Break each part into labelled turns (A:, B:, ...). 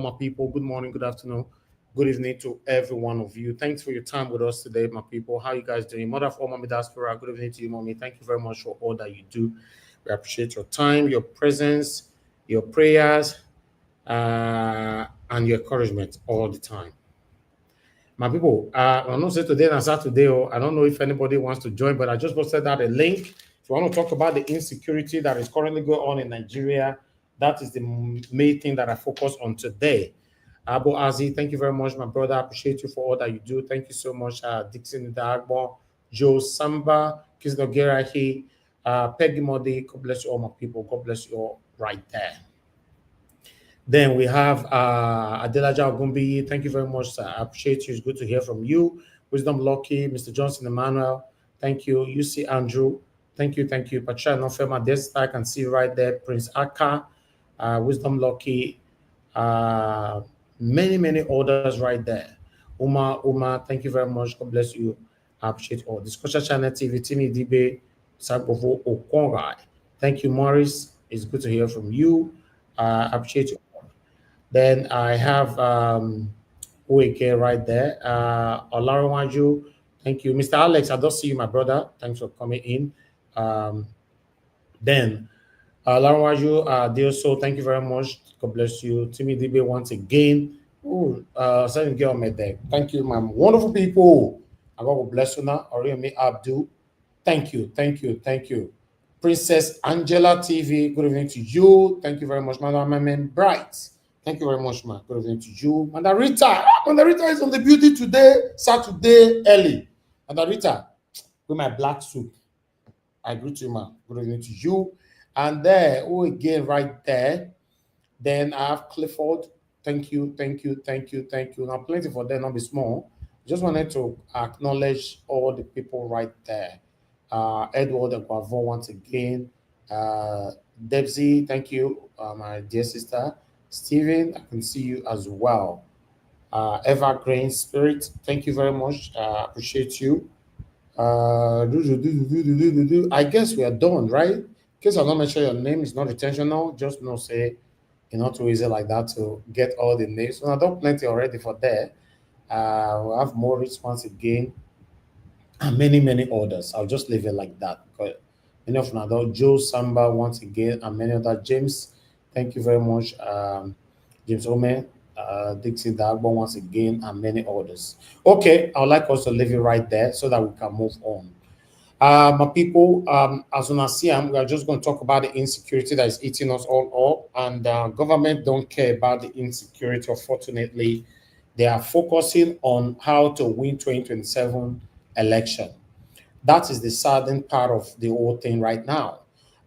A: my people. Good morning, good afternoon, good evening to every one of you. Thanks for your time with us today, my people. How you guys doing? Mother of all, Mommy Diaspora, good evening to you, Mommy. Thank you very much for all that you do. We appreciate your time, your presence, your prayers, and your encouragement all the time. My people, I'm not saying today and Saturday, I don't know if anybody wants to join, but I just posted out a link. If you want to talk about the insecurity that is currently going on in Nigeria, that is the main thing that I focus on today. Abu Azi, thank you very much, my brother. I appreciate you for all that you do. Thank you so much, Dixon Dagbo, Joe Samba, Kisnogerahi, Peggy Modi. God bless you all, my people. God bless you all right there. Then we have Adelaja Ogumbi. Thank you very much, sir. I appreciate you. It's good to hear from you. Wisdom Lucky, Mr. Johnson Emmanuel. Thank you. UC Andrew. Thank you. Thank you. Patricia Nofema Desta. I can see you right there. Prince Aka, Wisdom Lucky. Many others right there. Uma, thank you very much. God bless you. I appreciate all. Discussion Channel TV, Timmy Dibe, Sabovo Okongai. Thank you, Morris. It's good to hear from you. I appreciate you. Then I have Ueke right there. Olarawaju, thank you. Mr. Alex, I don't see you, my brother. Thanks for coming in. Then Olarawaju, Dioso, thank you very much. God bless you. Timmy DB once again. Second girl met there. Thank you, my wonderful people. I God will bless you now. Oriemi Abdul. Thank you. Princess Angela TV, good evening to you. Thank you very much, Madam Bright. Thank you very much, man. Good evening to you. Mandarita. Mandarita is on the beauty today, Saturday, early. Mandarita, with my black suit. I greet you, man. Good evening to you. And there, again, right there. Then I have Clifford. Thank you. Now, plenty for them, not be small. Just wanted to acknowledge all the people right there. Edward Aguavo once again. Debsy, thank you, my dear sister. Stephen, I can see you as well. Evergreen Spirit, thank you very much. Appreciate you. I guess we are done, right? In case I'm not mentioning your name, it's not intentional. Just no say, not too easy like that to get all the names. So I've done plenty already for there. We have Maurice once again, and many others. I'll just leave it like that. But many of them, Joe Samba once again, and many other. James, thank you very much. James Ome, Dixie Dagbo once again, and many others. Okay, I would like us to leave it right there so that we can move on. My people, as soon as we are just going to talk about the insecurity that is eating us all up, and government don't care about the insecurity. Unfortunately, they are focusing on how to win 2027 election. That is the saddening part of the whole thing right now.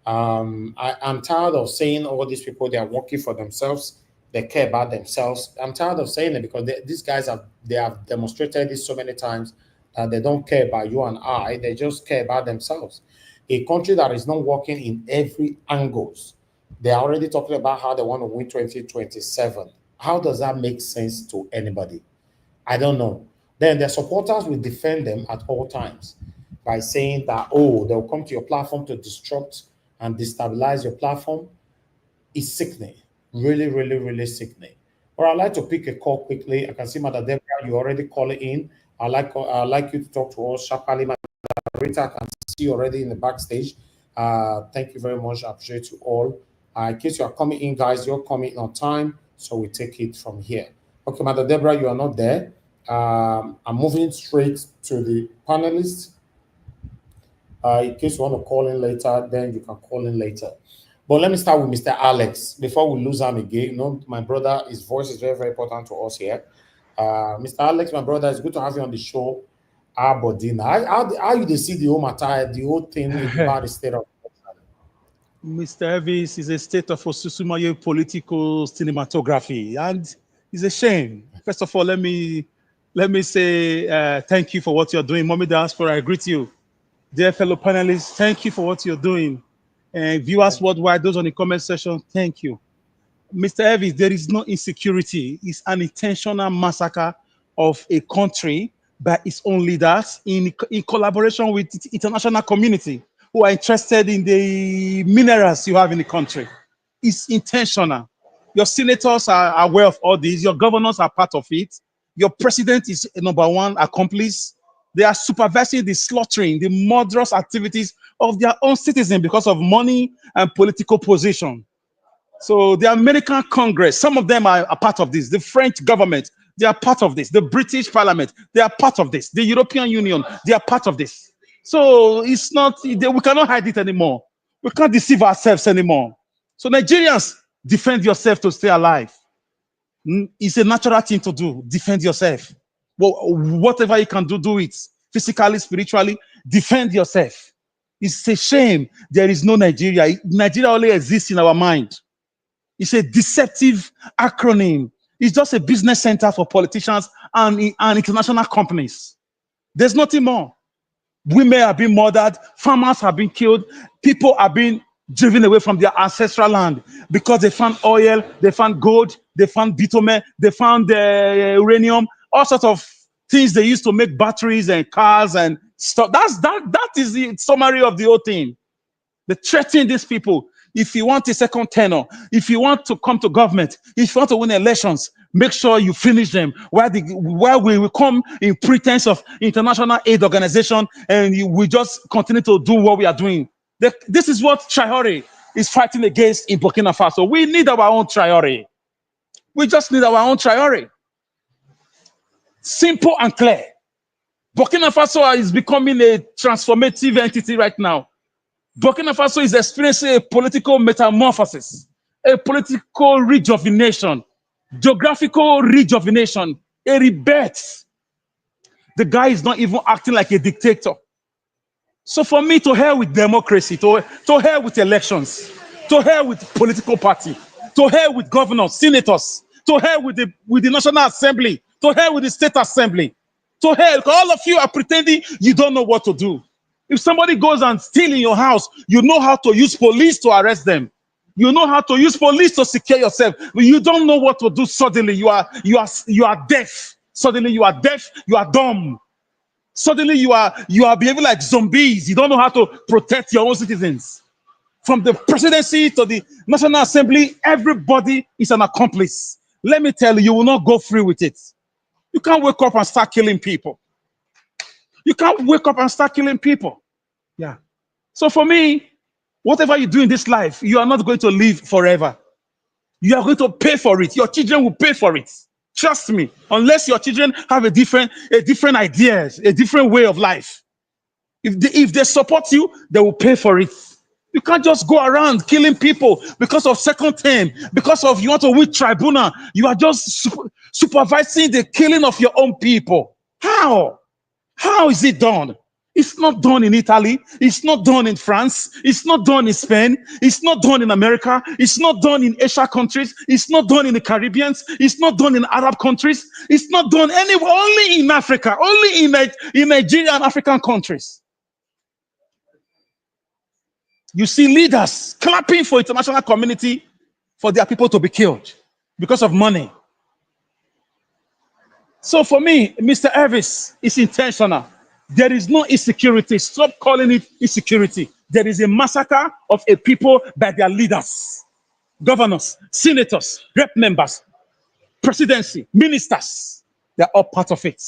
A: I'm tired of saying all these people, they are working for themselves, they care about themselves. I'm tired of saying it because these guys have demonstrated this so many times that they don't care about you and I, they just care about themselves. A country that is not working in every angles, they are already talking about how they want to win 2027. How does that make sense to anybody? I don't know. Then their supporters will defend them at all times by saying that, they'll come to your platform to disrupt and destabilize your platform. It's sickening. Really sickening. But I'd like to pick a call quickly. I can see Mother Deborah, you already calling in. I'd like you to talk to us sharply. Rita, I can see you already in the backstage. Thank you very much. I appreciate you all. In case you are coming in, guys, you're coming in on time, so we take it from here. Okay, Mother Deborah, you are not there. I'm moving straight to the panelists. In case you want to call in later, then you can call in later. But let me start with Mr. Alex before we lose him again. My brother, his voice is very important to us here. Mr. Alex, my brother, it's good to have you on the show. Aberdeen, how you see the whole matter, the whole thing about the state of
B: Mr. Elvis is a state of Osusumaye political cinematography, and it's a shame. First of all, let me say thank you for what you're doing. Mommy Diaspora, I greet you. Dear fellow panelists, thank you for what you're doing. And viewers worldwide, those on the comment section, thank you. Mr. Elvis, there is no insecurity. It's an intentional massacre of a country by its own leaders in collaboration with the international community who are interested in the minerals you have in the country. It's intentional. Your senators are aware of all this. Your governors are part of it. Your president is number one accomplice. They are supervising the slaughtering, the murderous activities of their own citizens because of money and political position. So the American Congress, some of them are part of this. The French government, they are part of this. The British Parliament, they are part of this. The European Union, they are part of this. So it's not, we cannot hide it anymore. We can't deceive ourselves anymore. So Nigerians, defend yourself to stay alive. It's a natural thing to do. Defend yourself. Well, whatever you can do, do it. Physically, spiritually, defend yourself. It's a shame there is no Nigeria. Nigeria only exists in our mind. It's a deceptive acronym. It's just a business center for politicians and international companies. There's nothing more. Women have been murdered, farmers have been killed, people have been driven away from their ancestral land because they found oil, they found gold, they found bitumen, they found uranium, all sorts of things they used to make batteries and cars and stuff. That is the summary of the whole thing. They threaten these people. If you want a second tenure, if you want to come to government, if you want to win elections, make sure you finish them. While we will come in pretense of international aid organization, and we just continue to do what we are doing. This is what Traore is fighting against in Burkina Faso. We need our own Traore. We just need our own Traore. Simple and clear. Burkina Faso is becoming a transformative entity right now. Burkina Faso is experiencing a political metamorphosis, a political rejuvenation, geographical rejuvenation, a rebirth. The guy is not even acting like a dictator. So for me, to hell with democracy, to hell with elections, to hell with political party, to hell with governors, senators, to hell with the National Assembly, to hell with the State Assembly, to hell. All of you are pretending you don't know what to do. If somebody goes and steals in your house, you know how to use police to arrest them. You know how to use police to secure yourself. But you don't know what to do. Suddenly you are deaf. Suddenly you are deaf. You are dumb. Suddenly you are behaving like zombies. You don't know how to protect your own citizens. From the presidency to the National Assembly, everybody is an accomplice. Let me tell you, you will not go free with it. You can't wake up and start killing people. You can't wake up and start killing people. Yeah. So for me, whatever you do in this life, you are not going to live forever. You are going to pay for it. Your children will pay for it. Trust me. Unless your children have a different ideas, a different way of life. If they support you, they will pay for it. You can't just go around killing people because of second term, because of you want to win tribunal. You are just supervising the killing of your own people. How? How is it done? It's not done in Italy. It's not done in France. It's not done in Spain. It's not done in America. It's not done in Asia countries. It's not done in the Caribbean. It's not done in Arab countries. It's not done anywhere, only in Africa, only in Nigeria and African countries. You see leaders clapping for international community for their people to be killed because of money. So for me, Mr. Elvis, it's intentional. There is no insecurity. Stop calling it insecurity. There is a massacre of a people by their leaders, governors, senators, rep members, presidency, ministers. They're all part of it.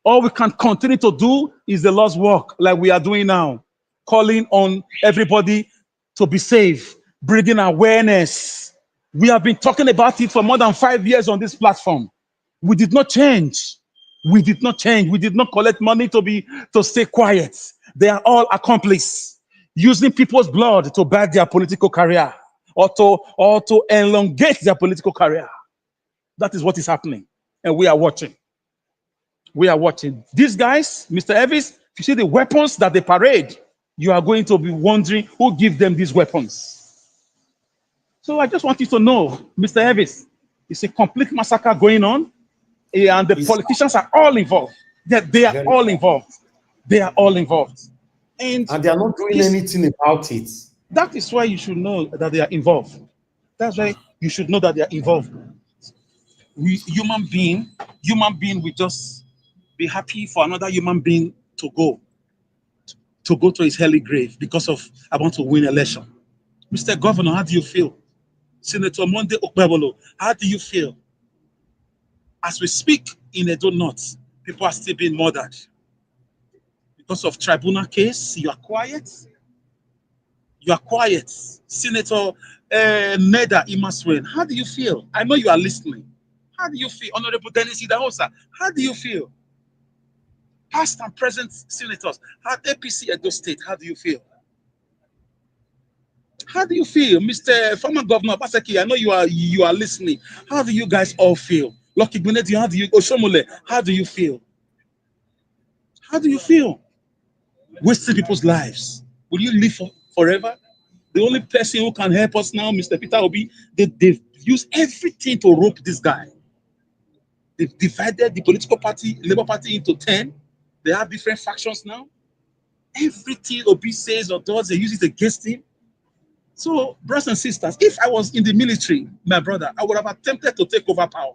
B: All we can continue to do is the Lord's work like we are doing now, calling on everybody to be safe, bringing awareness. We have been talking about it for more than 5 years on this platform. We did not change. We did not change. We did not collect money to stay quiet. They are all accomplices, using people's blood to buy their political career or to elongate their political career. That is what is happening. And we are watching. We are watching. These guys, Mr. Elvis, if you see the weapons that they parade, you are going to be wondering who gives them these weapons. So I just want you to know, Mr. Elvis, it's a complete massacre going on. And the politicians are all involved. They are all involved. They are all involved. And
A: they are not doing anything about it.
B: That is why you should know that they are involved. That's why you should know that they are involved. Human being will just be happy for another human being to go to his early grave because of I want to win election. Mr. Governor, how do you feel? Senator Monday Okpebolo, how do you feel? As we speak in Edo North, people are still being murdered. Because of tribunal case, you are quiet. You are quiet. Senator Neda Imaswen, how do you feel? I know you are listening. How do you feel? Honorable Dennis Idahosa, how do you feel? Past and present senators, how APC Edo State, how do you feel? How do you feel, Mr. Former Governor Baseki? I know you are listening. How do you guys all feel? Lucky Gbenedi, how do you Oshomole, how do you feel? How do you feel? Wasting people's lives. Will you live forever? The only person who can help us now, Mr. Peter Obi, they've used everything to rope this guy. They've divided the political party, Labour Party, into 10. They have different factions now. Everything Obi says or does, they use it against him. So, brothers and sisters, if I was in the military, my brother, I would have attempted to take over power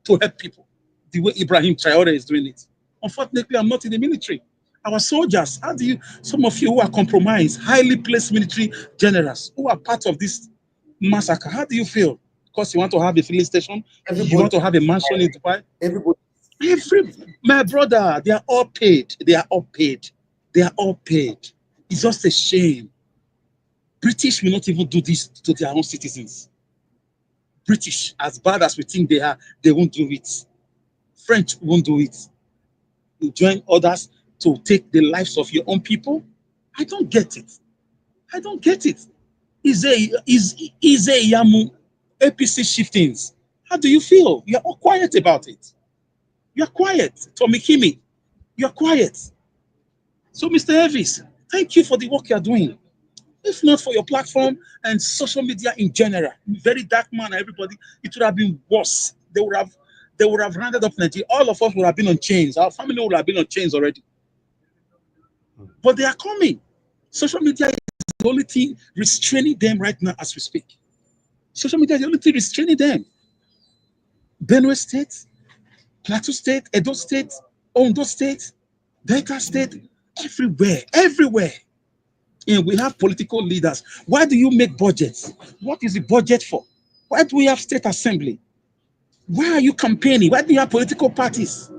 B: to help people the way Ibrahim Traore is doing it. Unfortunately, I'm not in the military. Our soldiers, how do you, some of you who are compromised, highly placed military generals who are part of this massacre, how do you feel? Because you want to have a filling station, you want
A: Everybody,
B: to have a mansion in Dubai.
A: everybody.
B: My brother, they are all paid. They are all paid. They are all paid. It's just a shame. British will not even do this to their own citizens. British, as bad as we think they are, they won't do it. French won't do it. You join others to take the lives of your own people. I don't get it. I don't get it. Is a Yamu APC shiftings? How do you feel? You're all quiet about it. You're quiet. Tommy Kimi, you're quiet. So, Mr. Elvis, thank you for the work you're doing. If not for your platform and social media in general, very dark man, everybody, it would have been worse. They would have rounded up Nigeria. All of us would have been on chains. Our family would have been on chains already. But they are coming. Social media is the only thing restraining them right now as we speak. Social media is the only thing restraining them. Benue State, Plateau State, Edo State, Ondo State, Delta State, everywhere, everywhere. And we have political leaders. Why do you make budgets? What is the budget for? Why do we have state assembly? Why are you campaigning? Why do you have political parties?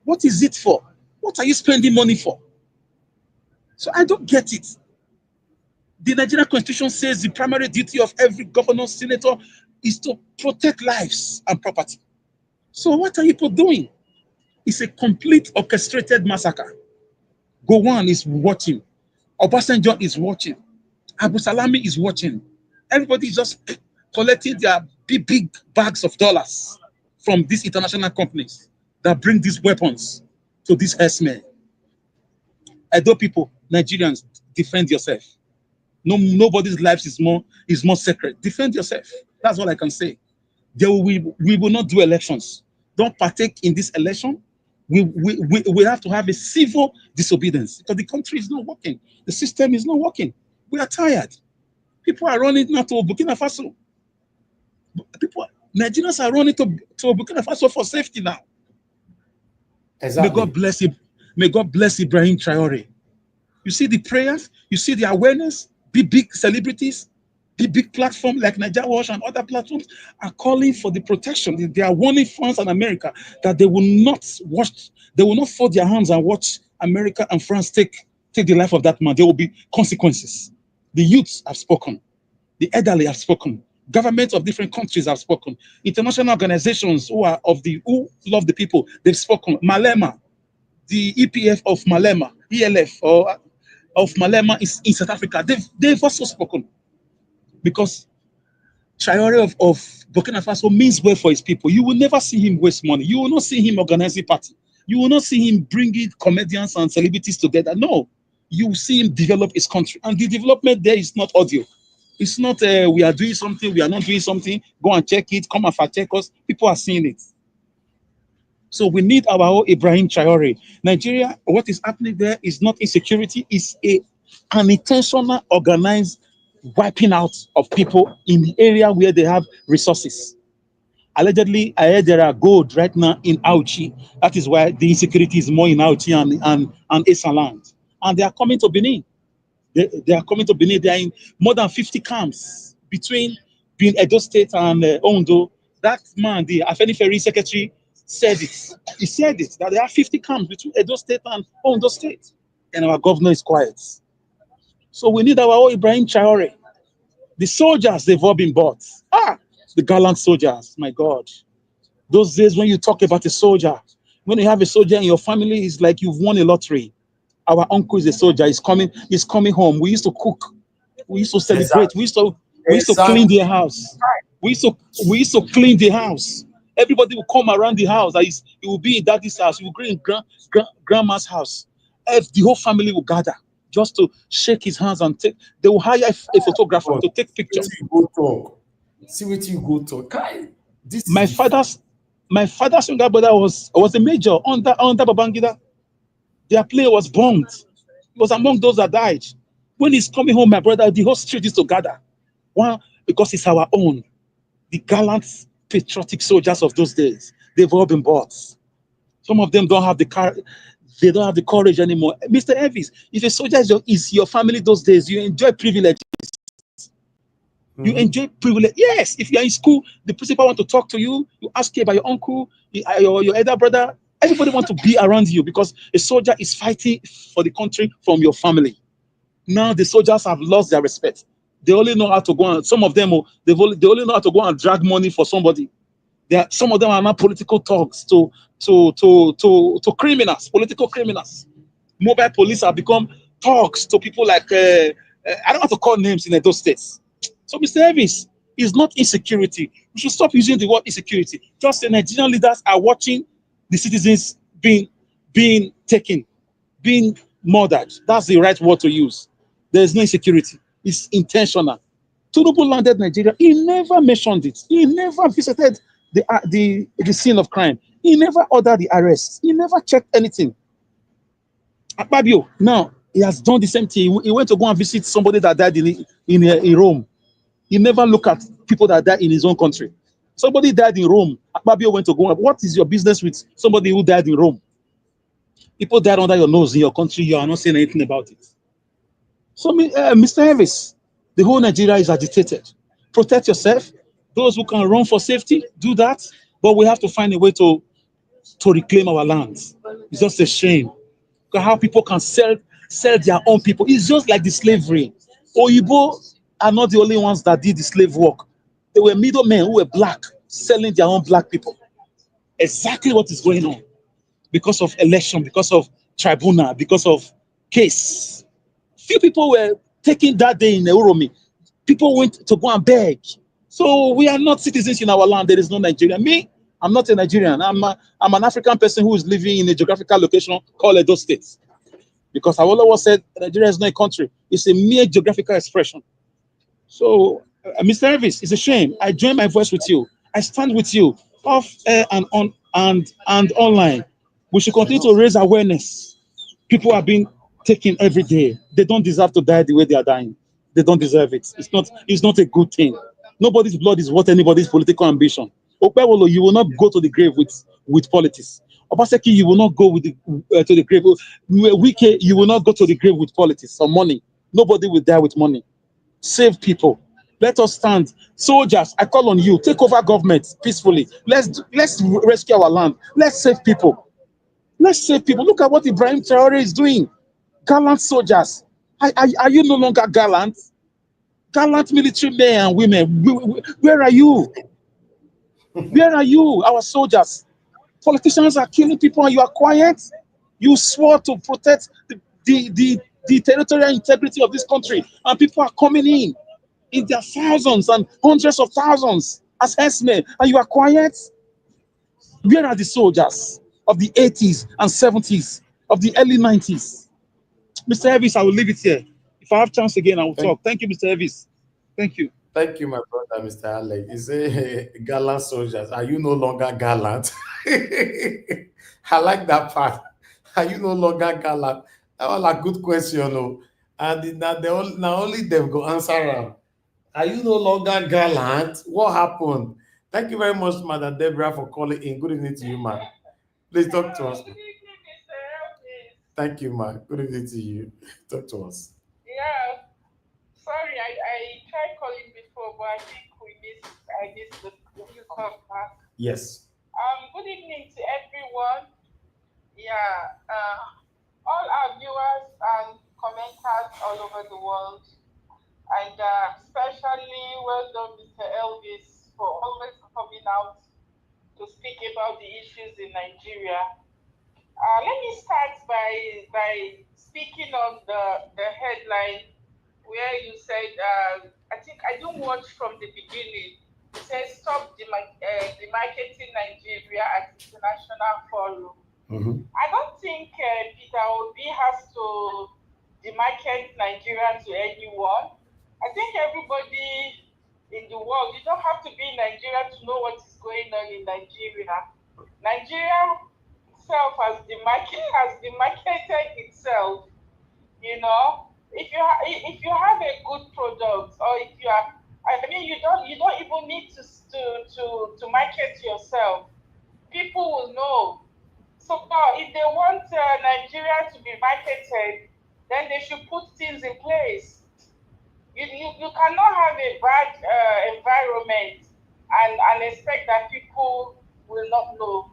B: What is it for? What are you spending money for? So I don't get it. The Nigerian Constitution says the primary duty of every governor, senator is to protect lives and property. So what are you people doing? It's a complete orchestrated massacre. Gowon is watching. Obasanjo is watching. Abu Salami is watching. Everybody is just collecting their big bags of dollars from these international companies that bring these weapons to these herdsmen. Edo people, Nigerians, defend yourself. No, nobody's life is more sacred. Defend yourself. That's all I can say. We will not do elections. Don't partake in this election. We have to have a civil disobedience because the country is not working. The system is not working. We are tired. People are running now to Burkina Faso. Nigerians are running to Burkina Faso for safety now. May God
A: Exactly.
B: bless you. May God bless Ibrahim Traore. You see the prayers, you see the awareness, big celebrities, big platform like Niger Watch and other platforms are calling for the protection. They are warning France and America that they will not fold their hands and watch America and France take the life of that man. There will be consequences. The youths have spoken. The elderly have spoken. Governments of different countries have spoken. International organizations who love the people, they've spoken. Malema, the EPF of Malema, ELF or of Malema is in South Africa. They've also spoken because Traore of Burkina Faso means well for his people. You will never see him waste money. You will not see him organizing party. You will not see him bringing comedians and celebrities together. No, you will see him develop his country. And the development there is not audio. It's not we are doing something, we are not doing something. Go and check it. Come and fact check us. People are seeing it. So we need our own Ibrahim Traore. Nigeria, what is happening there is not insecurity, it's an intentional, organized wiping out of people in the area where they have resources. Allegedly, I heard there are gold right now in Auchi. That is why the insecurity is more in Auchi and Esaland. And they are coming to Benin. They are coming to Benin. They are in more than 50 camps between between Edo State and Ondo. That man, the Afeni Ferry secretary, said it. He said it that there are 50 camps between Edo State and Ondo State, and our governor is quiet. So we need our own Ibrahim Traore. The soldiers, they've all been bought. The gallant soldiers, my God. Those days when you talk about a soldier, when you have a soldier in your family, it's like you've won a lottery. Our uncle is a soldier. He's coming home. We used to cook. We used to celebrate.
A: Exactly.
B: We used to clean
A: Exactly.
B: their house. We used to we used to clean the house. Everybody will come around the house. It will be in daddy's house. It will be in grandma's house. The whole family will gather just to shake his hands and take. They will hire a photographer
A: God,
B: to take
A: see what
B: picture.
A: you go talk. See what you go talk. Kai, this is
B: My
A: the fact.
B: father's my father's younger brother was a major under Babangida. Their plane was bombed. He was among those that died. When he's coming home, my brother, the whole street is to gather. One, because it's our own. The gallant, patriotic soldiers of those days, they've all been bought. Some of them don't have the car, they don't have the courage anymore. Mr. Elvis, if a soldier is your family those days, you enjoy privilege. You
A: Mm-hmm.
B: enjoy privilege. Yes, if you're in school, the principal want to talk to you, you ask you about your uncle, your elder brother. Everybody want to be around you because a soldier is fighting for the country from your family. Now the soldiers have lost their respect. They only know how to go and some of them they only know how to go and drag money for somebody. Some of them are now political talks to criminals, political criminals. Mobile police have become talks to people like I don't want to call names in those states. So Mr. Elvis is not insecurity. We should stop using the word insecurity. Just the Nigerian leaders are watching the citizens being taken, being murdered. That's the right word to use. There is no insecurity. It's intentional. Tinubu landed Nigeria. He never mentioned it. He never visited the scene of crime. He never ordered the arrest. He never checked anything. Akpabio, now he has done the same thing. He went to go and visit somebody that died in Rome. He never looked at people that died in his own country. Somebody died in Rome. Akpabio went to go. What is your business with somebody who died in Rome? People died under your nose in your country. You are not saying anything about it. So, Mr. Elvis, the whole Nigeria is agitated. Protect yourself. Those who can run for safety, do that. But we have to find a way to reclaim our lands. It's just a shame. How people can sell their own people. It's just like the slavery. Oyibo are not the only ones that did the slave work. There were middlemen who were black selling their own black people. Exactly what is going on because of election, because of tribunal, because of case. Few people were taken that day in Uromi. People went to go and beg. So we are not citizens in our land. There is no Nigerian. Me, I'm not a Nigerian. I'm an African person who is living in a geographical location called Edo State. Because Awolowo said Nigeria is not a country. It's a mere geographical expression. So, Mr. Elvis, it's a shame. I join my voice with you. I stand with you off air and on and online. We should
A: I
B: continue
A: know.
B: to raise awareness. People are being taken every day. They don't deserve to die the way they are dying. They don't deserve it. It's not a good thing. Nobody's blood is worth anybody's political ambition. Okpewolo, you will not go to the grave with politics. Obaseki, you will not go to the grave. Wike, you will not go to the grave with politics or money. Nobody will die with money. Save people. Let us stand. Soldiers, I call on you. Take over government peacefully. Let's rescue our land. Let's save people. Let's save people. Look at what Ibrahim Traore is doing. Gallant soldiers. Are you no longer gallant? Gallant military men and women. Where are you? Where are you, our soldiers? Politicians are killing people and you are quiet. You swore to protect the territorial integrity of this country, and people are coming in their thousands and hundreds of thousands as herdsmen, and you are quiet. Where are the soldiers of the 80s and 70s, of the early 90s? Mr. Elvis, I will leave it here. If I have chance again, I will
A: Thank,
B: talk. Thank you, Mr. Elvis. Thank you.
A: thank you, my brother, Mr. Alex. You say gallant soldiers. Are you no longer gallant? I like that part. Are you no longer gallant? That was a good question, oh. And now only them go answer am. Are you no longer gallant? What happened? Thank you very much, Madam Deborah, for calling in. Good evening to you, man. Please talk to us. Thank you, man. Good evening to you. Talk to us.
C: I missed the call back.
A: Yes.
C: Good evening to everyone. Yeah, all our viewers and commenters all over the world, and especially well done, Mr. Elvis, for always coming out to speak about the issues in Nigeria. Let me start by speaking on the headline where you said, I think I don't watch from the beginning. It says stop demarketing Nigeria at international forum.
A: Mm-hmm.
C: I don't think Peter Obi has to demarcate Nigeria to anyone. I think everybody in the world, you don't have to be in Nigeria to know what is going on in Nigeria. Nigeria itself has demarcated itself. If you have a good product, or if you are, I mean, you don't even need to market yourself. People will know. So if they want Nigeria to be marketed, then they should put things in place. You cannot have a bad environment and expect that people will not know.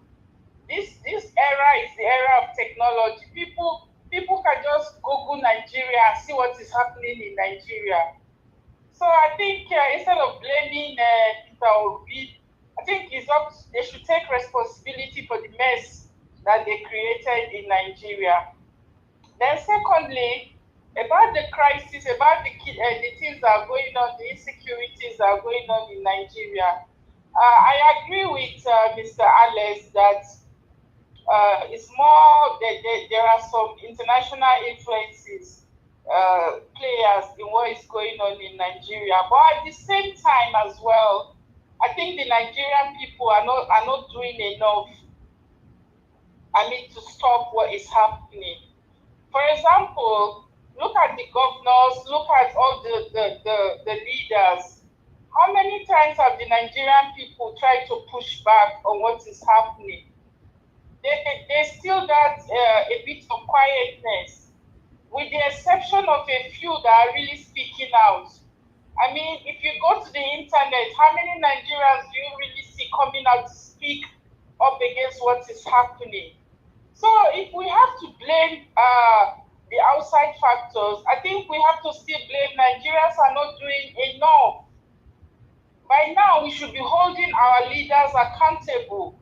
C: This era is the era of technology. People can just Google Nigeria and see what is happening in Nigeria. So I think instead of blaming Peter Obi, I think they should take responsibility for the mess that they created in Nigeria. Then secondly, about the crisis, about the things that are going on, the insecurities that are going on in Nigeria, I agree with Mr. Alex that it's more there are some international influences, players in what is going on in Nigeria. But at the same time as well, I think the Nigerian people are not doing enough. I mean, to stop what is happening. For example, look at the governors, look at all the leaders. How many times have the Nigerian people tried to push back on what is happening? There's still that a bit of quietness, with the exception of a few that are really speaking out. I mean, if you go to the internet, how many Nigerians do you really see coming out to speak up against what is happening? So if we have to blame the outside factors, I think we have to still blame Nigerians are not doing enough. By now, we should be holding our leaders accountable.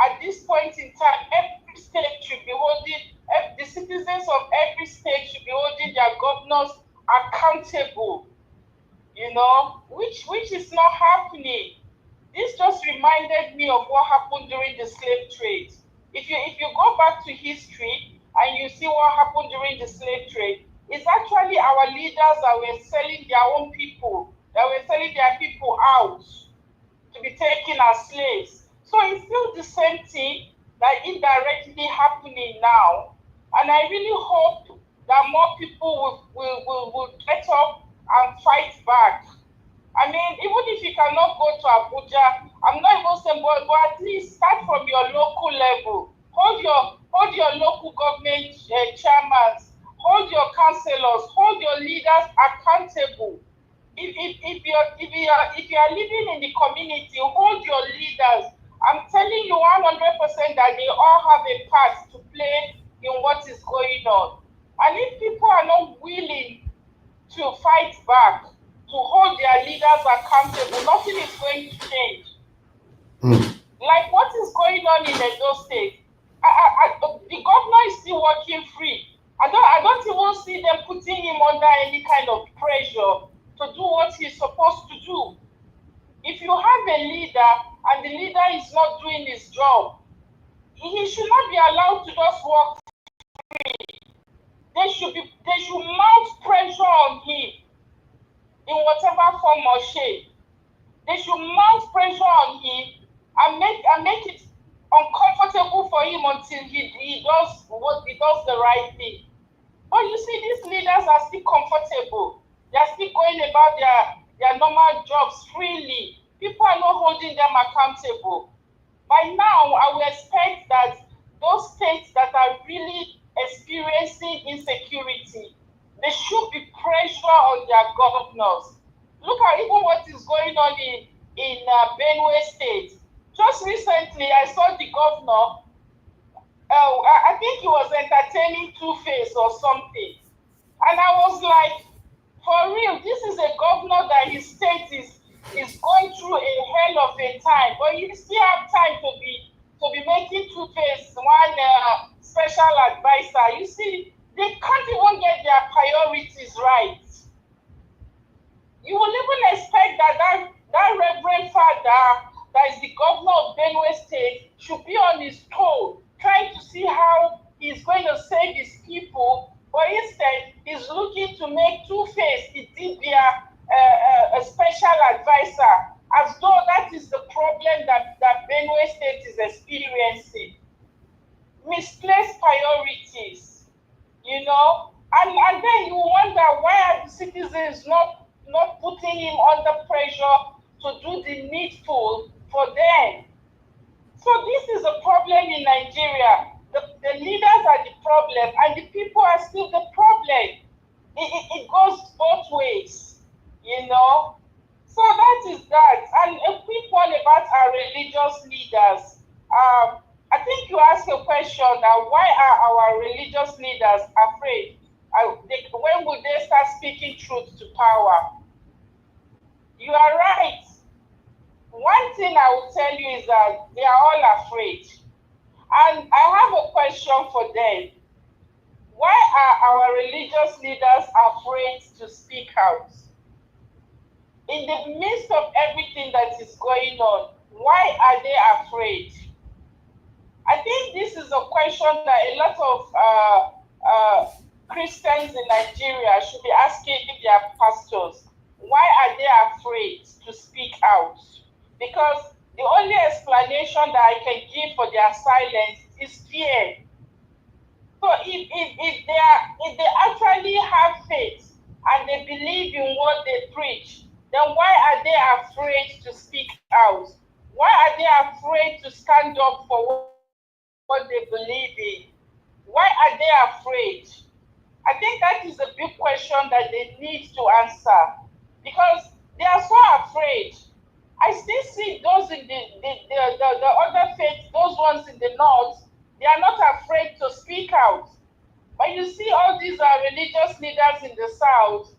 C: At this point in time, every state should be holding, the citizens of every state should be holding their governors accountable, which is not happening. This just reminded me of what happened during the slave trade. If you go back to history and you see what happened during the slave trade, it's actually our leaders that were selling their own people, that were selling their people out to be taken as slaves. So it's still the same thing that indirectly happening now. And I really hope that more people will get up and fight back. I mean, even if you cannot go to Abuja, I'm not even saying, but at least start from your local level. Hold your local government chairmen, hold your councillors, hold your leaders accountable. If you are living in the community, hold your leaders. I'm telling you 100% that they all have a part to play in what is going on. And if people are not willing to fight back, to hold their leaders accountable, nothing is going to change. Like what is going on in Edo State? The governor is still working free. I don't even see them putting him under any kind of pressure to do what he's supposed to do. If you have a leader and the leader is not doing his job, he should not be allowed to just walk free. They should mount pressure on him in whatever form or shape. They should mount pressure on him and make it uncomfortable for him until he does the right thing. But you see, these leaders are still comfortable. They are still going about their normal jobs freely. People are not holding them accountable. By now, I will expect that those states that are really experiencing insecurity, there should be pressure on their governors. Look at even what is going on in Benue State. Just recently, I saw the governor. I think he was entertaining Two-Face or something, and I was like, for real, this is a governor that his state is going through a hell of a time, but you still have time to be making Two-Face one special advisor. You see, they can't even get their priorities right. You will even expect that Reverend Father, that is the governor of Benue State, should be on his toe, trying to see how he's going to save his people. But instead, he's looking to make Two-Face a special advisor, as though that is the problem that Benue State is experiencing. Misplaced priorities, you know, and then you wonder, why are the citizens not putting him under pressure to do the needful for them? So this is a problem in Nigeria. The leaders are the problem, and the people are still the problem. It goes both ways, you know. So that is that. And a quick one about our religious leaders. I think you asked a question that why are our religious leaders afraid? When will they start speaking truth to power? You are right. One thing I will tell you is that they are all afraid. And I have a question for them. Why are our religious leaders afraid to speak out? In the midst of everything that is going on, why are they afraid? I think this is a question that a lot of Christians in Nigeria should be asking their pastors. Why are they afraid to speak out? Because the only explanation that I can give for their silence is fear. So if they actually have faith and they believe in what they preach, then why are they afraid to speak out? Why are they afraid to stand up for what they believe in? Why are they afraid? I think that is a big question that they need to answer, because they are so afraid. I still see those in the other faiths, those ones in the north, they are not afraid to speak out. But you see all these religious leaders in the south,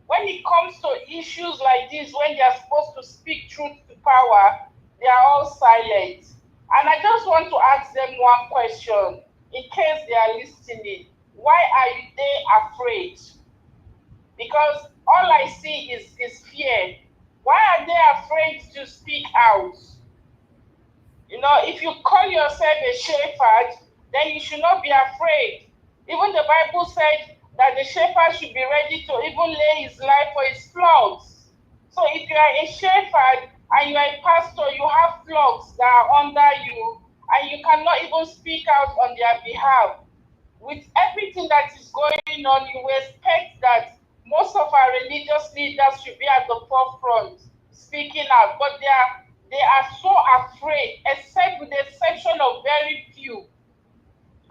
C: when it comes to issues like this, when they are supposed to speak truth to power, they are all silent. And I just want to ask them one question, in case they are listening. Why are they afraid? Because all I see is fear. Why are they afraid to speak out? You know, if you call yourself a shepherd, then you should not be afraid. Even the Bible said that the shepherd should be ready to even lay his life for his flocks. So if you are a shepherd and you are a pastor, you have flocks that are under you, and you cannot even speak out on their behalf. With everything that is going on, you expect that most of our religious leaders should be at the forefront speaking out, but they are so afraid, except with the exception of very few.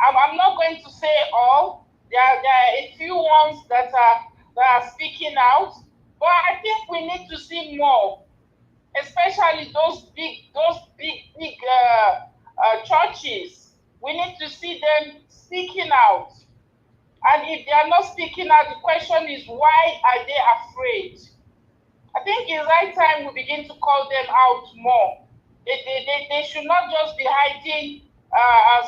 C: I'm not going to say all. There are a few ones that are speaking out, but I think we need to see more, especially those big churches. We need to see them speaking out. And if they are not speaking out, the question is, why are they afraid? I think it's right time we begin to call them out more. They should not just be hiding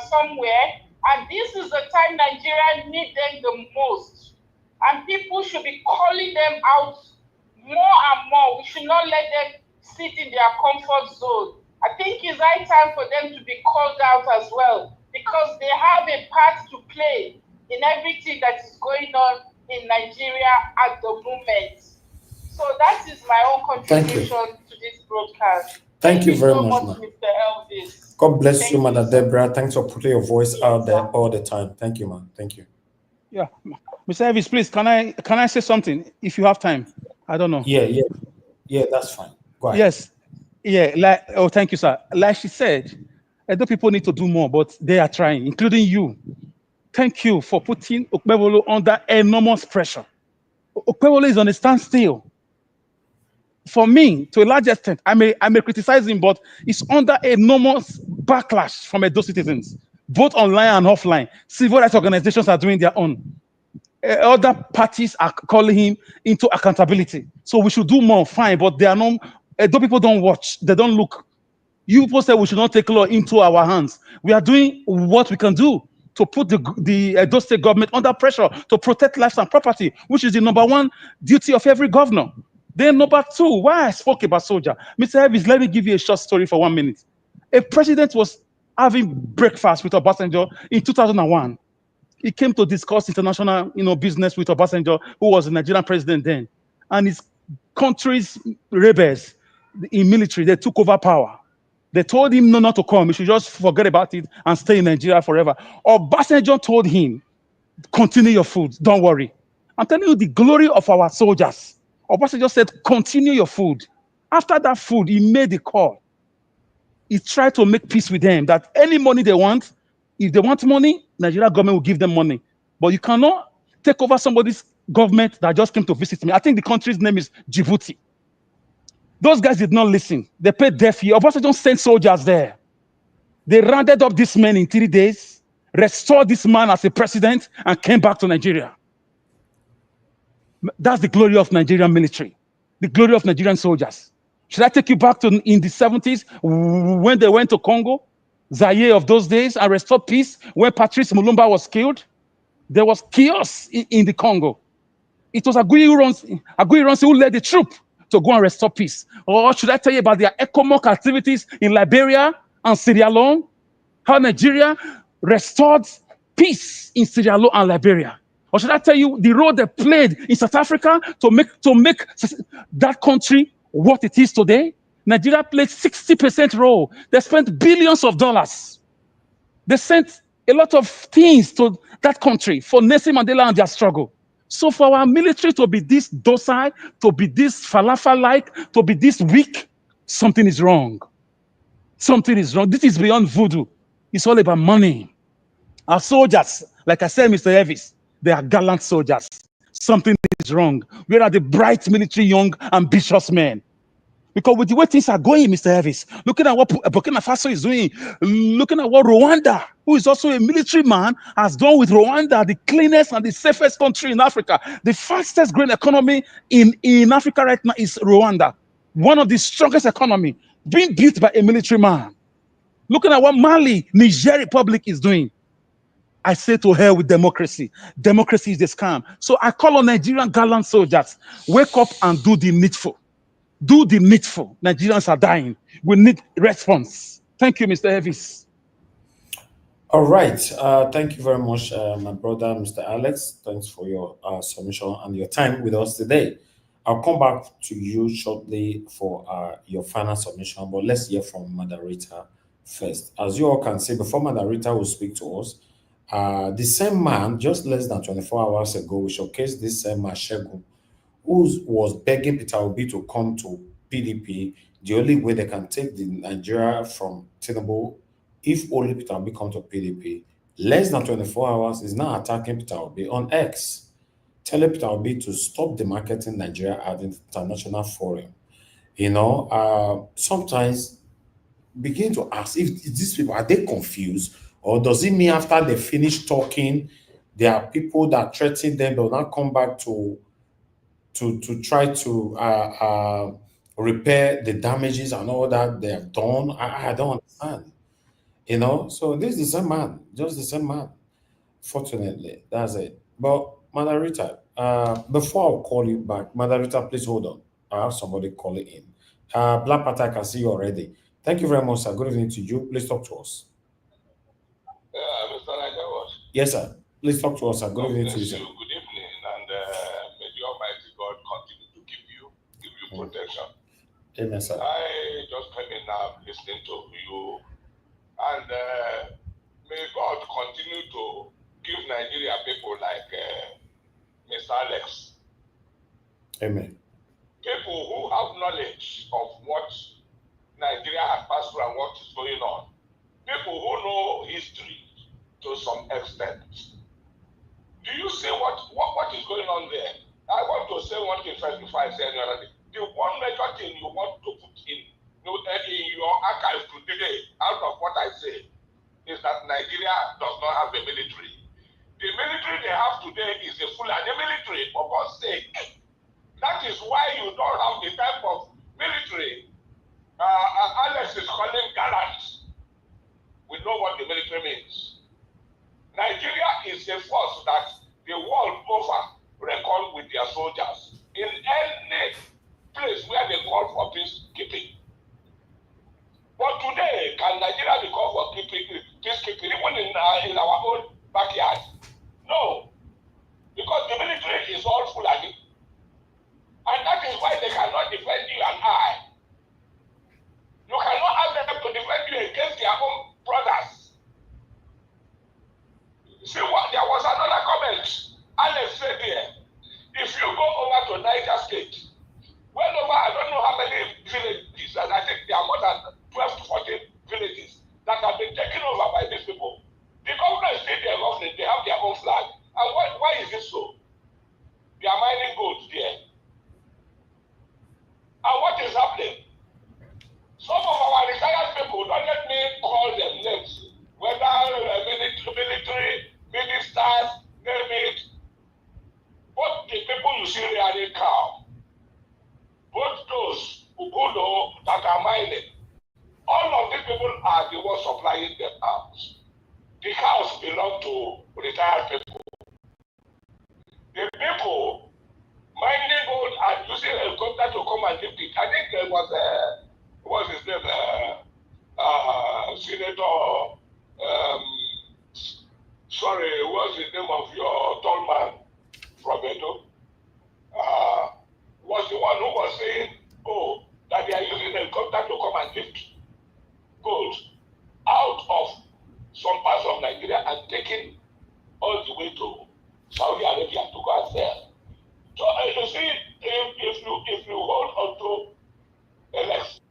C: somewhere. And this is the time Nigeria needs them the most. And people should be calling them out more and more. We should not let them sit in their comfort zone. I think it's right time for them to be called out as well, because they have a part to play in everything that is going on in Nigeria at the moment. So that is my own contribution to this broadcast.
A: Thank you very
C: so
A: much,
C: Mr. Elvis.
A: God bless you, Mother Deborah. Thanks for putting your voice out there all the time. Thank you, man. Thank you.
B: Yeah, Mr. Elvis, please, can I say something if you have time? I don't know.
A: Yeah, that's fine. Go ahead.
B: Yes, yeah. Thank you, sir. Like she said, I know people need to do more, but they are trying, including you. Thank you for putting Okpebholo under enormous pressure. Okpebholo is on a standstill. for me, to a large extent, I may criticize him, but it's under enormous backlash from those citizens, both online and offline. Civil rights organizations are doing their own. Other parties are calling him into accountability. So we should do more, fine, but they are not. Those people don't watch, they don't look. You people say we should not take law into our hands. We are doing what we can do to put the Edo State government under pressure to protect lives and property, which is the number one duty of every governor. Then number two, why I spoke about soldier. Mr. Evans, let me give you a short story for 1 minute. A president was having breakfast with Obasanjo in 2001. He came to discuss international, business with Obasanjo, who was the Nigerian president then. And his country's rebels in military, they took over power. They told him not to come. He should just forget about it and stay in Nigeria forever. Obasanjo told him, continue your food. Don't worry. I'm telling you the glory of our soldiers. Obasanjo said, continue your food. After that food, he made the call. He tried to make peace with them that any money they want, if they want money, Nigeria government will give them money. But you cannot take over somebody's government that just came to visit me. I think the country's name is Djibouti. Those guys did not listen. They paid deaf ear. Obasanjo sent soldiers there. They rounded up this man in 3 days, restored this man as a president, and came back to Nigeria. That's the glory of Nigerian military, the glory of Nigerian soldiers. Should I take you back to in the 70s when they went to Congo, Zaire of those days, and restored peace when Patrice Mulumba was killed? There was chaos in the Congo. It was Aguirre who led the troop to go and restore peace. Or should I tell you about their ECOMOC activities in Liberia and Sierra Leone? How Nigeria restored peace in Sierra Leone and Liberia? Or should I tell you the role they played in South Africa to make that country what it is today? Nigeria played 60% role. They spent billions of dollars. They sent a lot of things to that country for Nelson Mandela and their struggle. So for our military to be this docile, to be this falafel-like, to be this weak, something is wrong. Something is wrong. This is beyond voodoo. It's all about money. Our soldiers, like I said, Mr. Evis, they are gallant soldiers. Something is wrong. We are the bright military, young, ambitious men. Because with the way things are going, Mr. Evis, looking at what Burkina Faso is doing, looking at what Rwanda, who is also a military man, has done with Rwanda, the cleanest and the safest country in Africa. The fastest growing economy in Africa right now is Rwanda. One of the strongest economy being built by a military man. Looking at what Mali, Niger Republic is doing. I say to hell with democracy. Democracy is a scam. So I call on Nigerian gallant soldiers, wake up and do the needful. Do the needful. Nigerians are dying. We need response. Thank you, Mr. Evis.
A: All right. Thank you very much, my brother, Mr. Alex. Thanks for your submission and your time with us today. I'll come back to you shortly for your final submission, but let's hear from Madarita first. As you all can see, before Madarita will speak to us, the same man, just less than 24 hours ago, we showcased this same Mashegun, who was begging Peter Obi to come to PDP. The only way they can take the Nigeria from Tinubu, if only Peter Obi come to PDP. Less than 24 hours is now attacking Peter Obi on X, telling Peter Obi to stop demarketing Nigeria at the international forum. Sometimes begin to ask if these people, are they confused? Or does it mean after they finish talking, there are people that threaten them, they'll not come back to try to repair the damages and all that they have done? I don't understand. So this is the same man, just the same man. Fortunately, that's it. But Madarita, before I'll call you back, Madarita, please hold on. I have somebody calling in. Black Panther, I can see you already. Thank you very much, sir. Good evening to you. Please talk to us.
D: Mr. Nigerians.
A: Yes, sir. Please talk to us, sir. Good
D: God
A: evening to
D: bless
A: you,
D: you.
A: sir.
D: Good evening, and may the Almighty God continue to give you protection.
A: Amen, sir.
D: I just came in now listening to you, and may God continue to give Nigeria people like Mr. Alex,
A: Amen.
D: people who have knowledge of what Nigeria has passed through and what is going on, people who know history to some extent. Do you see what is going on there? I want to say one thing first before I say another thing. The one major thing that Nigeria does not have a military. The military they have today is a Fulani military, for God's sake. That is why you don't have the type of military Alex is calling garants. We know what the military means. Nigeria is a force that the world over reckon with their soldiers in any place where they call for peacekeeping. But today, can Nigeria be called for peacekeeping even in our own backyard? No, because the military is all Fulani. And that is why they cannot defend you and I. You cannot ask them to defend you against their own brothers. See what? There was another comment Alex said here. If you go over to Niger State, well over, I don't know how many villages, and I think there are more than 12 to 14 villages that have been taken over by these people. The government is still their government, they have their own flag. And why is it so? They are mining gold there. And what is happening? Some of our retired people, don't let me call them names, whether military, ministers, name it, both the people you see rearing cow, both those who know that are mining, all of these people are the ones supplying them cows. The cows belong to retired people. The people mining gold and using a helicopter to come and lift it. I think it was what's his name? Senator. Sorry, what's the name of your tall man from Edo? Was the one who was saying, oh, that they are using a helicopter to come and lift gold out of some parts of Nigeria and taking all the way to Saudi Arabia to go and sell. So you see, if you hold on to election,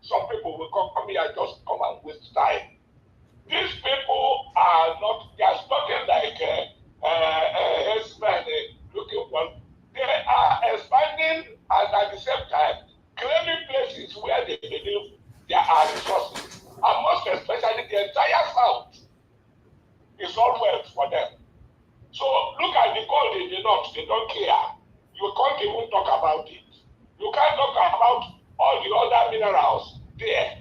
D: some people will come here and just come and waste time. These people are not, they are talking like looking for, they are expanding and at the same time claiming places where they believe there are resources. And most especially the entire South is all wealth for them. So look at the gold in the north, they don't care. You can't even talk about it. You can't talk about all the other minerals there.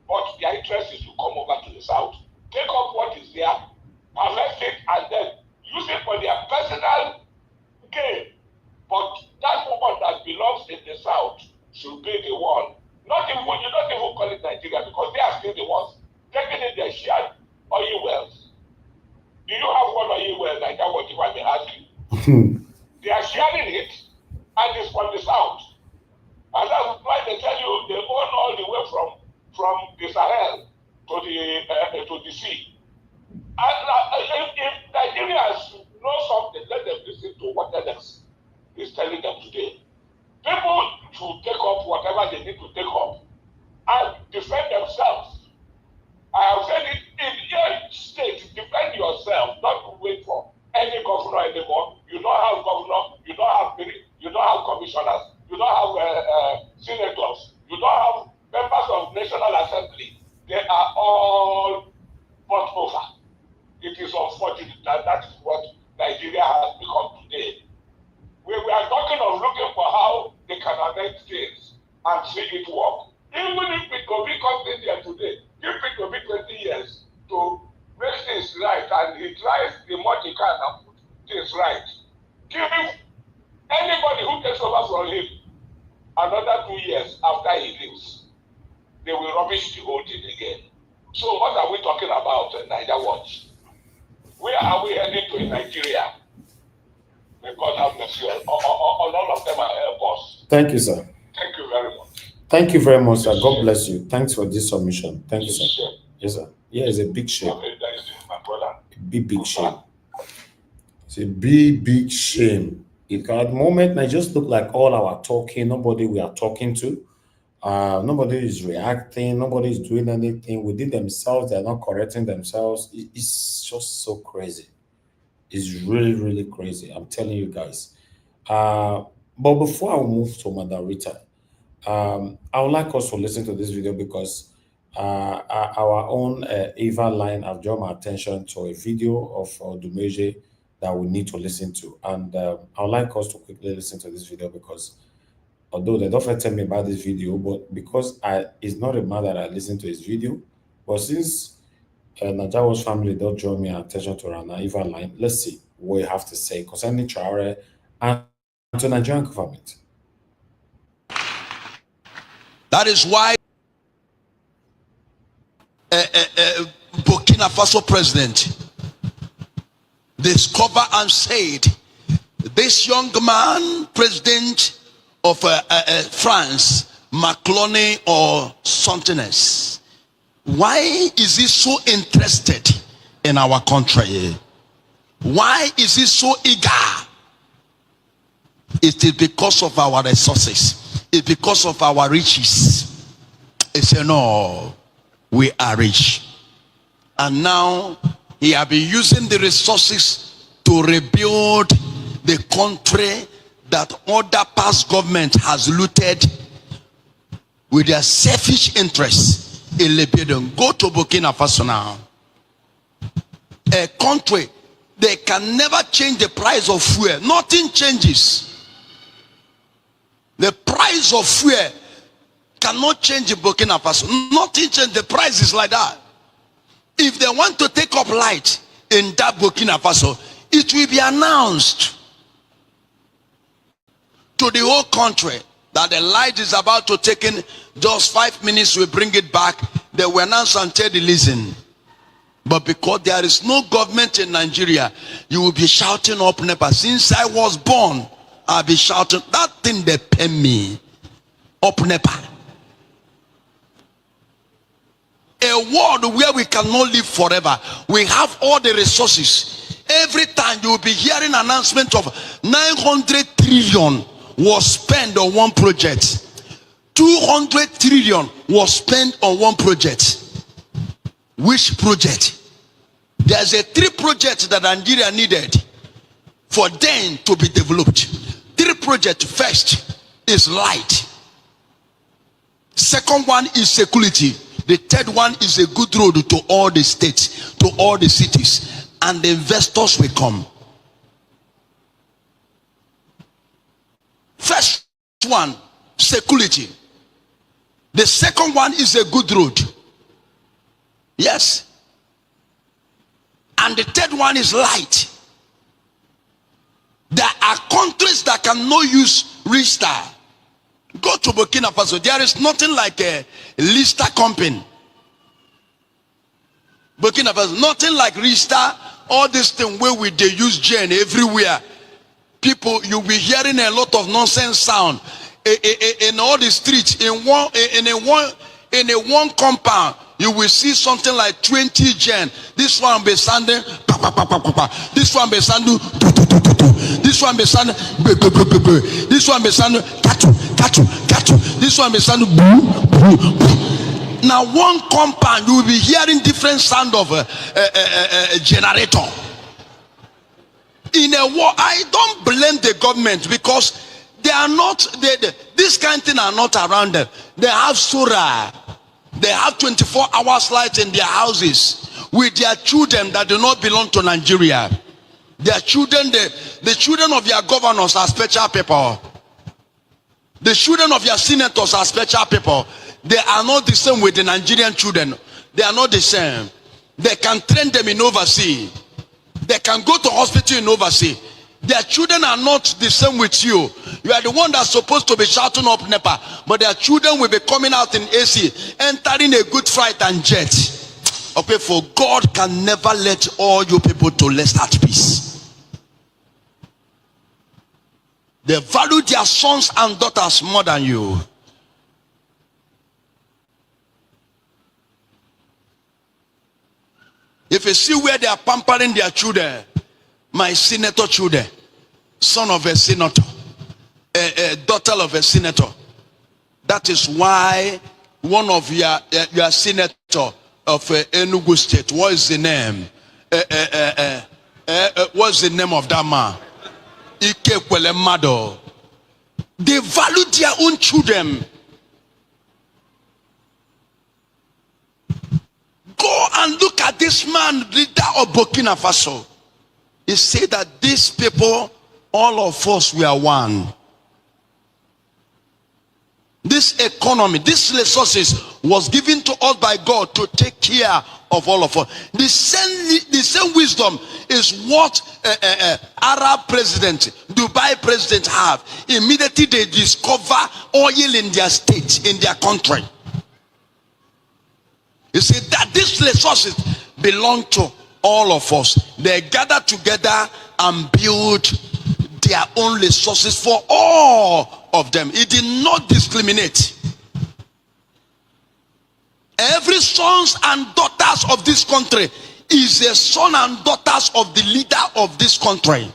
D: But their interest is to come over to the south, take up what is there, harvest it, and then use it for their personal gain. But that one that belongs in the south should be the one. Not even, you don't even call it Nigeria because they are still the ones taking in their share oil wells. Do you have one oil well like that? What if I may ask you? They are sharing it, and it's from the south. And that's why they tell you they own all the way from the Sahel to the sea. And if Nigerians know something, let them listen to what Alex is telling them today. People should take up whatever they need to take up and defend themselves. I have said it in your state, defend yourself, not wait for any governor anymore. You don't have governor, you don't have commissioners, you don't have senators, you don't have members of National Assembly. They are all bought over. It is unfortunate that that is what Nigeria has become today. We are talking of looking for how they can amend things and see it work. Even if it will be coming there today, give it will be 20 years to make things right, and he tries the more he can and put things right. Give him anybody who takes over from him another 2 years after he leaves, they will rubbish the whole thing again. So what are we talking about, Niger Watch? Where are we heading to in Nigeria? May God have mercy on all of them and help us.
A: Thank you, sir.
D: Thank you very much.
A: Thank you very much, sir. God bless you. Thanks for this submission. Thank you, sir.
D: Shame.
A: Yes, sir. Yeah, it's a big shame.
D: Okay, that is my brother.
A: Big shame. It's a big shame. At the moment, I just look like all our talking, nobody we are talking to. Nobody is reacting, nobody is doing anything within themselves, they're not correcting themselves. It's just so crazy. It's really crazy. I'm telling you guys. But before I move to Madam Rita, I would like us to listen to this video because our own Eva line have drawn my attention to a video of Dumeje that we need to listen to. And I would like us to quickly listen to this video because although they don't tell me about this video, but because it's not a matter that I listen to his video, but since Najawa's family don't draw me attention to Rana Eva line, let's see what you have to say concerning Traore and to Nigerian government.
E: That is why Burkina Faso president discovered and said, this young man, president of France, Macron or something else, why is he so interested in our country? Why is he so eager? It is because of our resources. It's because of our riches. He said, no, we are rich. And now he has been using the resources to rebuild the country that other past government has looted with their selfish interests in rebuilding. Go to Burkina Faso now. A country, they can never change the price of fuel. Nothing changes. The price of fuel cannot change in Burkina Faso. Nothing changes. The price is like that. If they want to take up light in that Burkina Faso, it will be announced to the whole country that the light is about to take in. Just 5 minutes, we bring it back. They will announce and tell the listen. But because there is no government in Nigeria, you will be shouting up NEPA. Since I was born, I'll be shouting that thing they pay me up NEPA. A world where we cannot live forever. We have all the resources. Every time you will be hearing announcement of 900 trillion was spent on one project. 200 trillion was spent on one project. Which project? There's a 3 projects that Nigeria needed for them to be developed. 3 projects. First is light. Second one is security. The third one is a good road to all the states, to all the cities, and the investors will come. First one, security. The second one is a good road. Yes. And the third one is light. There are countries that cannot use Rista. Go to Burkina Faso. There is nothing like a Lister company. Burkina Faso, nothing like Rista. All this thing where they use gen everywhere. People, you'll be hearing a lot of nonsense sound in all the streets. In a one compound, you will see something like 20 gen. This one be sounding, this one be sounding, this one be sounding, this one be sounding, this one be sounding, now one compound you will be hearing different sound of a generator. In a war, I don't blame the government because they are not, this kind of thing are not around them. They have solar. They have 24 hours light in their houses with their children that do not belong to Nigeria. Their children, the children of your governors are special people. The children of your senators are special people. They are not the same with the Nigerian children. They are not the same. They can train them in overseas. They can go to hospital in overseas. Their children are not the same with you. You are the one that's supposed to be shouting up NEPA, but their children will be coming out in AC, entering a good flight and jet. Okay, for God can never let all you people to rest at peace. They value their sons and daughters more than you. If you see where they are pampering their children, my senator children, son of a senator, a daughter of a senator. That is why one of your senator of Enugu State, what is the name? What's the name of that man? Ike Kwelemado. They value their own children. Go and look at this man, leader of Burkina Faso. He said that these people, all of us, we are one. This economy, these resources was given to us by God to take care of all of us. The same wisdom is what Arab president, Dubai president have. Immediately they discover oil in their state, in their country. You see that these resources belong to all of us. They gather together and build their own resources for all of them. It did not discriminate. Every sons and daughters of this country is a son and daughters of the leader of this country.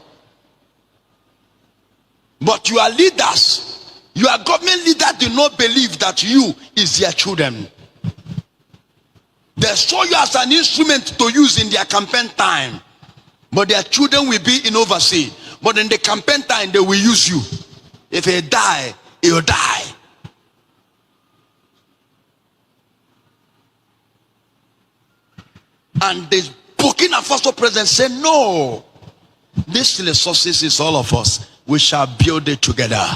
E: But your leaders, your government leader, do not believe that you is their children. They saw you as an instrument to use in their campaign time. But their children will be in overseas. But in the campaign time, they will use you. If he die, he'll die. And the Burkina Faso president said, no, this resources is all of us. We shall build it together.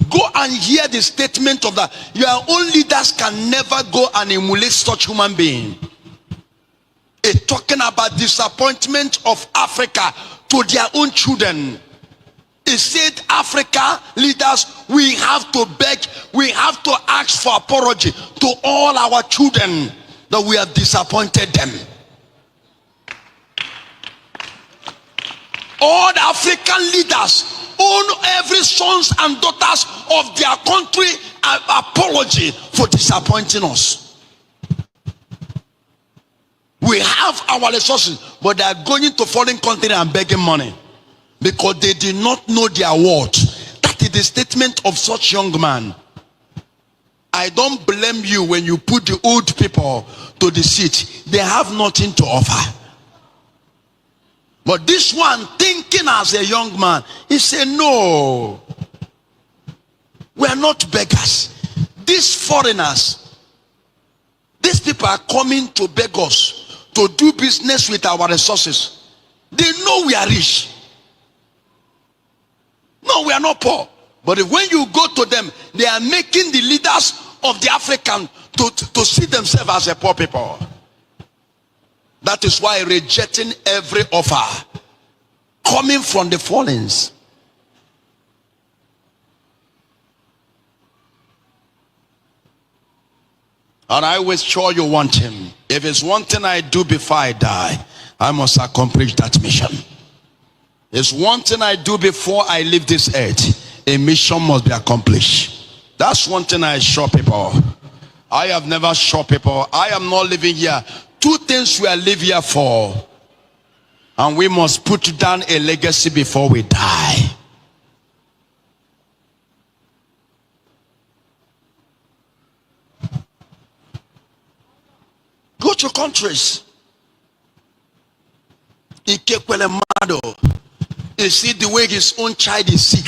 E: Go and hear the statement of that. Your own leaders can never go and emulate such human being. It's talking about disappointment of Africa to their own children. It said, Africa leaders, we have to beg, we have to ask for apology to all our children that we have disappointed them. All the African leaders own every sons and daughters of their country an apology for disappointing us. We have our resources, but they are going to foreign country and begging money because they did not know their worth. That is the statement of such young man. I don't blame you when you put the old people to the seat. They have nothing to offer. But this one, thinking as a young man, he said, no, we are not beggars. These foreigners, these people are coming to beg us to do business with our resources. They know we are rich. No, we are not poor. But when you go to them, they are making the leaders of the African to see themselves as a poor people. That is why rejecting every offer coming from the foreigners. And I will show you one thing. If it's one thing I do before I die, I must accomplish that mission. It's one thing I do before I leave this earth. A mission must be accomplished. That's one thing I assure people. I have never shown people. I am not living here. Two things we are living here for. And we must put down a legacy before we die. Go to countries. You see the way his own child is sick.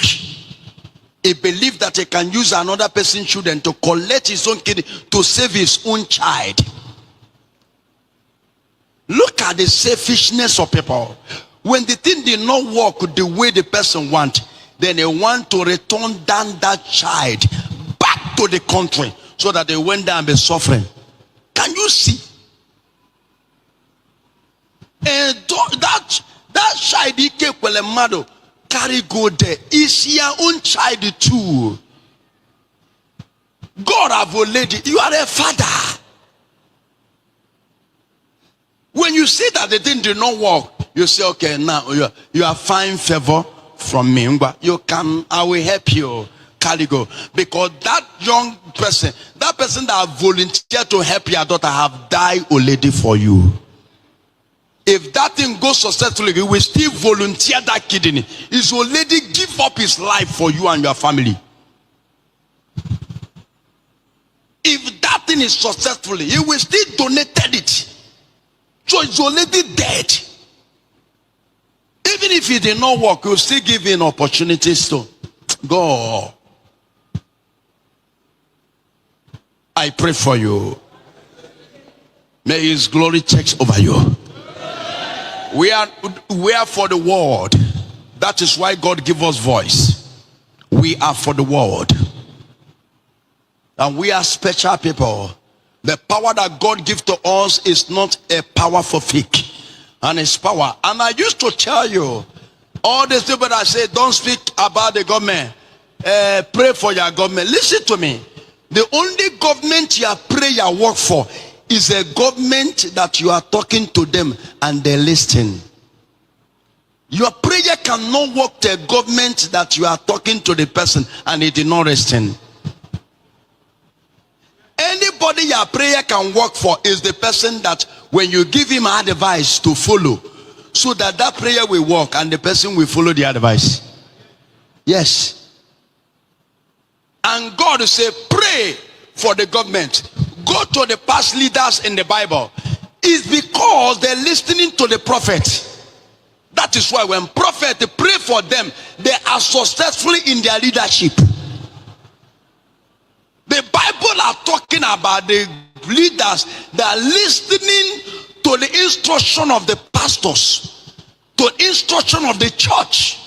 E: He believes that he can use another person's children to collect his own kidney to save his own child. Look at the selfishness of people. When the thing did not work the way the person wants, then they want to return down that child back to the country so that they went down and be suffering. Can you see? And that child carry go there is your own child too. God have already, you are a father. When you see that the thing did not work, you say, okay, now you are fine favor from me. You can, I will help you carry go. Because that young person, that person that volunteered to help your daughter have died already for you. If that thing goes successfully, he will still volunteer that kidney. He's already give up his life for you and your family. If that thing is successfully, he will still donate it. So it's already dead. Even if it did not work, you'll still give him opportunities to go. I pray for you. May his glory take over you. We are for the world. That is why God give us voice. We are for the world. And we are special people. The power that God gives to us is not a power for fake. And it's power. And I used to tell you, all these people that say, don't speak about the government. Pray for your government. Listen to me. The only government you pray you work for is a government that you are talking to them and they listen. Your prayer cannot work to a government that you are talking to the person and it did not listen. Anybody your prayer can work for is the person that when you give him advice to follow, so that prayer will work and the person will follow the advice. Yes. And God will say, pray for the government. Go to the past leaders in the Bible. It's because they're listening to the prophet. That is why when prophets pray for them, they are successful in their leadership. The Bible are talking about the leaders that are listening to the instruction of the pastors, to instruction of the church,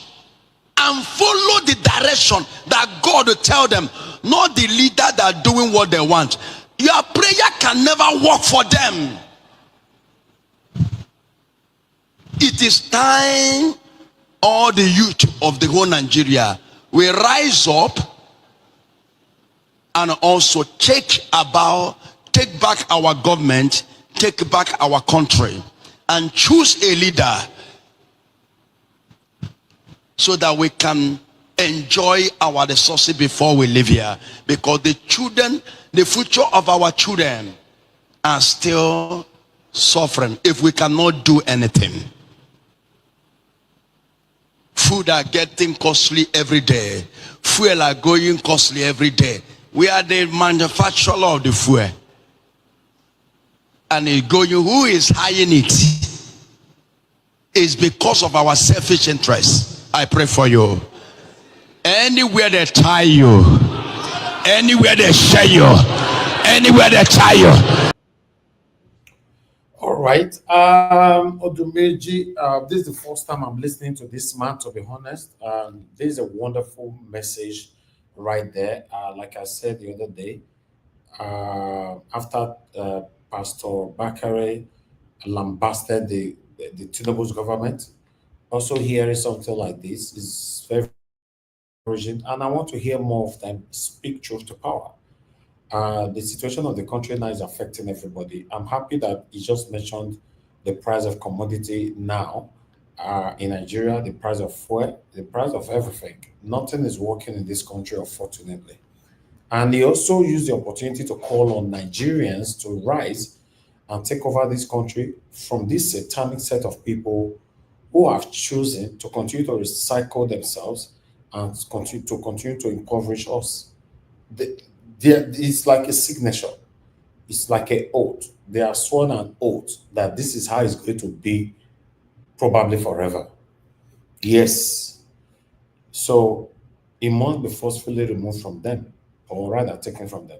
E: and follow the direction that God will tell them, not the leader that are doing what they want. Your prayer can never work for them. It is time all the youth of the whole Nigeria will rise up and also take back our government, take back our country, and choose a leader so that we can enjoy our resources before we leave here. Because the children, the future of our children are still suffering if we cannot do anything. Food are getting costly every day. Fuel are going costly every day. We are the manufacturer of the fuel. And it's going, who is hiring it? It's because of our selfish interests. I pray for you. Anywhere they tie you, anywhere they share you, anywhere they tie you.
A: All right. Odumeji, this is the first time I'm listening to this man, to be honest. This is a wonderful message right there. Like I said the other day, after Pastor Bakare lambasted the Tinubu's government, also hearing something like this is very encouraging, and I want to hear more of them speak truth to power. The situation of the country now is affecting everybody. I'm happy that he just mentioned the price of commodity now in Nigeria, the price of fuel, the price of everything. Nothing is working in this country, unfortunately. And he also used the opportunity to call on Nigerians to rise and take over this country from this satanic set of people who have chosen to continue to recycle themselves and continue to impoverish us. It's like a signature. It's like an oath. They are sworn an oath that this is how it's going to be, probably forever. Yes. So it must be forcefully removed from them, or rather taken from them.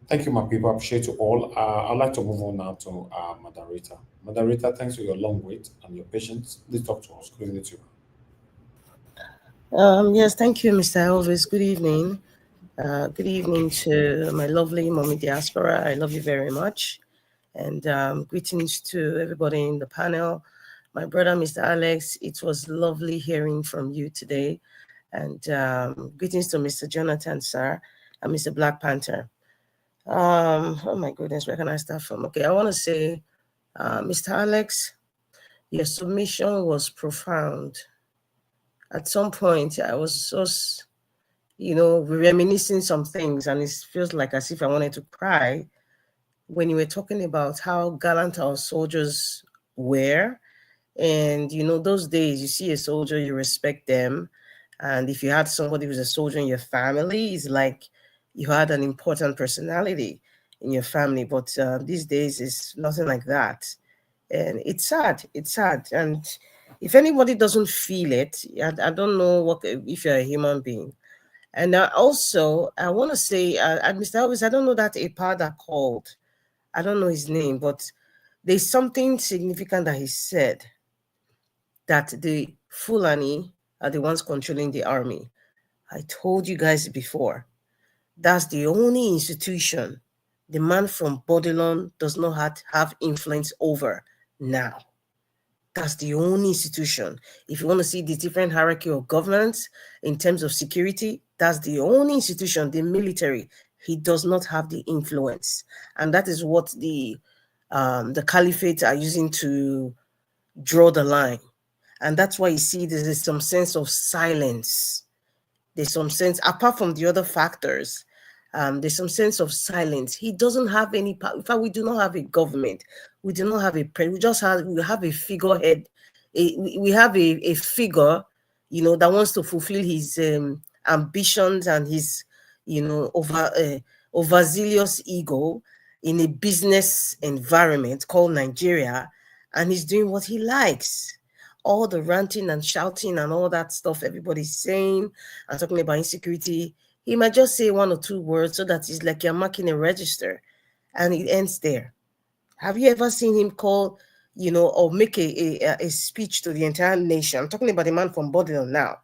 A: Thank you, my people. I appreciate you all. I'd like to move on now to moderator. Moderator, thanks for your long wait and your patience. Please talk to us. Good evening to you.
F: Yes, thank you, Mr. Elvis. Good evening. Good evening to my lovely mommy diaspora. I love you very much. And greetings to everybody in the panel. My brother, Mr. Alex, it was lovely hearing from you today. And greetings to Mr. Jonathan, sir, and Mr. Black Panther. Oh my goodness, where can I start from? Okay, I want to say, Mr. Alex, your submission was profound. At some point, I was just, reminiscing some things, and it feels like as if I wanted to cry when you were talking about how gallant our soldiers were. And, those days, you see a soldier, you respect them. And if you had somebody who's a soldier in your family, it's like you had an important personality in your family. But these days, it's nothing like that. And it's sad. It's sad. And if anybody doesn't feel it, I don't know if you're a human being. And also, I want to say, Mr. Elvis, I don't know that a part that called. I don't know his name, but there's something significant that he said, that the Fulani are the ones controlling the army. I told you guys before, that's the only institution the man from Babylon does not have influence over now. That's the only institution. If you want to see the different hierarchy of governance in terms of security, that's the only institution, the military. He does not have the influence. And that is what the caliphate are using to draw the line. And that's why you see there's some sense of silence. There's some sense, apart from the other factors, there's some sense of silence. He doesn't have any power. In fact, we do not have a government. We do not have a president. We have a figurehead. We have a figure, that wants to fulfill his ambitions and his, overzealous ego in a business environment called Nigeria, and he's doing what he likes. All the ranting and shouting and all that stuff everybody's saying and talking about insecurity, he might just say one or two words so that it's like you're marking a register and it ends there. Have you ever seen him call, or make a speech to the entire nation? I'm talking about the man from Babylon now,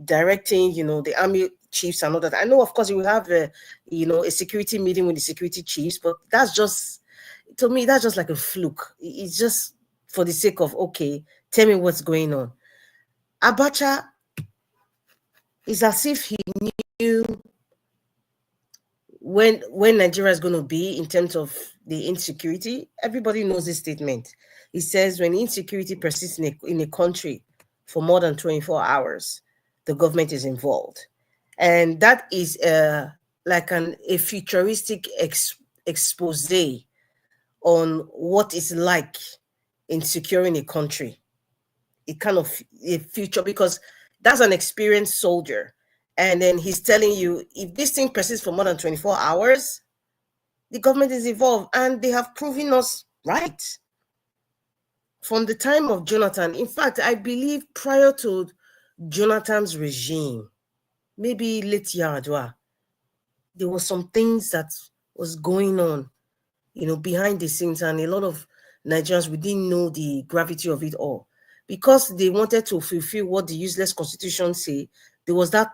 F: directing, the army chiefs and all that. I know, of course, you will have a security meeting with the security chiefs, but that's just, to me, that's just like a fluke. It's just for the sake of, okay, tell me what's going on. Abacha is as if he knew when Nigeria is going to be in terms of the insecurity. Everybody knows this statement. It says when insecurity persists in a country for more than 24 hours, the government is involved. And that is like a futuristic expose on what it's like in securing a country. It kind of a future, because that's an experienced soldier. And then he's telling you, if this thing persists for more than 24 hours, the government is involved. And they have proven us right. From the time of Jonathan, in fact, I believe prior to Jonathan's regime, maybe late Yaradua, there were some things that was going on, behind the scenes, and a lot of Nigerians, we didn't know the gravity of it all. Because they wanted to fulfill what the useless constitution say, there was that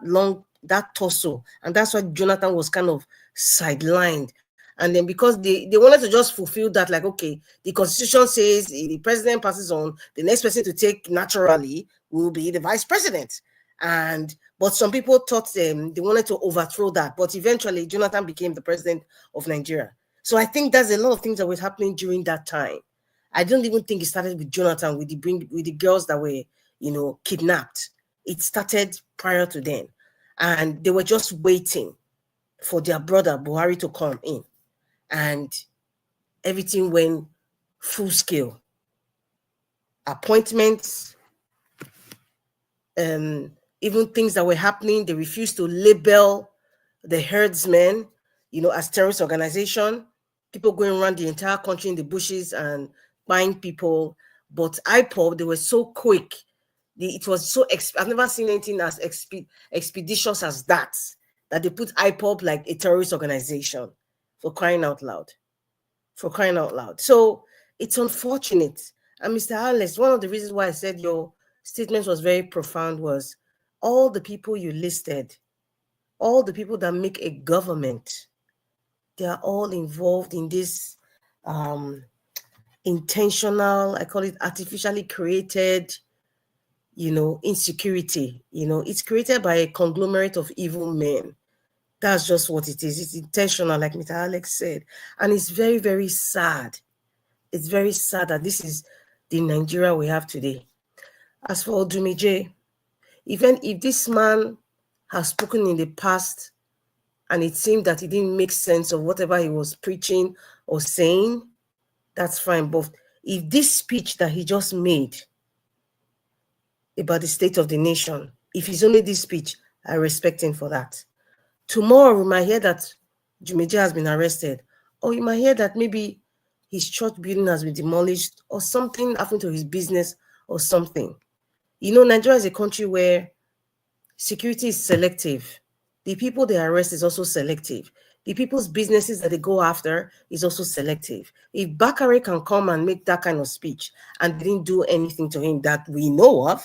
F: torso, and that's why Jonathan was kind of sidelined. And then because they wanted to just fulfill that, like, okay, the constitution says the president passes on, the next person to take naturally will be the vice president. But some people thought they wanted to overthrow that, but eventually Jonathan became the president of Nigeria. So I think there's a lot of things that was happening during that time. I don't even think it started with Jonathan, with the girls that were, kidnapped. It started prior to then. And they were just waiting for their brother Buhari to come in. And everything went full scale. Appointments, even things that were happening, they refused to label the herdsmen, as terrorist organization. People going around the entire country in the bushes and buying people. But IPOB, they were so quick. It was so, I've never seen anything as expeditious as that they put IPOB like a terrorist organization, for crying out loud. So it's unfortunate. And Mr. Alex, one of the reasons why I said your statement was very profound was all the people you listed, all the people that make a government, they are all involved in this intentional, I call it artificially created, insecurity. It's created by a conglomerate of evil men. That's just what it is. It's intentional, like Mr. Alex said. And it's very, very sad. It's very sad that this is the Nigeria we have today. As for Odumije, even if this man has spoken in the past and it seemed that it didn't make sense of whatever he was preaching or saying, that's fine. But if this speech that he just made about the state of the nation, if it's only this speech, I respect him for that. Tomorrow, we might hear that Jumeje has been arrested, or you might hear that maybe his church building has been demolished, or something happened to his business, or something. Nigeria is a country where security is selective. The people they arrest is also selective. the people's businesses that they go after is also selective. If Bakare can come and make that kind of speech and didn't do anything to him that we know of,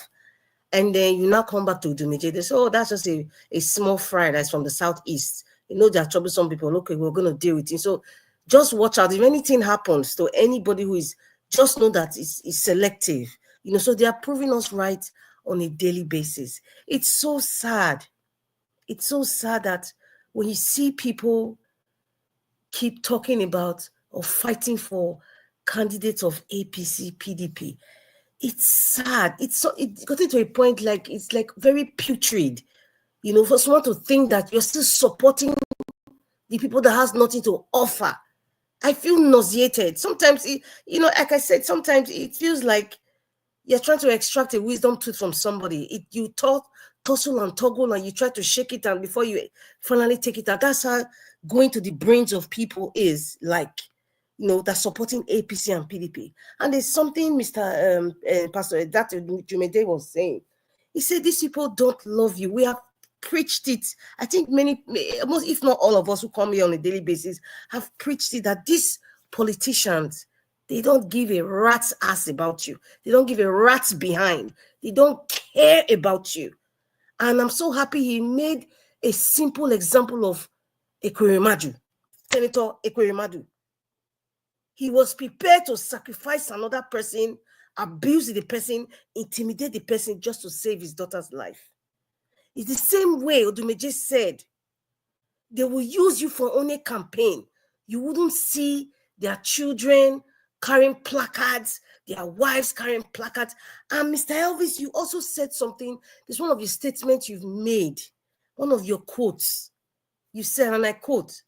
F: and then you now come back to Dumeje, they say, oh, that's just a small fry that's from the southeast. You know, there are troublesome people. Okay, we're going to deal with it. So just watch out. If anything happens to anybody who is, just know that it's selective. You know, so they are proving us right on a daily basis. It's so sad. It's so sad that when you see people keep talking about or fighting for candidates of APC, PDP, it's sad. It got to a point like it's like very putrid, you know, for someone to think that you're still supporting the people that has nothing to offer. I feel nauseated. Sometimes, you know, like I said, sometimes it feels like you're trying to extract a wisdom tooth from somebody. You tussle and toggle and you try to shake it, and before you finally take it out, that's how going to the brains of people is like, you know, that's supporting APC and PDP. And there's something Mr. Pastor that Jumede was saying. He said, these people don't love you. We have preached it. I think many, most, if not all of us who come here on a daily basis, have preached it, that these politicians, they don't give a rat's ass about you. They don't give a rat's behind. They don't care about you. And I'm so happy he made a simple example of Ekweremadu, Senator Ekweremadu. He was prepared to sacrifice another person, abuse the person, intimidate the person just to save his daughter's life. It's the same way Odumeje said, they will use you for only campaign. You wouldn't see their children carrying placards, their wives carrying placards. And Mr. Elvis, you also said something. It's one of your statements you've made, one of your quotes. You said, and I quote,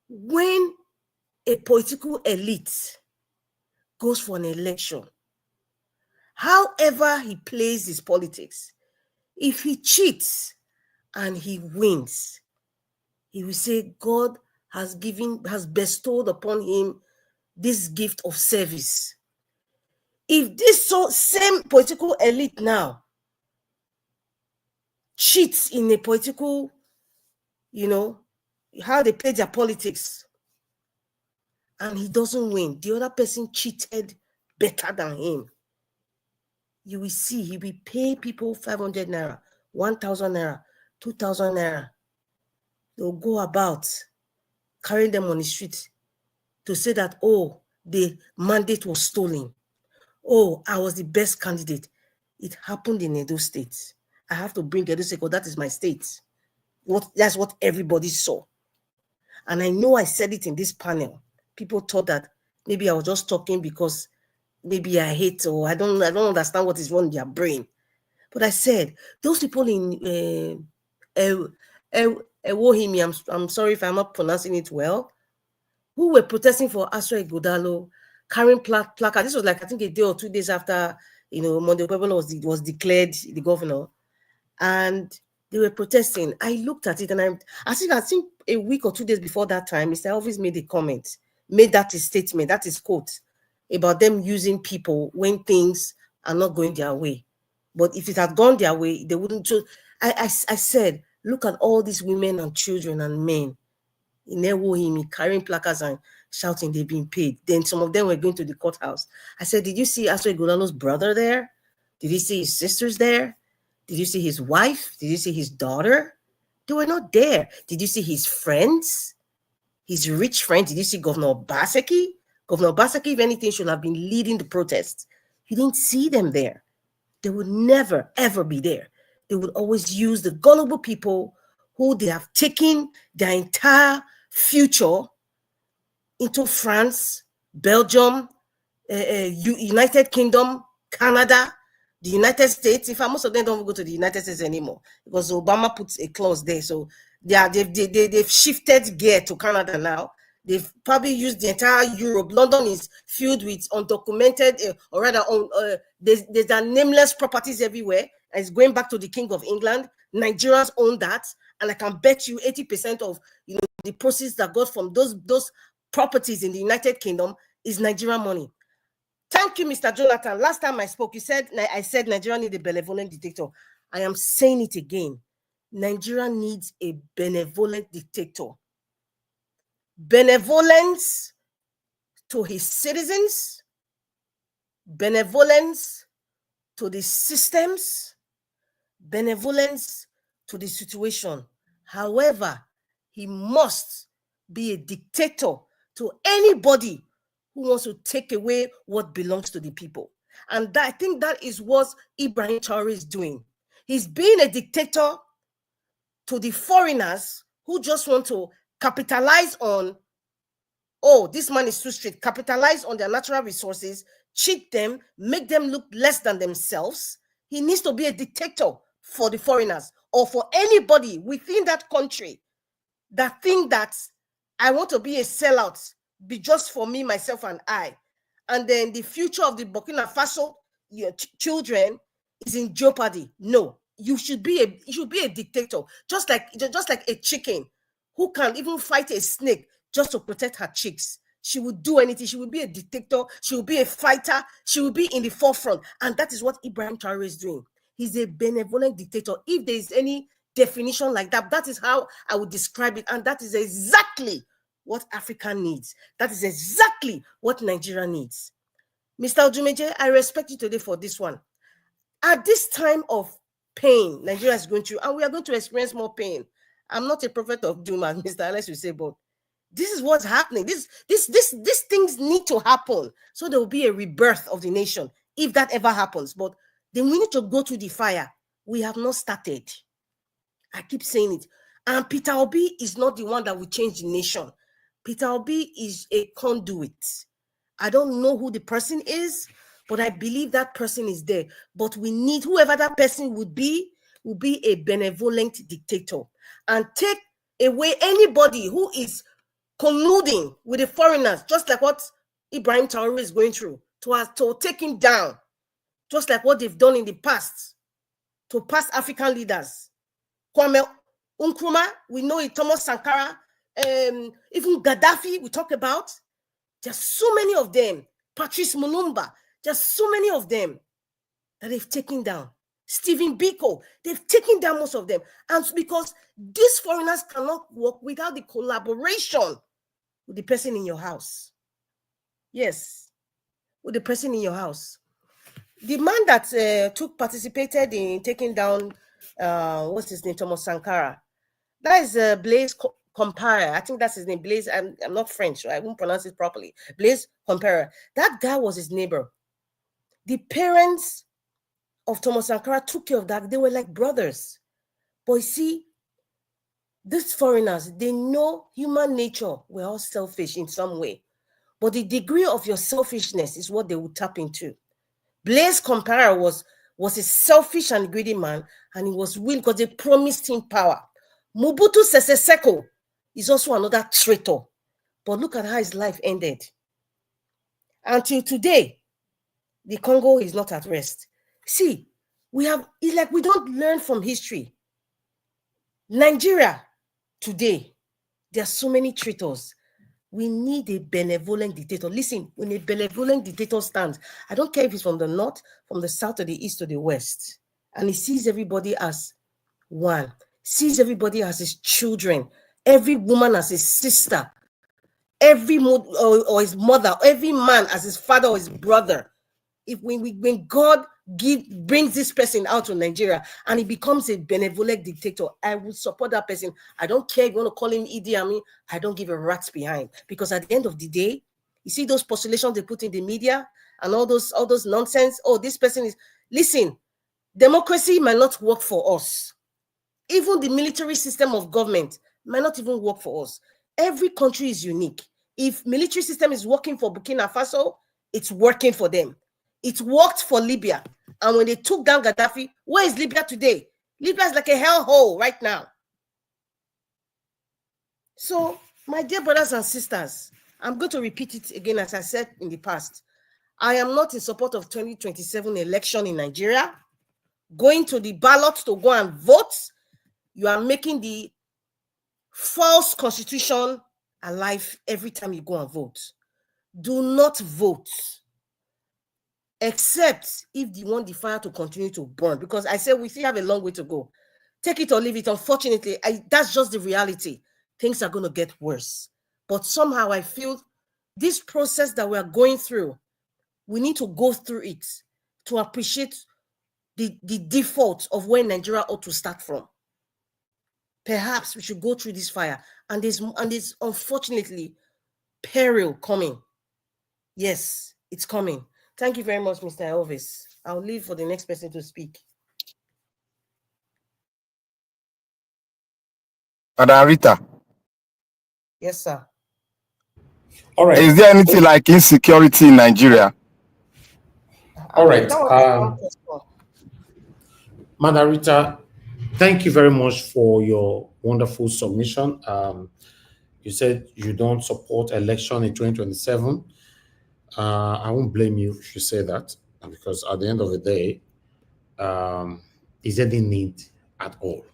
F: when a political elite goes for an election, however he plays his politics, if he cheats and he wins, he will say God has bestowed upon him this gift of service. If this same political elite now cheats in a political, you know, how they play their politics, and he doesn't win, the other person cheated better than him, you will see he will pay people 500 naira, 1,000 naira, 2,000 naira. They'll go about carrying them on the street to say that, oh, the mandate was stolen. Oh, I was the best candidate. It happened in Edo State. I have to bring Edo State because that is my state. That's what everybody saw. And I know I said it in this panel. People thought that maybe I was just talking because maybe I hate or I don't understand what is wrong in their brain. But I said, those people in Ewohimi, I'm sorry if I'm not pronouncing it well, who were protesting for Asra Igodalo, carrying placard. This was like, I think, a day or 2 days after, you know, Monday Pebble was declared the governor. And they were protesting. I looked at it and I think a week or 2 days before that time, Mr. Elvis made a comment, made that his statement, that is quote, about them using people when things are not going their way. But if it had gone their way, they wouldn't. I said, look at all these women and children and men in Ewohimi carrying placards and shouting they've been paid. Then some of them were going to the courthouse. I said, did you see Asra Igodalo's brother there? Did you see his sisters there? Did you see his wife? Did you see his daughter? They were not there. Did you see his friends? His rich friends? Did you see Governor Obaseki? Governor Obaseki, if anything, should have been leading the protests. You didn't see them there. They would never, ever be there. They would always use the gullible people who they have taken their entire future into France, Belgium, United Kingdom, Canada, the United States. In fact, most of them don't go to the United States anymore because Obama puts a clause there. So they've shifted gear to Canada now. They've probably used the entire Europe. London is filled with undocumented, or rather, there's nameless properties everywhere. And it's going back to the King of England. Nigerians own that, and I can bet you 80% of the proceeds that got from those properties in the United Kingdom is Nigerian money. Thank you, Mr. Jonathan. Last time I spoke, I said Nigeria need a benevolent dictator. I am saying it again. Nigeria needs a benevolent dictator. Benevolence to his citizens, benevolence to the systems, benevolence to the situation. However, he must be a dictator to anybody who wants to take away what belongs to the people. And I think that is what Ibrahim Traore is doing. He's being a dictator to the foreigners who just want to capitalize on, oh, this man is too strict, capitalize on their natural resources, cheat them, make them look less than themselves. He needs to be a dictator for the foreigners or for anybody within that country that think that I want to be a sellout, be just for me, myself, and I. And then the future of the Burkina Faso, your children, is in jeopardy. No, you should be a dictator, just like a chicken who can even fight a snake just to protect her chicks. She would do anything. She would be a dictator. She would be a fighter. She would be in the forefront. And that is what Ibrahim Traore is doing. He's a benevolent dictator. If there is any definition like that, that is how I would describe it. And that is exactly what Africa needs. That is exactly what Nigeria needs. Mr. Ojumeje, I respect you today for this one. At this time of pain Nigeria is going through, and we are going to experience more pain. I'm not a prophet of doom, as Mr. Alex will say, but this is what's happening. These things need to happen. So there will be a rebirth of the nation, if that ever happens. But then we need to go through the fire. We have not started. I keep saying it. And Peter Obi is not the one that will change the nation. Peter Obi is a conduit. I don't know who the person is, but I believe that person is there. But we need, whoever that person would be a benevolent dictator and take away anybody who is colluding with the foreigners, just like what Ibrahim Traore is going through, to take him down, just like what they've done in the past to past African leaders. Kwame Nkrumah, we know it, Thomas Sankara, even Gaddafi, we talk about. There's so many of them. Patrice Lumumba, there's so many of them that they've taken down. Stephen Biko, they've taken down most of them. And because these foreigners cannot work without the collaboration with the person in your house. Yes, with the person in your house. The man that participated in taking down, what's his name, Thomas Sankara, that is Blaise Compaoré. I think that's his name, Blaise. I'm not French, so I won't pronounce it properly. Blaise Compaoré. That guy was his neighbor. The parents of Thomas Sankara took care of that. They were like brothers. But you see, these foreigners, they know human nature. We're all selfish in some way. But the degree of your selfishness is what they will tap into. Blaise Compaoré was a selfish and greedy man, and he was willing because they promised him power. Mobutu Sese Seko is also another traitor. But look at how his life ended. Until today, the Congo is not at rest. See, it's like we don't learn from history. Nigeria, today, there are so many traitors. We need a benevolent dictator. Listen, when a benevolent dictator stands, I don't care if it's from the north, from the south, or the east, or the west, and he sees everybody as one, sees everybody as his children, every woman as his sister, every or his mother, every man as his father or his brother. If when God brings this person out of Nigeria and he becomes a benevolent dictator, I will support that person. I don't care if you want to call him Idi Amin. I don't give a rat's behind, because at the end of the day, you see those postulations they put in the media and all those nonsense. Oh, this person is. Listen, democracy might not work for us. Even the military system of government might not even work for us. Every country is unique. If military system is working for Burkina Faso, it's working for them. It worked for Libya. And when they took down Gaddafi, where is Libya today? Libya is like a hellhole right now. So, my dear brothers and sisters, I'm going to repeat it again as I said in the past. I am not in support of 2027 election in Nigeria. Going to the ballot to go and vote, you are making the false constitution alive every time you go and vote. Do not vote, except if you want the fire to continue to burn, because I said we still have a long way to go. take it or leave it. Unfortunately, that's just the reality. Things are going to get worse. But somehow I feel this process that we are going through, we need to go through it to appreciate the default of where Nigeria ought to start from. Perhaps we should go through this fire, and there's unfortunately peril coming. Yes, it's coming. Thank you very much, Mr. Elvis. I'll leave for the next person to speak.
G: Madam Rita.
F: Yes, sir.
A: All right.
G: Is there anything like insecurity in Nigeria?
A: All right. Madam Rita, thank you very much for your wonderful submission. You said you don't support election in 2027. I won't blame you if you say that, because at the end of the day, is there any need at all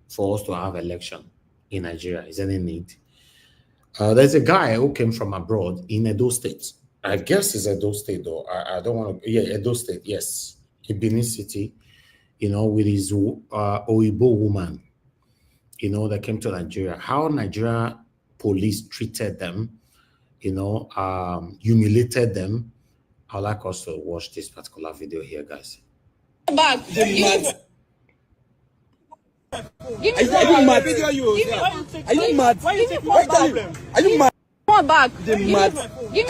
A: for us to have election in Nigeria? Is there any need? There's a guy who came from abroad in Edo State. I guess it's Edo State, though. I don't want to. Yeah, Edo State. Yes, in Benin City. With his Oibo woman. That came to Nigeria. How Nigeria police treated them. Humiliated them. I'd like us to watch this particular video here, guys.
H: Back.
I: Are you mad? Are you mad? Are you mad?
H: Come back.
I: Are you mad? Are you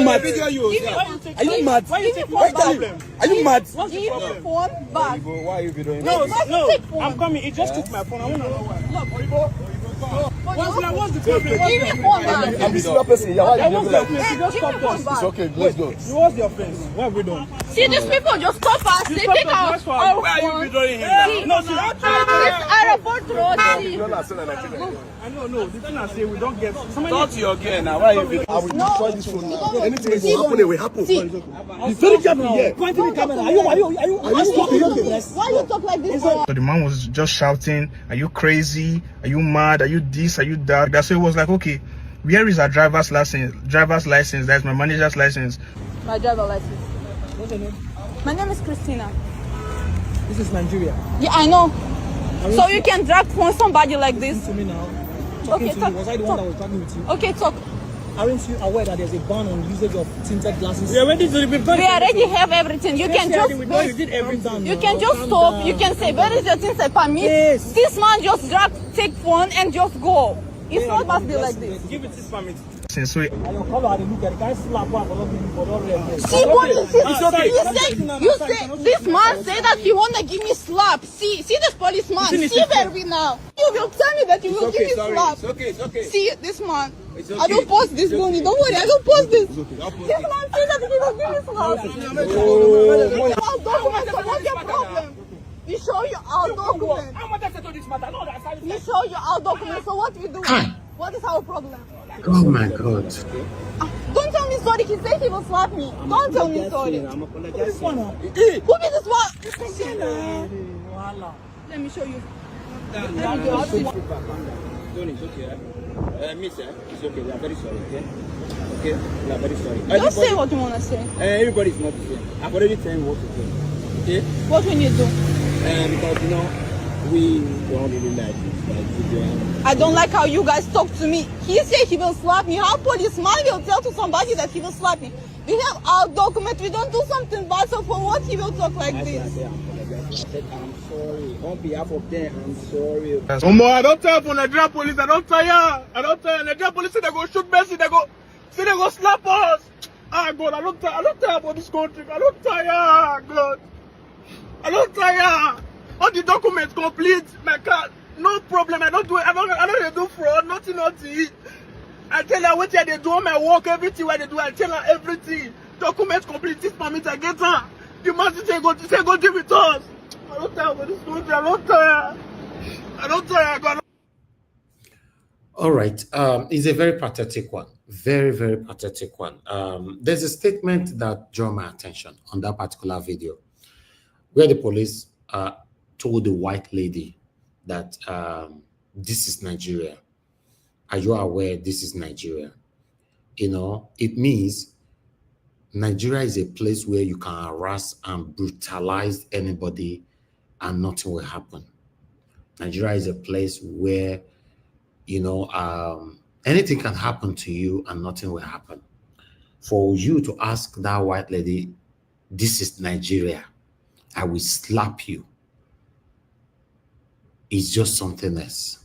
I: mad? Are you mad? Are you mad?
H: Give me phone back.
I: Why are you doing
B: No,
I: this?
B: I'm coming. He just took my phone. I want to know why. What's the problem?
H: Give me phone back.
I: I'm the senior person here. Why are you
B: What's
I: doing
B: the
I: like
B: offense?
I: this?
B: He just stopped us.
I: It's okay, let's go.
B: What's the offense? What have we done?
H: See, these people just stop us. They take our phone.
B: Where are you withdrawing him? No, see,
H: This airport road. See.
B: no. The thing I say, we don't get.
I: Talk to your girl now. Why are you? I will destroy this phone now. Anything will happen, it will happen. Be very careful here.
B: Pointing the camera. Are you
H: Why you talk like this?
J: So the man was just shouting, "Are you crazy? Are you mad? Are you this? Are you that?" That's why it was like, okay, where is our driver's license? That's my manager's license.
H: My driver license.
B: What's your name?
H: My name is Christina.
B: This is Nigeria.
H: Yeah, I know. So you can drag phone somebody like this?
B: To me now.
H: Okay, talk.
B: Was I the one that was talking with you?
H: Okay, talk.
B: Aren't you aware that there's a ban on usage of tinted glasses? We already
H: have everything. You can just you can just stop. You can say, where is your tinted permit?
B: Yes.
H: This man just take phone and just go. It's not must be like this.
B: Give it this permit.
J: So
H: See, what you say this man say that he wanna give me slap. See this policeman. See where we now. You will tell me that you will give me slap.
I: It's okay.
H: See this man. I don't post this money. Don't worry, I don't post this. This man say that he will give me slap. Our documents, so what's your problem? We show you our documents. We show you our documents. So what we do? What is our problem?
A: Oh my God.
H: Don't tell me sorry. He said he will slap me. Don't tell me sorry. Who be this one? Let me show you.
I: It's okay. Miss, it's okay. We are very sorry. Okay, we are very sorry.
H: Just say what you want to say.
I: Everybody's not the same. I've already told you what to do. Okay?
H: What we need to do?
I: Because we don't really like it.
H: I don't like how you guys talk to me. He said he will slap me. How policeman will tell to somebody that he will slap me? We have our document. We don't do something bad. So for what he will talk like this?
I: I'm sorry. On behalf of them, I'm sorry.
J: I don't tell for Nigerian police. I don't tire. Nigerian police say they go shoot Messi. They go slap us. Ah God, I don't tire for this country. I don't tire, God. I don't tire. All the documents complete. My car, no problem. I don't do fraud. Nothing. I tell her what they do on my work, everything what they do. I tell her everything. Documents complete. This permit I get her. The man say go deal with us. I don't tire for this country. I don't tire. God.
A: All right. It's a very pathetic one. Very, very pathetic one. There's a statement that drew my attention on that particular video where the police told the white lady that this is Nigeria. Are you aware this is Nigeria? It means Nigeria is a place where you can harass and brutalize anybody and nothing will happen. Nigeria is a place where, anything can happen to you and nothing will happen. For you to ask that white lady, this is Nigeria, I will slap you, it's just something else.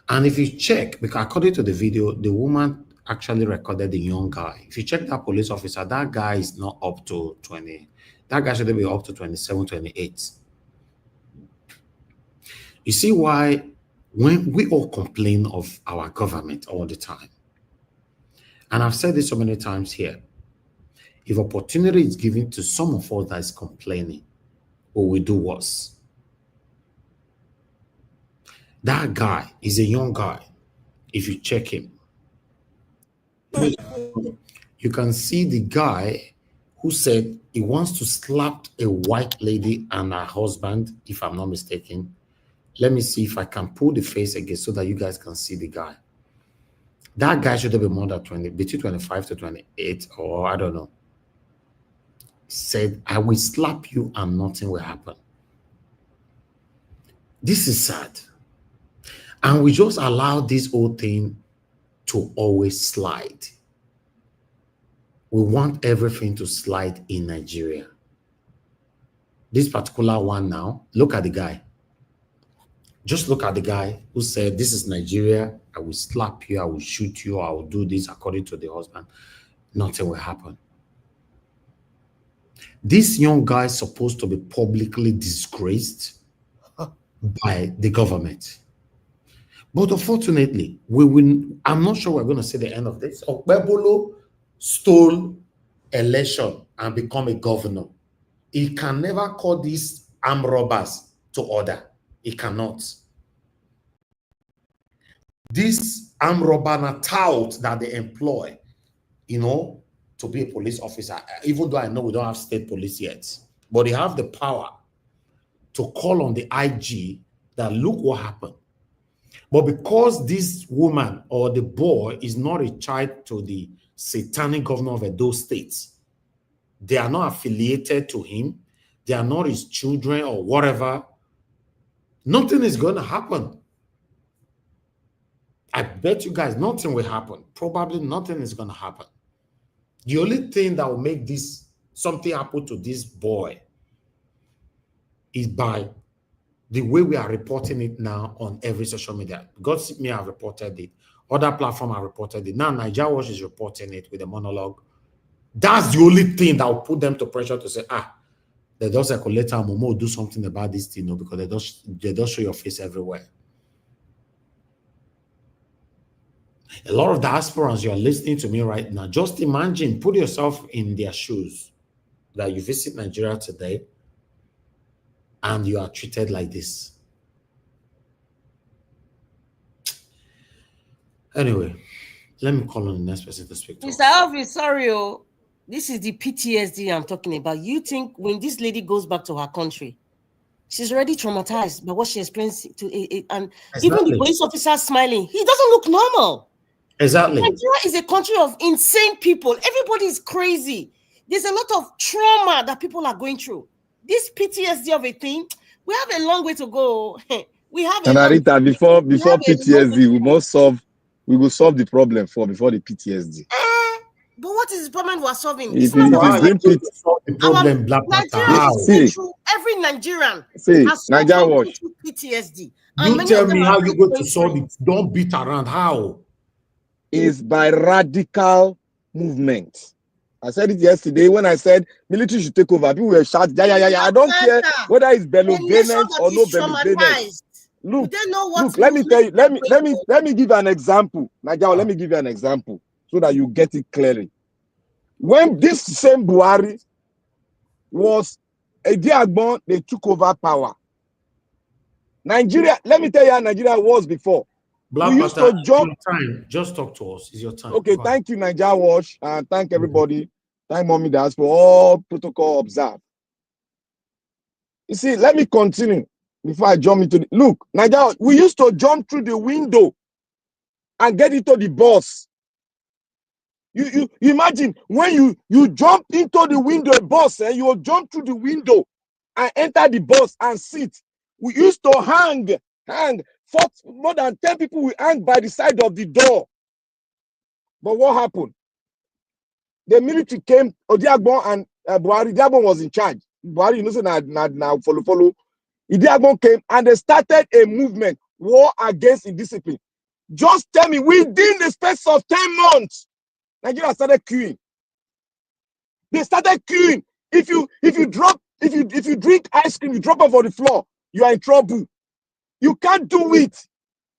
A: And if you check, because according to the video, the woman actually recorded the young guy. If you check that police officer, that guy is not up to 20. That guy should be up to 27, 28. You see why when we all complain of our government all the time, and I've said this so many times here, if opportunity is given to some of us that is complaining, we will do worse. That guy is a young guy. If you check him, you can see the guy who said he wants to slap a white lady and her husband, if I'm not mistaken. Let me see if I can pull the face again so that you guys can see the guy. That guy should have been more than 20, between 25 to 28, or I don't know. Said, I will slap you and nothing will happen. This is sad. And we just allow this whole thing to always slide. We want everything to slide in Nigeria. This particular one now, look at the guy. Just look at the guy who said, this is Nigeria, I will slap you, I will shoot you, I will do this according to the husband. Nothing will happen. This young guy is supposed to be publicly disgraced by the government. But unfortunately, I'm not sure we're going to see the end of this. Okpebholo stole election and become a governor. He can never call these armed robbers to order. He cannot. This armed robber na tout that they employ, to be a police officer, even though I know we don't have state police yet, but they have the power to call on the IG that look what happened. But because this woman or the boy is not a child to the satanic governor of Edo State, they are not affiliated to him, they are not his children or whatever, nothing is going to happen. I bet you guys nothing will happen. Probably nothing is going to happen. The only thing that will make something happen to this boy is by the way we are reporting it now on every social media. Gossip Me have reported it. Other platforms have reported it. Now Nigeria Watch is reporting it with a monologue. That's the only thing that will put them to pressure to say, they don't say later Momo do something about this thing, because they don't show your face everywhere. A lot of diasporans, you're listening to me right now. Just imagine, put yourself in their shoes, that you visit Nigeria today and you are treated like this. Anyway, let me call on the next person to speak to.
F: Mr. Elvis, sorry, this is the PTSD I'm talking about. You think when this lady goes back to her country, she's already traumatized by what she experienced to it, and exactly. Even the police officer smiling, he doesn't look normal.
A: Exactly.
F: Nigeria is a country of insane people. Everybody is crazy. There's a lot of trauma that people are going through. This PTSD of a thing, we have a long way to go. We have.
G: And Arita, before PTSD, we will solve the problem before the PTSD.
F: But what is the problem we are solving?
G: It is the
A: problem.
F: Every Nigerian
G: has Nigeria Watch
F: PTSD.
A: You tell me how you go to solve it. Don't beat around. How?
G: Is by radical movement. I said it yesterday when I said military should take over. People were shouting, yeah. I don't care whether it's Beluganent or no Beluganent. Look, let me tell you, let me give an example. Nigeria, let me give you an example so that you get it clearly. When this same Buhari was a Diagbon, they took over power. Nigeria, let me tell you how Nigeria was before.
A: We used to jump. Just talk to us. It's your time.
G: Okay, thank you, Nigeria Watch, and thank everybody. Thank Mommy Das for all protocol observed. You see, let me continue before I jump into the look. Nigeria, we used to jump through the window and get into the bus. You imagine when you jump into the window, a bus, and you will jump through the window and enter the bus and sit. We used to hang. More than 10 people will hang by the side of the door. But what happened? The military came, Odiagbon and Buhari. Odiagbon was in charge. Buhari, you know, so now follow. Odiagbon came and they started a movement, war against indiscipline. Just tell me, within the space of 10 months, Nigeria started queuing. They started queuing. If you drink ice cream, you drop off on the floor, you are in trouble. You can't do it.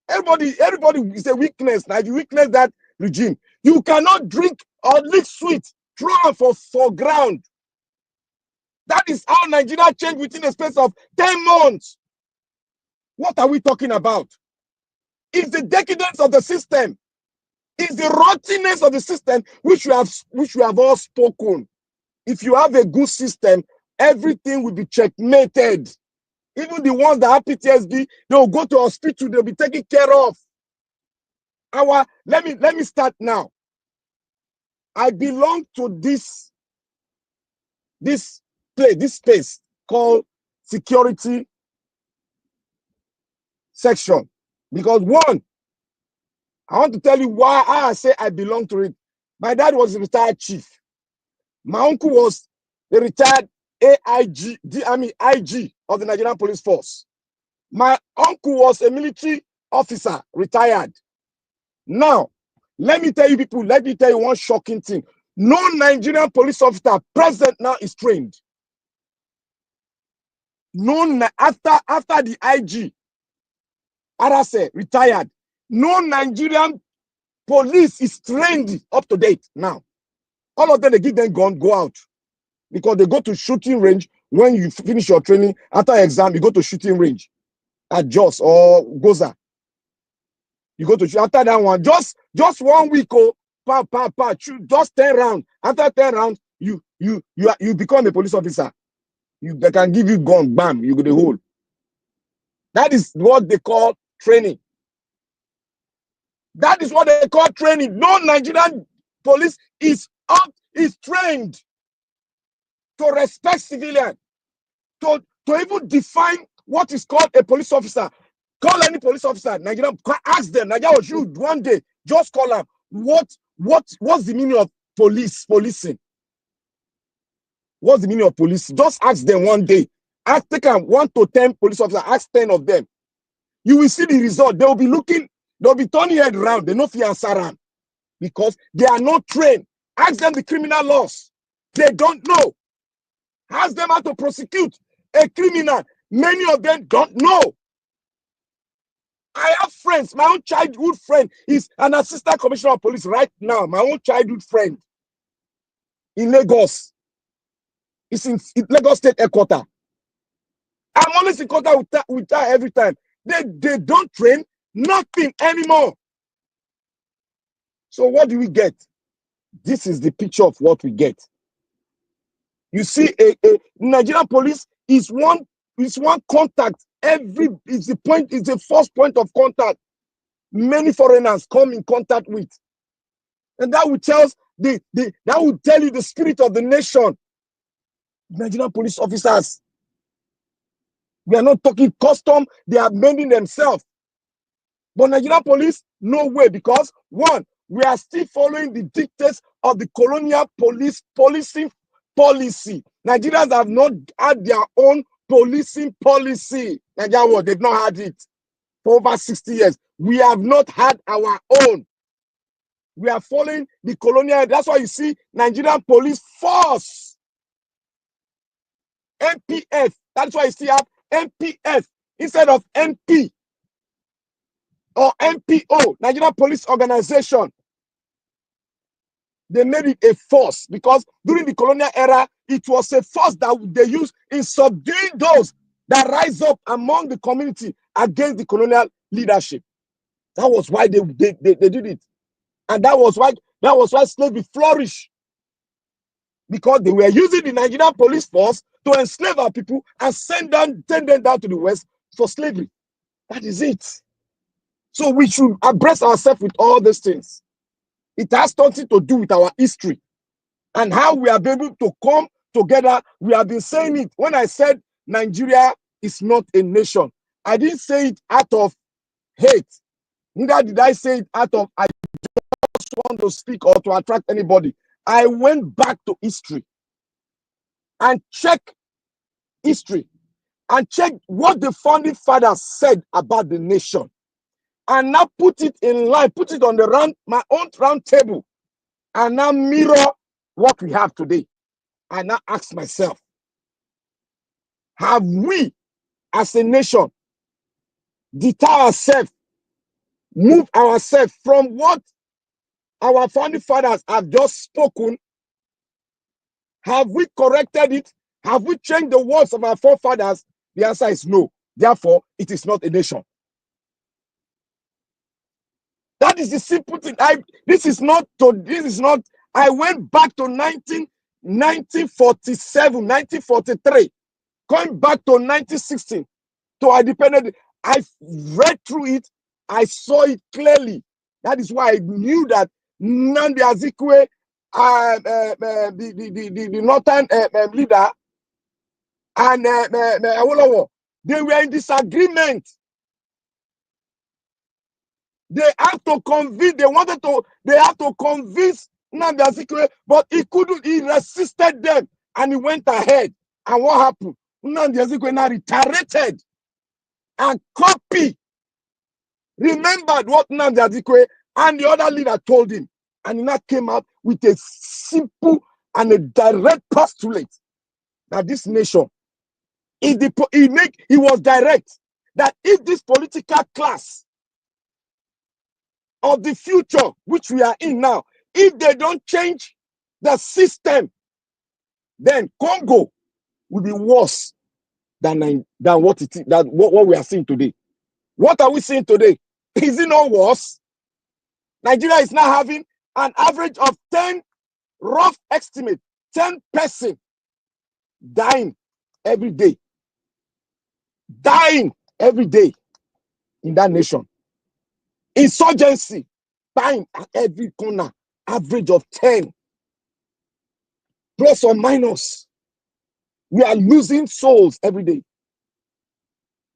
G: Everybody is a weakness. Now, if you weakness that regime, you cannot drink or lick sweet, throw am for ground. That is how Nigeria changed within the space of 10 months. What are we talking about? It's the decadence of the system. It's the rottenness of the system which we have all spoken. If you have a good system, everything will be checkmated. Even the ones that have PTSD, they will go to hospital, they'll be taken care of. Let me start now. I belong to this space called security section. Because one, I want to tell you why I say I belong to it. My dad was a retired chief. My uncle was a retired IG of the Nigerian Police Force. My uncle was a military officer, retired. Now, let me tell you one shocking thing. No Nigerian police officer present now is trained. After the IG, RSA, retired, no Nigerian police is trained up to date now. All of them, they give them gun, go out. Because they go to shooting range. When you finish your training, after exam, you go to shooting range at Jos or Goza. You go to shoot. After that one, just 1 week, just 10 rounds. After 10 rounds, you become a police officer. They can give you gun, bam, you go the hole. That is what they call training. That is what they call training. No Nigerian police is trained to respect civilians, to even define what is called a police officer. Call any police officer, Nigerian, ask them, Nigeria was you one day, just call them, what's the meaning of policing? What's the meaning of police? Just ask them one day. Take them 1 to 10 police officers, ask 10 of them. You will see the result. They will be looking, they'll be turning head around. They know fear and saran because they are not trained. Ask them the criminal laws. They don't know. Ask them how to prosecute a criminal. Many of them don't know. I have friends. My own childhood friend is an assistant commissioner of police right now. My own childhood friend in Lagos. It's in Lagos State headquarters. I'm always in contact with her every time. They don't train nothing anymore. So what do we get? This is the picture of what we get. You see, a Nigerian police is one contact. It's the first point of contact many foreigners come in contact with. And that will tell you the spirit of the nation. Nigerian police officers. We are not talking custom, they are mending themselves. But Nigerian police, no way, because one, we are still following the dictates of the colonial policing policy. Nigerians have not had their own policing policy. Nigeria, they've not had it for over 60 years. We have not had our own. We are following the colonial. That's why you see Nigerian police force. NPF. That's why you see have NPF instead of NP or NPO, Nigerian Police Organization. They made it a force because during the colonial era, it was a force that they used in subduing those that rise up among the community against the colonial leadership. That was why they did it. And that was why slavery flourished. Because they were using the Nigerian police force to enslave our people and send them down to the West for slavery. That is it. So we should abreast ourselves with all these things. It has something to do with our history and how we are able to come together. We have been saying it. When I said Nigeria is not a nation. I didn't say it out of hate. Neither did I say it out of I just want to speak or to attract anybody. I went back to history and checked history and checked what the founding fathers said about the nation, and now put it in line, put it on my own round table, and now mirror what we have today. I now ask myself, have we as a nation deter ourselves, move ourselves from what our founding fathers have just spoken? Have we corrected it? Have we changed the words of our forefathers? The answer is no. Therefore, it is not a nation. That is the simple thing. This is not. I went back to 1947, 1943, going back to 1916 to our independence. I read through it. I saw it clearly. That is why I knew that Nnamdi Azikiwe, the northern leader, and Awolowo, they were in disagreement. They had to convince. They had to convince Nnamdi Azikiwe, but he couldn't. He resisted them, and he went ahead. And what happened? Nnamdi Azikiwe now reiterated and remembered what Nnamdi Azikiwe and the other leader told him, and he now came out with a simple and a direct postulate that this nation, he was direct that if this political class of the future, which we are in now, if they don't change the system, then Congo will be worse than what it is, what we are seeing today. What are we seeing today? Is it not worse? Nigeria is now having an average of 10, rough estimate, 10 persons dying every day. Dying every day in that nation. Insurgency, dying at every corner, average of 10. Plus or minus. We are losing souls every day.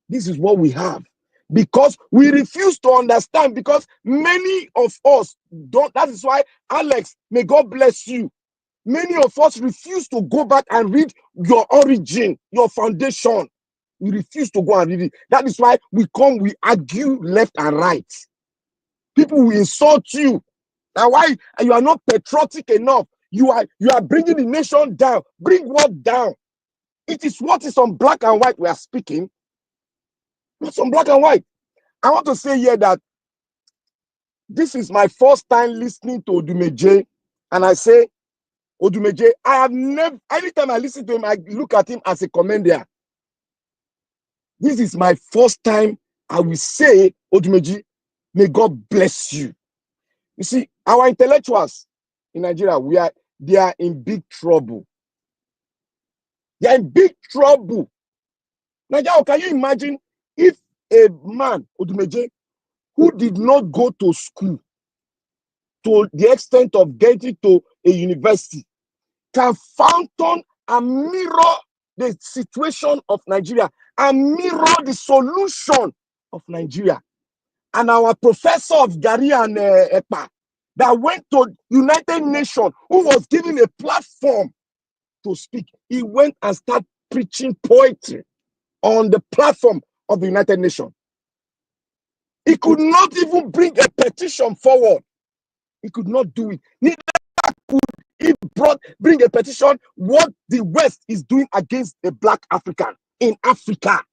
G: This is what we have. Because we refuse to understand, because many of us don't. That is why, Alex, may God bless you. Many of us refuse to go back and read your origin, your foundation. We refuse to go and read it. That is why we argue left and right. People will insult you. Now, why you are not patriotic enough? You are bringing the nation down. Bring what down? It is what is on black and white we are speaking. Not on black and white. I want to say here that this is my first time listening to Odumeje, and I say, Odumeje, I have never, anytime I listen to him, I look at him as a commander. This is my first time I will say, Odumeje, may God bless you. You see, our intellectuals in Nigeria, they are in big trouble. They are in big trouble. Nigeria, can you imagine if a man, Odumeje, who did not go to school to the extent of getting to a university, can fountain and mirror the situation of Nigeria and mirror the solution of Nigeria. And our professor of Gari and Epa that went to United Nations, who was given a platform to speak, he went and started preaching poetry on the platform of the United Nations. He could not even bring a petition forward. He could not do it. Neither could he bring a petition what the West is doing against the black African in Africa.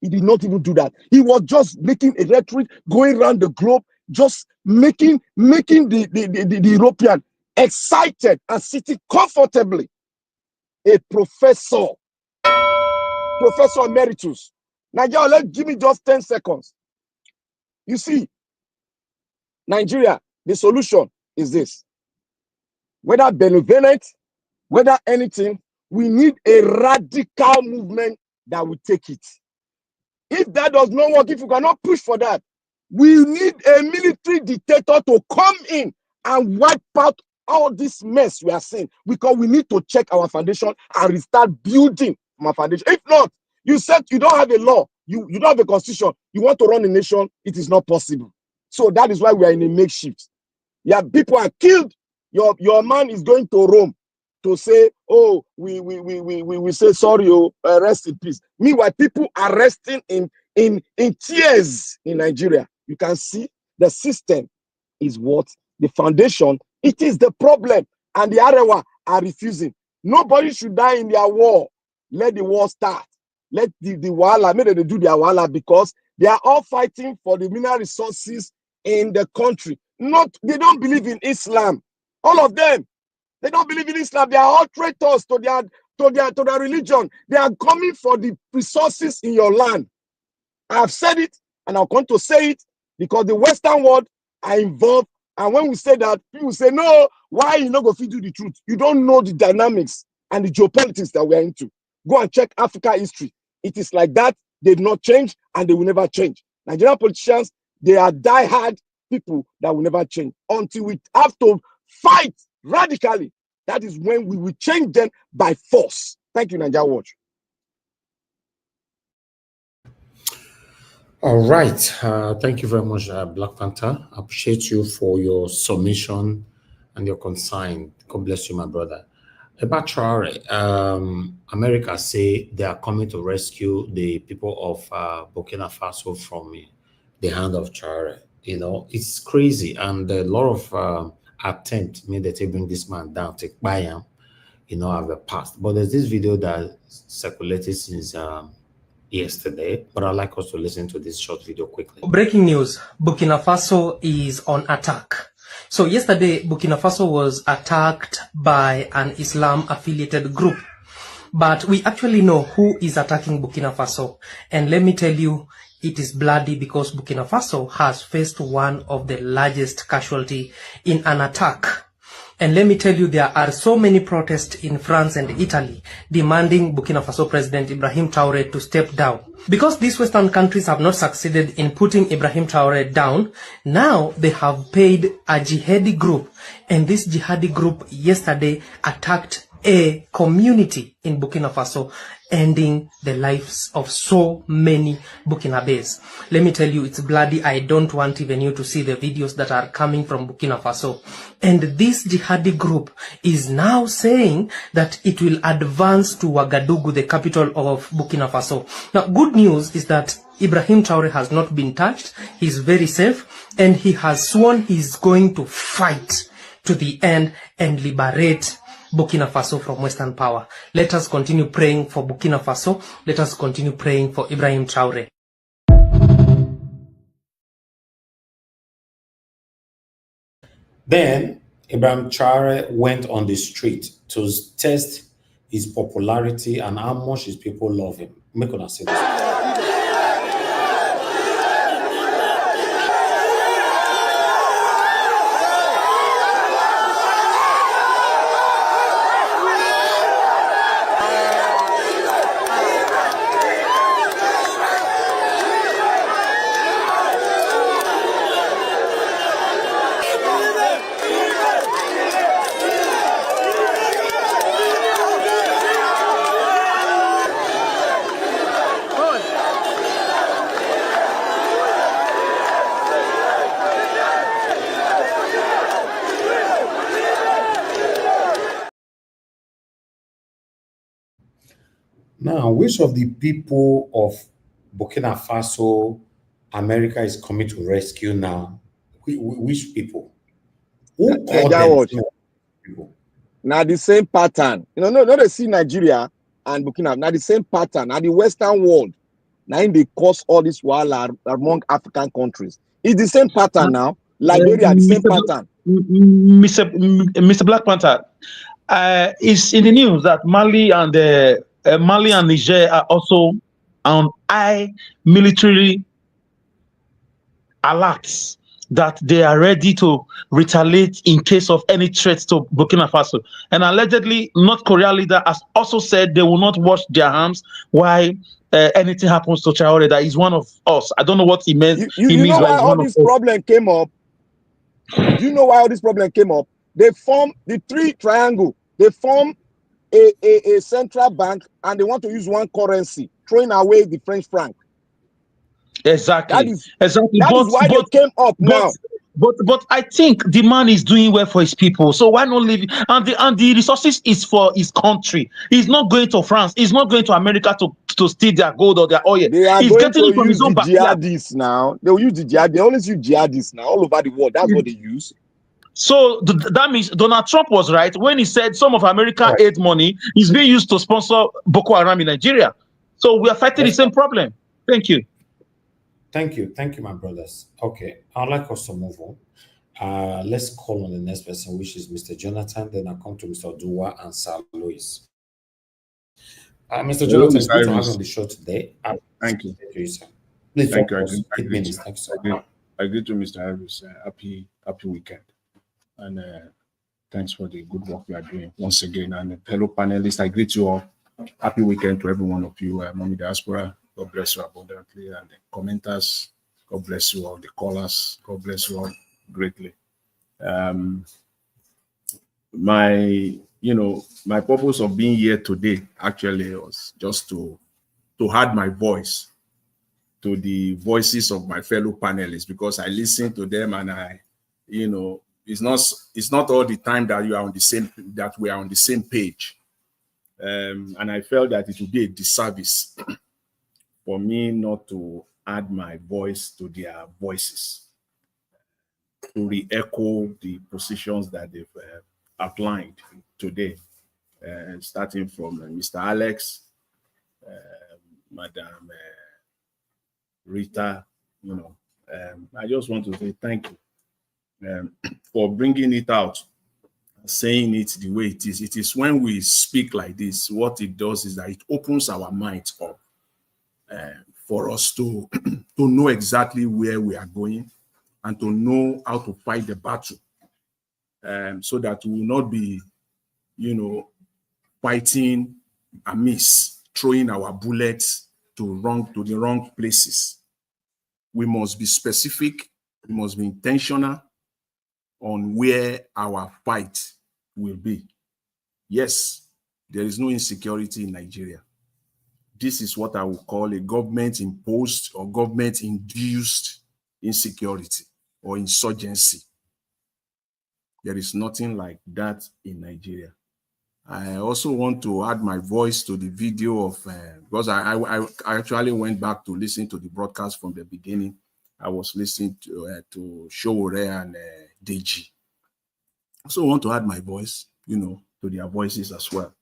G: He did not even do that. He was just making a rhetoric, going around the globe, just making the European excited and sitting comfortably. A professor emeritus. Nigeria, give me just 10 seconds. You see, Nigeria, the solution is this. Whether benevolent, whether anything, we need a radical movement that will take it. If that does not work, if you cannot push for that, we need a military dictator to come in and wipe out all this mess we are seeing, because we need to check our foundation and restart building from our foundation. If not, You said you don't have a law. You don't have a constitution. You want to run a nation. It is not possible. So that is why we are in a makeshift. Yeah, people are killed. Your man is going to Rome to say, oh, we say sorry, oh, rest in peace. Meanwhile, people are resting in tears in Nigeria. You can see the system is what? The foundation. It is the problem. And the Arewa are refusing. Nobody should die in their war. Let the war start. Let the Wala, maybe they do their Wala because they are all fighting for the mineral resources in the country. They don't believe in Islam. All of them. They don't believe in Islam. They are all traitors to their religion. They are coming for the resources in your land. I have said it, and I'm going to say it because the Western world are involved. And when we say that, people say, no, why you not go feed you the truth? You don't know the dynamics and the geopolitics that we're into. Go and check Africa history. It is like that. They've not changed, and they will never change. Nigerian politicians, they are diehard people that will never change until we have to fight radically. That is when we will change them by force. Thank you, Nigeria Watch.
A: All right. Thank you very much, Black Panther. I appreciate you for your submission and your consign. God bless you, my brother. About Traore, America say they are coming to rescue the people of Burkina Faso from the hand of Traore. You know, it's crazy, and a lot of attempt made that they bring this man down, take by him, you know, have a past. But there's this video that circulated since yesterday, but I'd like us to listen to this short video quickly.
K: Breaking news, Burkina Faso is on attack. So yesterday, Burkina Faso was attacked by an Islam-affiliated group. But we actually know who is attacking Burkina Faso. And let me tell you, it is bloody because Burkina Faso has faced one of the largest casualties in an attack. And let me tell you, there are so many protests in France and Italy demanding Burkina Faso President Ibrahim Traore to step down. Because these Western countries have not succeeded in putting Ibrahim Traore down, now they have paid a jihadi group. And this jihadi group yesterday attacked a community in Burkina Faso, ending the lives of so many Burkinabés. Let me tell you, it's bloody. I don't want even you to see the videos that are coming from Burkina Faso. And this jihadi group is now saying that it will advance to Ouagadougou, the capital of Burkina Faso. Now, good news is that Ibrahim Traore has not been touched. He's very safe, and he has sworn he's going to fight to the end and liberate Burkina Faso from Western power. Let us continue praying for Burkina Faso. Let us continue praying for Ibrahim Traore.
A: Then Ibrahim Traore went on the street to test his popularity and how much his people love him. Make us say this. Now, which of the people of Burkina Faso America is coming to rescue now? Which people? Who called them people?
G: Now the same pattern. You know, not they see Nigeria and Burkina. Now the same pattern. Now the Western world. Now they cause all this war among African countries. It's the same pattern now. Liberia, the same pattern.
J: Mr. Black Panther, it's in the news that Mali and Niger are also on high military alerts that they are ready to retaliate in case of any threats to Burkina Faso. And allegedly, North Korea leader has also said they will not wash their hands while anything happens to Traore. That is one of us. I don't know what he means.
G: You know why all this problem came up? Do you know why all this problem came up? They form the three triangle. They form a central bank, and they want to use one currency. throwing away the French franc.
J: Exactly.
G: That is why they came up now.
J: But I think the man is doing well for his people. So why not leave? And the resources is for his country. He's not going to France. He's not going to America to steal their gold or their oil.
G: They are
J: He's
G: going
J: getting
G: to
J: it from
G: use
J: his own
G: the
J: backyard.
G: jihadists now. They will use the jihad. They always use jihadists now all over the world. That's what they use.
J: So that means Donald Trump was right when he said some of American aid money is being used to sponsor Boko Haram in Nigeria. So we are fighting the same problem. Thank you.
A: Thank you, my brothers. Okay, I'd like us to move on. Let's call on the next person, which is Mr. Jonathan. Then I'll come to Mr. Dua and Sir Louis. Mr. Jonathan, it's good to have you on the show today.
I: Thank you.
A: Please,
I: Thank you.
A: I
I: agree to Mr. Harris. Happy weekend. And thanks for the good work you are doing once again. And fellow panelists, I greet you all. Happy weekend to every one of you. Mommy Diaspora, God bless you abundantly. And the commenters, God bless you all. The callers, God bless you all greatly. My purpose of being here today actually was just to add my voice to the voices of my fellow panelists, because I listen to them and it's not all the time that we are on the same page. And I felt that it would be a disservice for me not to add my voice to their voices, to re-echo the positions that they've outlined today, starting from Mr. Alex, Madam Rita. I just want to say thank you for bringing it out, saying it the way it is. It is when we speak like this, what it does is that it opens our minds up for us to know exactly where we are going and to know how to fight the battle, so that we will not be, fighting amiss, throwing our bullets to the wrong places. We must be specific. We must be intentional on where our fight will be. Yes, there is no insecurity in Nigeria. This is what I would call a government-imposed or government-induced insecurity or insurgency. There is nothing like that in Nigeria. I also want to add my voice to the video of, because I actually went back to listen to the broadcast from the beginning. I was listening to Sowunmi and Deji. I also want to add my voice, to their voices as well.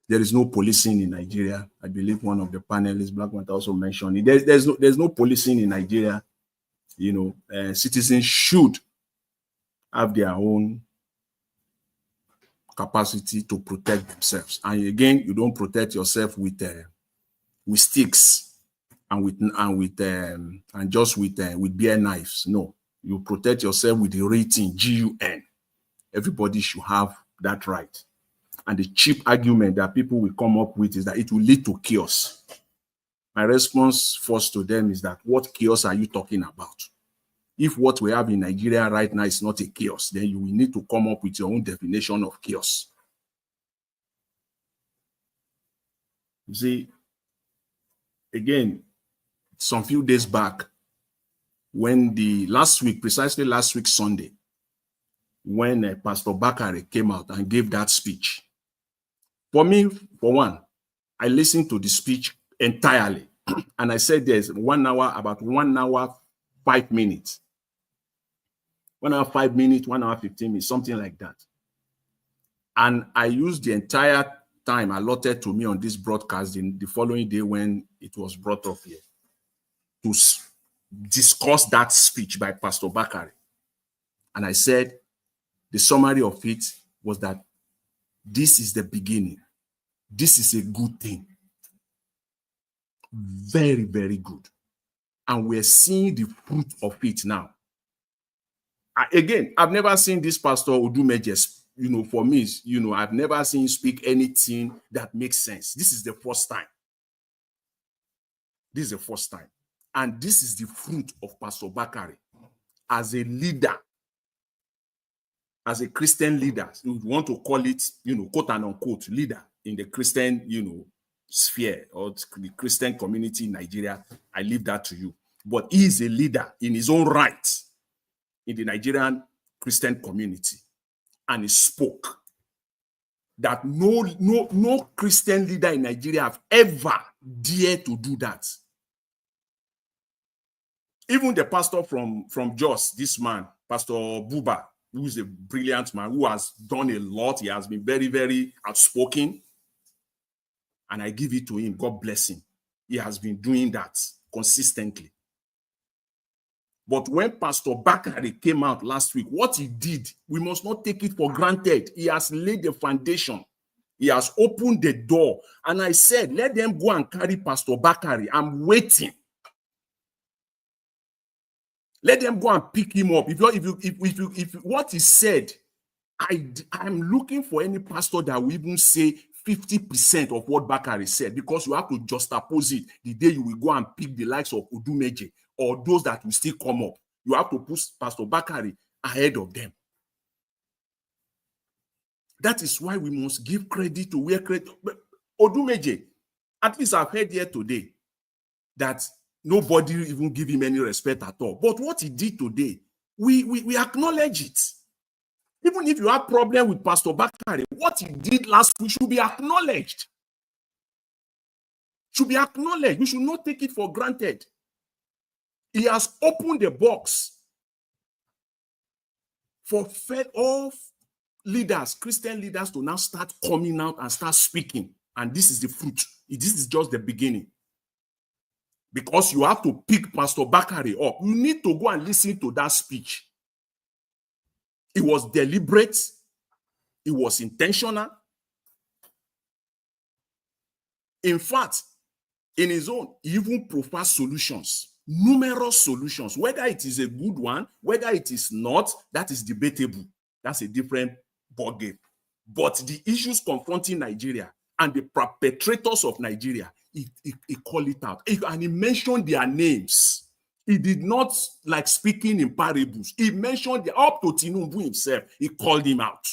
I: There is no policing in Nigeria. I believe one of the panelists, Black Manta, also mentioned it. There's no policing in Nigeria. Citizens should have their own capacity to protect themselves. And again, you don't protect yourself with sticks and just with bare knives. No, you protect yourself with the rating GUN. Everybody should have that right. And the cheap argument that people will come up with is that it will lead to chaos. My response first to them is that, what chaos are you talking about? If what we have in Nigeria right now is not a chaos, then you will need to come up with your own definition of chaos. You see, again, some few days back, when precisely last week Sunday, when Pastor Bakare came out and gave that speech, for me, for one, I listened to the speech entirely, and I said there's about 1 hour, 5 minutes. 1 hour, 5 minutes, 1 hour, 15 minutes, something like that. And I used the entire time allotted to me on this broadcast in the following day when it was brought up here to discuss that speech by Pastor Bakare. And I said the summary of it was that this is the beginning. This is a good thing. Very, very good. And we're seeing the fruit of it now. Again, I've never seen this Pastor Odumeje, for me, I've never seen him speak anything that makes sense. This is the first time. This is the first time. And this is the fruit of Pastor Bakare as a leader, as a Christian leader. You want to call it, quote and unquote, leader in the Christian, sphere or the Christian community in Nigeria, I leave that to you. But he is a leader in his own right in the Nigerian Christian community. And he spoke that no Christian leader in Nigeria have ever dared to do that. Even the pastor from Jos, this man, Pastor Buba, who is a brilliant man, who has done a lot. He has been very, very outspoken. And I give it to him. God bless him. He has been doing that consistently. But when Pastor Bakari came out last week, what he did, we must not take it for granted. He has laid the foundation. He has opened the door. And I said, let them go and carry Pastor Bakari. I'm waiting. Let them go and pick him up. If what he said, I'm looking for any pastor that will even say 50% of what Bakari said, because you have to juxtapose it the day you will go and pick the likes of Odumeje or those that will still come up. You have to put Pastor Bakari ahead of them. That is why we must give credit to where credit. Odumeje, at least I've heard here today that nobody even give him any respect at all. But what he did today, we acknowledge it. Even if you have problem with Pastor Bakari, what he did last week should be acknowledged. Should be acknowledged. We should not take it for granted. He has opened the box for all leaders, Christian leaders, to now start coming out and start speaking. And this is the fruit. This is just the beginning. Because you have to pick Pastor Bakari up. You need to go and listen to that speech. It was deliberate. It was intentional. In fact, in his own, he even proposed solutions, numerous solutions. Whether it is a good one, whether it is not, that is debatable. That's a different ballgame. But the issues confronting Nigeria and the perpetrators of Nigeria, he called it out. And he mentioned their names. He did not like speaking in parables. He mentioned up to Tinubu himself. He called him out.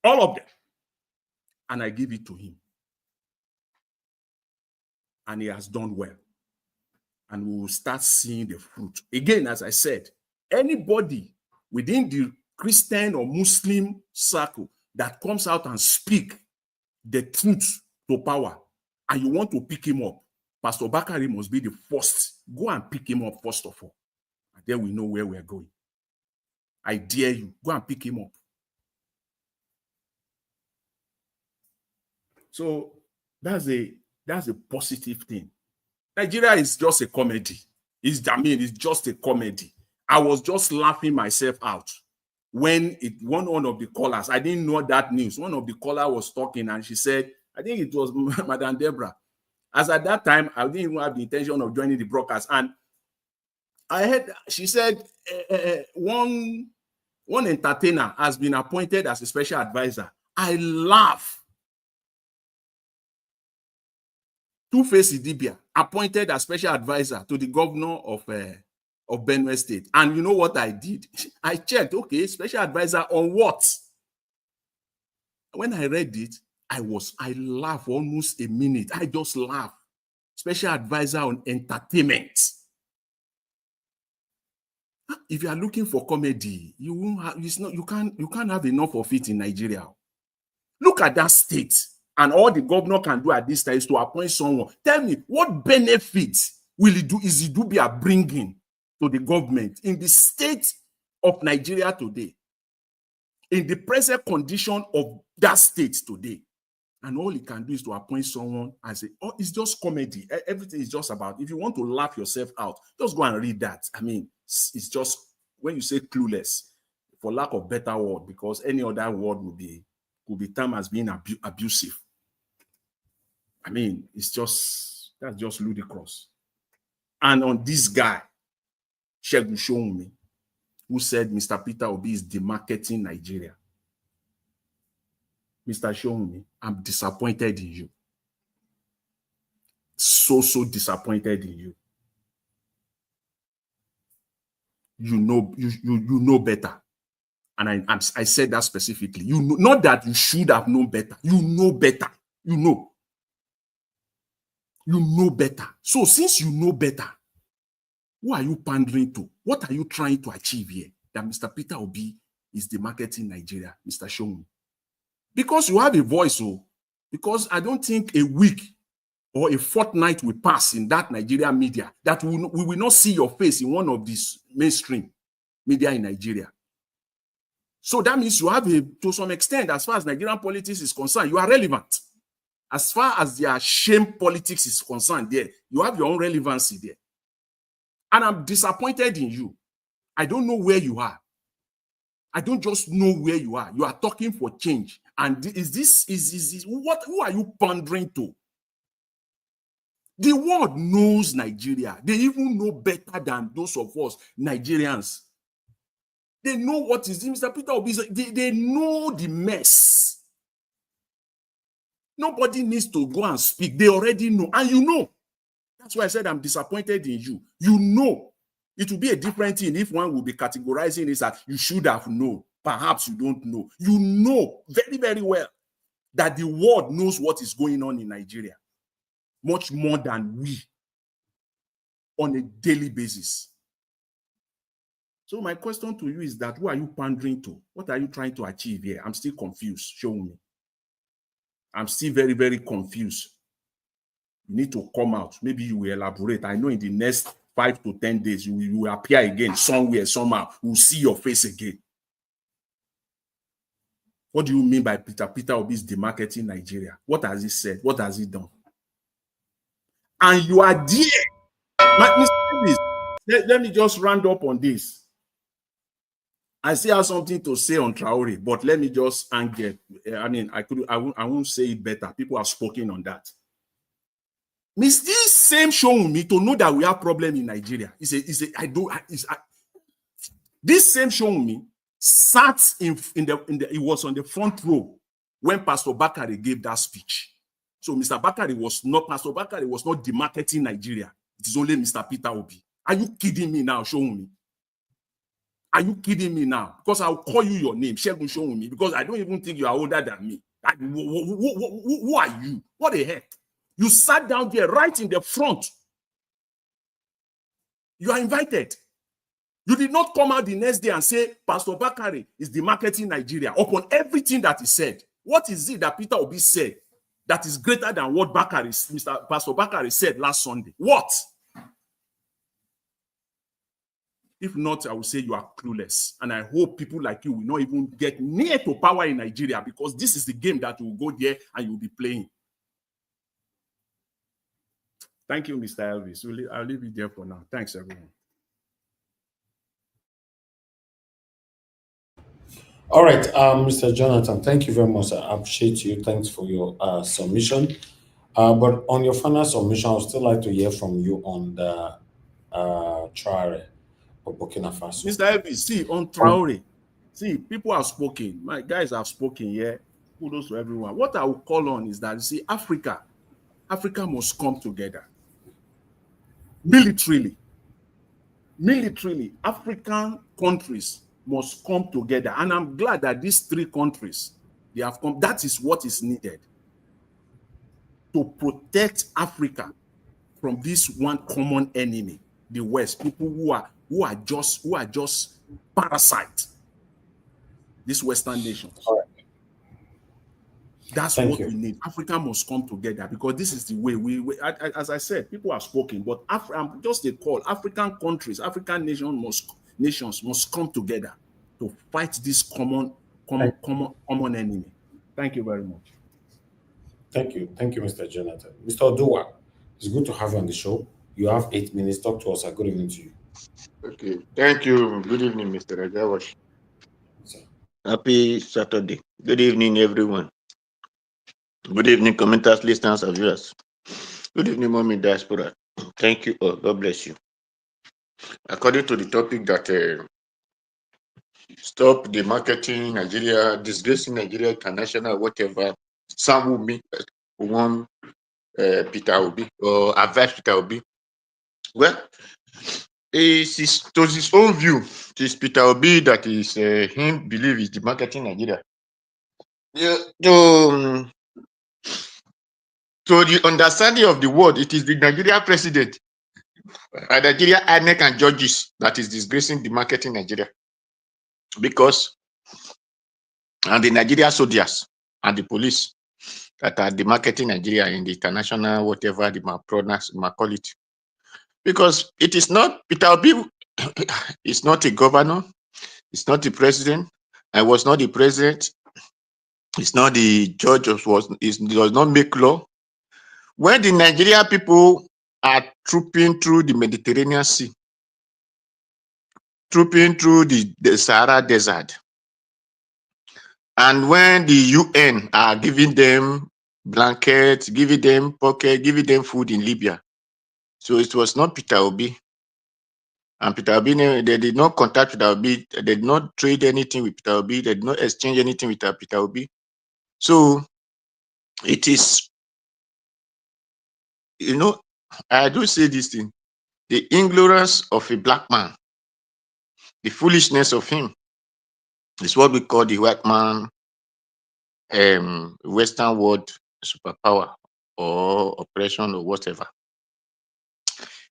I: All of them. And I give it to him. And he has done well. And we will start seeing the fruit. Again, as I said, anybody within the Christian or Muslim circle that comes out and speak the truth to power, and you want to pick him up, Pastor Bakari must be the first. Go and pick him up first of all. And then we know where we're going. I dare you. Go and pick him up. So that's a positive thing. Nigeria is just a comedy. It's just a comedy. I was just laughing myself out when one of the callers, I didn't know that news. One of the callers was talking and she said, I think it was Madam Deborah. As at that time, I didn't even have the intention of joining the broadcast. And I heard, she said, one entertainer has been appointed as a special advisor. I laugh. Two-Face Idibia, appointed as special advisor to the governor of Benue State. And you know what I did? I checked, okay, special advisor on what? When I read it, I laughed almost a minute. I just laughed. Special advisor on entertainment. If you are looking for comedy, you won't have, you can't have enough of it in Nigeria. Look at that state. And all the governor can do at this time is to appoint someone. Tell me, what benefits is Idubia bringing to the government in the state of Nigeria today? In the present condition of that state today? And all he can do is to appoint someone and say, oh, it's just comedy. Everything is just about, if you want to laugh yourself out, just go and read that. I mean, it's just, when you say clueless, for lack of better word, because any other word would be termed as being abusive. I mean, that's just ludicrous. And on this guy, Sowunmi, who said Mr. Peter Obi is demarketing Nigeria. Mr. Sowunmi, I'm disappointed in you. So disappointed in you. You know better. And I said that specifically. You know, not that you should have known better. You know better. You know. You know better. So since you know better, who are you pandering to? What are you trying to achieve here? That Mr. Peter Obi is demarketing Nigeria, Mr. Sowunmi. Because you have a voice, oh, because I don't think a week or a fortnight will pass in that Nigerian media that we will not see your face in one of these mainstream media in Nigeria. So that means you have to some extent, as far as Nigerian politics is concerned, you are relevant. As far as their shame politics is concerned, there, you have your own relevancy there. And I'm disappointed in you. I don't know where you are. I don't just know where you are. You are talking for change. And is this what? Who are you pandering to? The world knows Nigeria. They even know better than those of us Nigerians. They know what is Mr. Peter Obi. They know the mess. Nobody needs to go and speak. They already know. And you know. That's why I said I'm disappointed in you. You know. It will be a different thing if one will be categorizing this as you should have known. Perhaps you don't know. You know very, very well that the world knows what is going on in Nigeria much more than we on a daily basis. So my question to you is that who are you pandering to? What are you trying to achieve here? I'm still confused. Show me. I'm still very, very confused. You need to come out. Maybe you will elaborate. I know in the next 5 to 10 days, you will appear again somewhere, somehow. We'll see your face again. What do you mean by Peter Obi is demarketing Nigeria? What has he said? What has he done? And you are there. Let me just round up on this. I still have something to say on Traore, but let me just angle. I mean, I won't say it better. People have spoken on that. Miss this same Sowunmi to know that we have problem in Nigeria. This same Sowunmi sat it was on the front row when Pastor Bakare gave that speech. So Pastor Bakare was not demarketing Nigeria. It is only Mr. Peter Obi. Are you kidding me now, Sowunmi? Are you kidding me now? Because I'll call you your name, Segun Sowunmi, because I don't even think you are older than me. Who are you? What the heck? You sat down there right in the front. You are invited. You did not come out the next day and say, Pastor Bakare is demarketing Nigeria upon everything that he said. What is it that Peter Obi said that is greater than what Pastor Bakare said last Sunday? What? If not, I will say you are clueless. And I hope people like you will not even get near to power in Nigeria, because this is the game that will go there and you will be playing. Thank you, Mr. Elvis. I'll leave it there for now. Thanks, everyone.
A: All right, Mr. Jonathan, thank you very much. I appreciate you. Thanks for your submission. But on your final submission, I would still like to hear from you on the Traore of Burkina Faso.
I: Mr. Elvis, see, on Traore, see, people have spoken. My guys have spoken here. Kudos to everyone. What I will call on is that, you see, Africa must come together. Militarily, African countries must come together. And I'm glad that these 3 countries, they have come. That is what is needed to protect Africa from this one common enemy, the West. People who are just parasites, these Western nations.
A: All right.
I: That's what we need. Africa must come together, because this is the way as I said, people have spoken, but just a call. African countries, African nations must come together to fight this common enemy. Thank you very much.
A: Thank you, Mr. Jonathan. Mr. Oduwa, it's good to have you on the show. You have 8 minutes. Talk to us. Good evening to you.
L: Okay, thank you. Good evening, Mr. Rajawash. Happy Saturday. Good evening, everyone. Good evening, commenters, listeners, and viewers. Good evening, Mommy Diaspora. Thank you all. God bless you. According to the topic that stop demarketing Nigeria, disgracing Nigeria international, whatever, Sowunmi won Peter Obi or advise Peter Obi. Well, it's to his own view. It is Peter Obi that is him believe is demarketing Nigeria. Yeah, So the understanding of the word, it is the Nigeria president, Nigeria INEC and judges that is disgracing the market in Nigeria. Because, and the Nigeria soldiers and the police that are demarketing Nigeria in the international, whatever the pronounce, call it. Because it is not, Peter Obi is not a governor, it's not the president, I was not the president, it's not the judge, does not make law. When the Nigerian people are trooping through the Mediterranean Sea, trooping through the Sahara Desert, and when the UN are giving them blankets, giving them pocket, giving them food in Libya. So it was not Peter Obi. And Peter Obi, they did not contact Peter Obi, they did not trade anything with Peter Obi, they did not exchange anything with Peter Obi. So it is, you know, I do say this thing, the ignorance of a black man, the foolishness of him is what we call the white man, Western world superpower or oppression or whatever.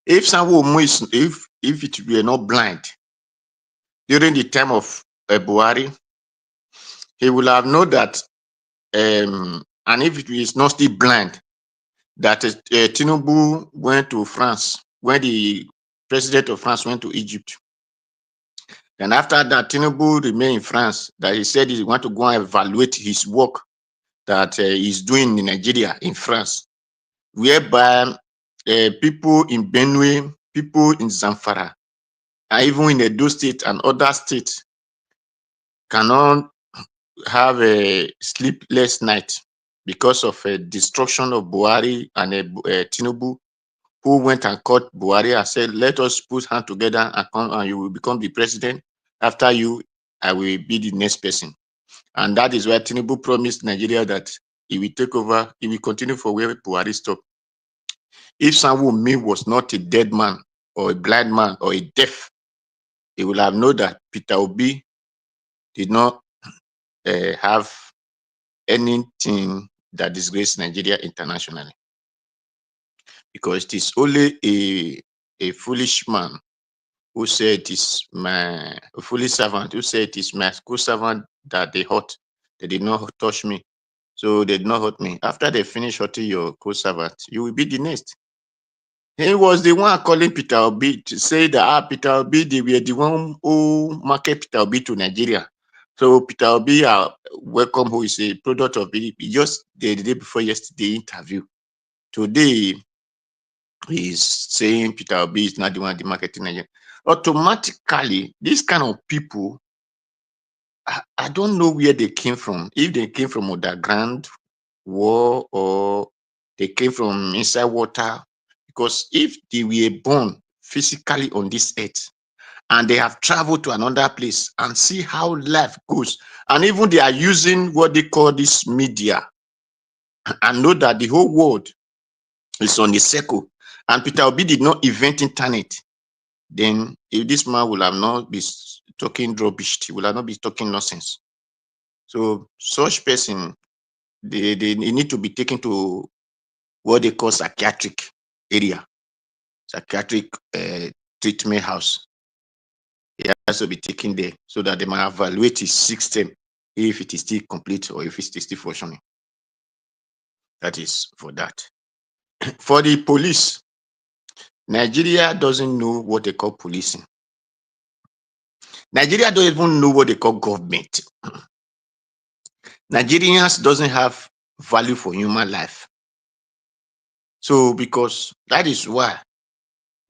L: If Sowunmi if it were not blind during the time of Buhari, he will have known that, and if it is not still blind, that Tinubu went to France when the president of France went to Egypt. And after that, Tinubu remained in France, that he said he want to go and evaluate his work that he's doing in Nigeria, in France, whereby people in Benue, people in Zamfara, and even in Edo State and other states cannot have a sleepless night because of a destruction of Buhari and Tinubu, who went and caught Buhari and said, let us put hands together and come and you will become the president. After you, I will be the next person. And that is why Tinubu promised Nigeria that he will take over, he will continue for where Buhari stopped. If Sowunmi was not a dead man or a blind man or a deaf, he will have known that Peter Obi did not have anything that disgraced Nigeria internationally. Because it is only a foolish man who said it is my foolish servant who said it is my good servant that they hurt. They did not touch me. So they did not hurt me. After they finish hurting your co-servant, you will be the next. He was the one calling Peter Obi to say that Peter Obi, they were the one who market Peter Obi to Nigeria. So Peter Obi, welcome, who is a product of PDP, just the day before yesterday interview. Today, he's saying Peter Obi is not the one demarketing Nigeria. Automatically, this kind of people, I don't know where they came from. If they came from underground war or they came from inside water, because if they were born physically on this earth and they have traveled to another place and see how life goes, and even they are using what they call this media and know that the whole world is on the circle, and Peter Obi did not invent internet, then if this man will have not be talking rubbish, he will have not be talking nonsense. So such person, they need to be taken to what they call psychiatric area, psychiatric treatment house. He has to be taken there so that they might evaluate his system if it is still complete or if it is still functioning. That is for that. For the police, Nigeria doesn't know what they call policing. Nigeria don't even know what they call government. Nigerians doesn't have value for human life. So because that is why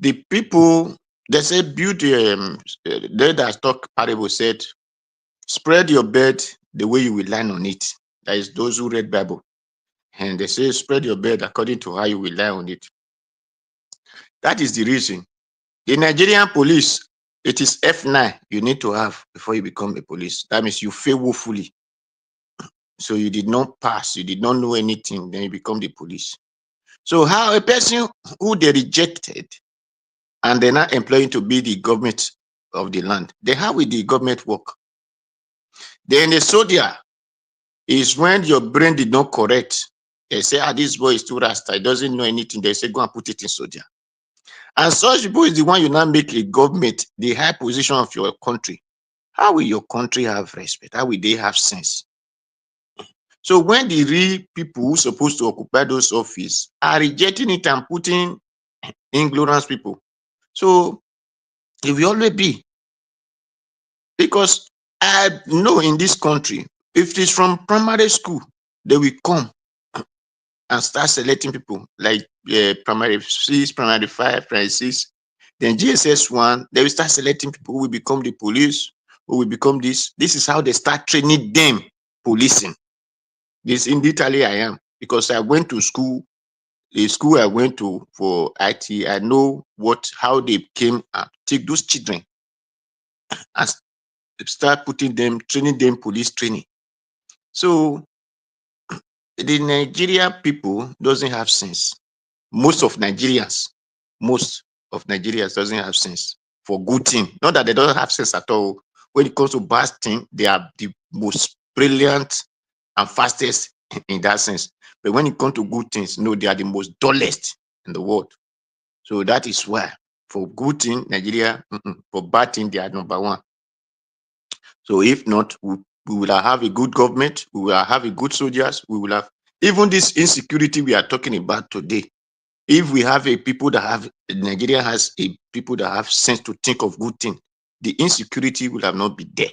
L: the people, they say build, they that talk parable said, spread your bed the way you will lie on it. That is those who read Bible. And they say, spread your bed according to how you will lie on it. That is the reason. The Nigerian police, it is F9 you need to have before you become a police. That means you fail woefully. So you did not pass, you did not know anything, then you become the police. So how a person who they rejected and they're not employing to be the government of the land, then how will the government work? Then the soldier is when your brain did not correct They say, this boy is too rasta, he doesn't know anything. They say, go and put it in soldier. And such people is the one you now make a government, the high position of your country. How will your country have respect? How will they have sense? So when the real people who are supposed to occupy those offices are rejecting it and putting ignorance people, so it will always be. Because I know in this country, if it is from primary school, they will come and start selecting people like primary 6, primary 5, primary 6, then GSS1, they will start selecting people who will become the police, who will become this. This is how they start training them policing. This in Italy I am, because I went to school, the school I went to for IT, I know how they came and take those children and start putting them, training them police training. So the Nigerian people doesn't have sense. Most of Nigerians doesn't have sense for good thing. Not that they don't have sense at all. When it comes to bad thing, they are the most brilliant and fastest in that sense. But when it comes to good things, no, they are the most dullest in the world. So that is why for good thing, Nigeria, for bad thing, they are number one. So if not, we will have a good government, we will have a good soldiers, we will have even this insecurity we are talking about today. If we have a people that have, Nigeria has a people that have sense to think of good things, the insecurity will have not been there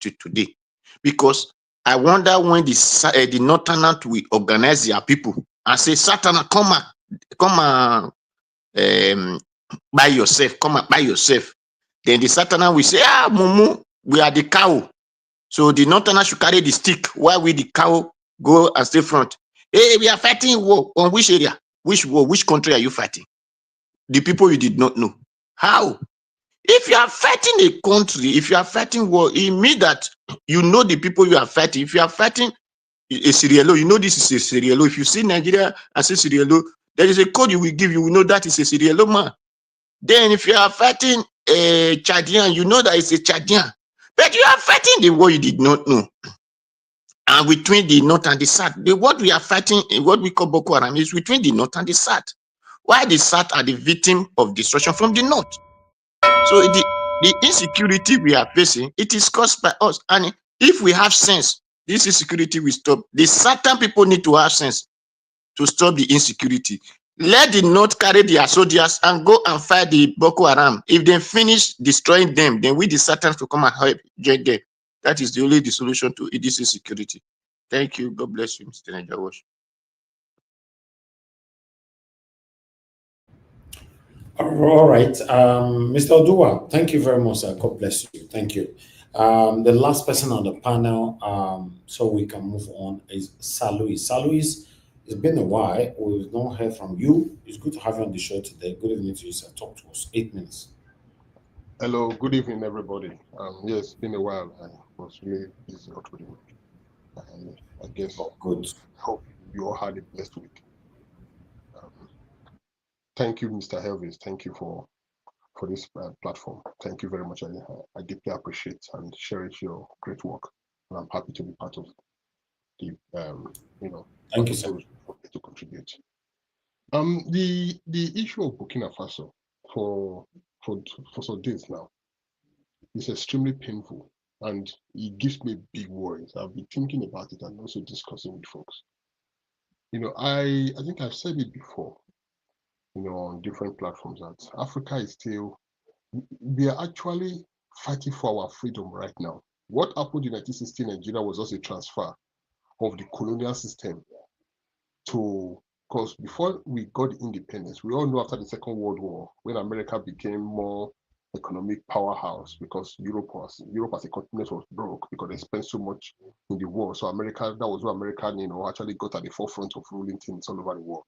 L: to today. Because I wonder when the Northerners will organize their people and say, Satan, come and buy yourself, come and buy yourself. Then the Satan will say, Mumu, we are the cow. So the Northerners should carry the stick while we the cow go and stay front. Hey, we are fighting war. On which area? Which war? Which country are you fighting? The people you did not know. How? If you are fighting a country, if you are fighting war, it means that you know the people you are fighting. If you are fighting a Sierra Leone, you know this is a Sierra Leone. If you see Nigeria and say Sierra Leone, there is a code you will give, you will know that is a Sierra Leone man. Then if you are fighting a Chadian, you know that it's a Chadian. But you are fighting the war you did not know. And between the North and the South, what we are fighting, what we call Boko Haram, is between the North and the South. Why the South are the victim of destruction from the North? So the insecurity we are facing, it is caused by us. And if we have sense, this insecurity will stop. The certain people need to have sense to stop the insecurity. Let the North carry their soldiers and go and fight the Boko Haram. If they finish destroying them, then we the Satans to come and help join them. That is the only solution to this insecurity. Thank you. God bless you, Mr. Najawash.
A: All right. Mr. Odua, thank you very much, sir. God bless you. Thank you. The last person on the panel, so we can move on, is Salois. Salois, it's been a while. We've not heard from you. It's good to have you on the show today. Good evening to you, sir. Talk to us. 8 minutes.
M: Hello, good evening, everybody. Yes, it's been a while. I was really busy out with the week. I guess
A: good.
M: Hope you all had a blessed week. Thank you, Mr. Elvis. Thank you for this platform. Thank you very much. I deeply appreciate and cherish your great work, and I'm happy to be part of the
A: Thank you, sir.
M: To contribute. The issue of Burkina Faso for some days now is extremely painful, and it gives me big worries. I've been thinking about it and also discussing with folks. I think I've said it before, on different platforms, that Africa is still, we are actually fighting for our freedom right now. What happened in 1960 Nigeria was also a transfer of the colonial system to, because before we got independence, we all know after the Second World War, when America became more economic powerhouse, because Europe as a continent was broke because they spent so much in the war. So America, that was where America, actually got at the forefront of ruling things all over the world.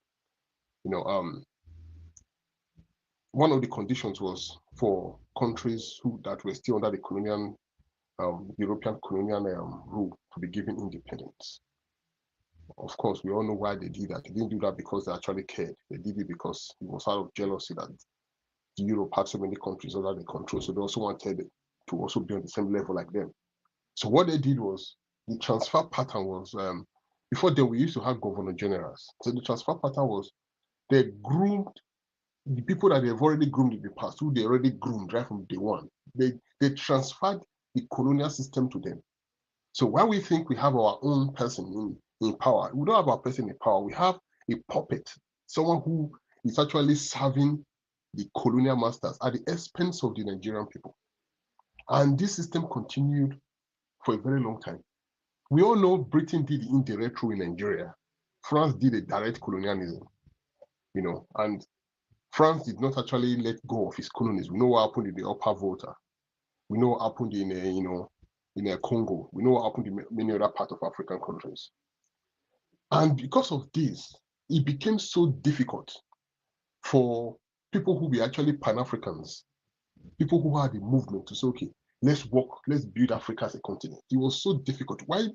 M: One of the conditions was for countries that were still under the colonial, European colonial rule to be given independence. Of course, we all know why they did that. They didn't do that because they actually cared. They did it because it was out of jealousy that Europe had so many countries under their control. So they also wanted to also be on the same level like them. So what they did was, the transfer pattern was Before then, we used to have governor generals. So the transfer pattern was they groomed the people that they've already groomed in the past, who they already groomed right from day one. They transferred the colonial system to them. So while we think we have our own person in power, we don't have our person in power. We have a puppet, someone who is actually serving the colonial masters at the expense of the Nigerian people. And this system continued for a very long time. We all know Britain did the indirect rule in Nigeria. France did a direct colonialism, and France did not actually let go of its colonies. We know what happened in the Upper Volta. We know what happened in Congo. We know what happened in many other parts of African countries. And because of this, it became so difficult for people who were actually Pan-Africans, people who had a movement to say, okay, let's build Africa as a continent. It was so difficult. Why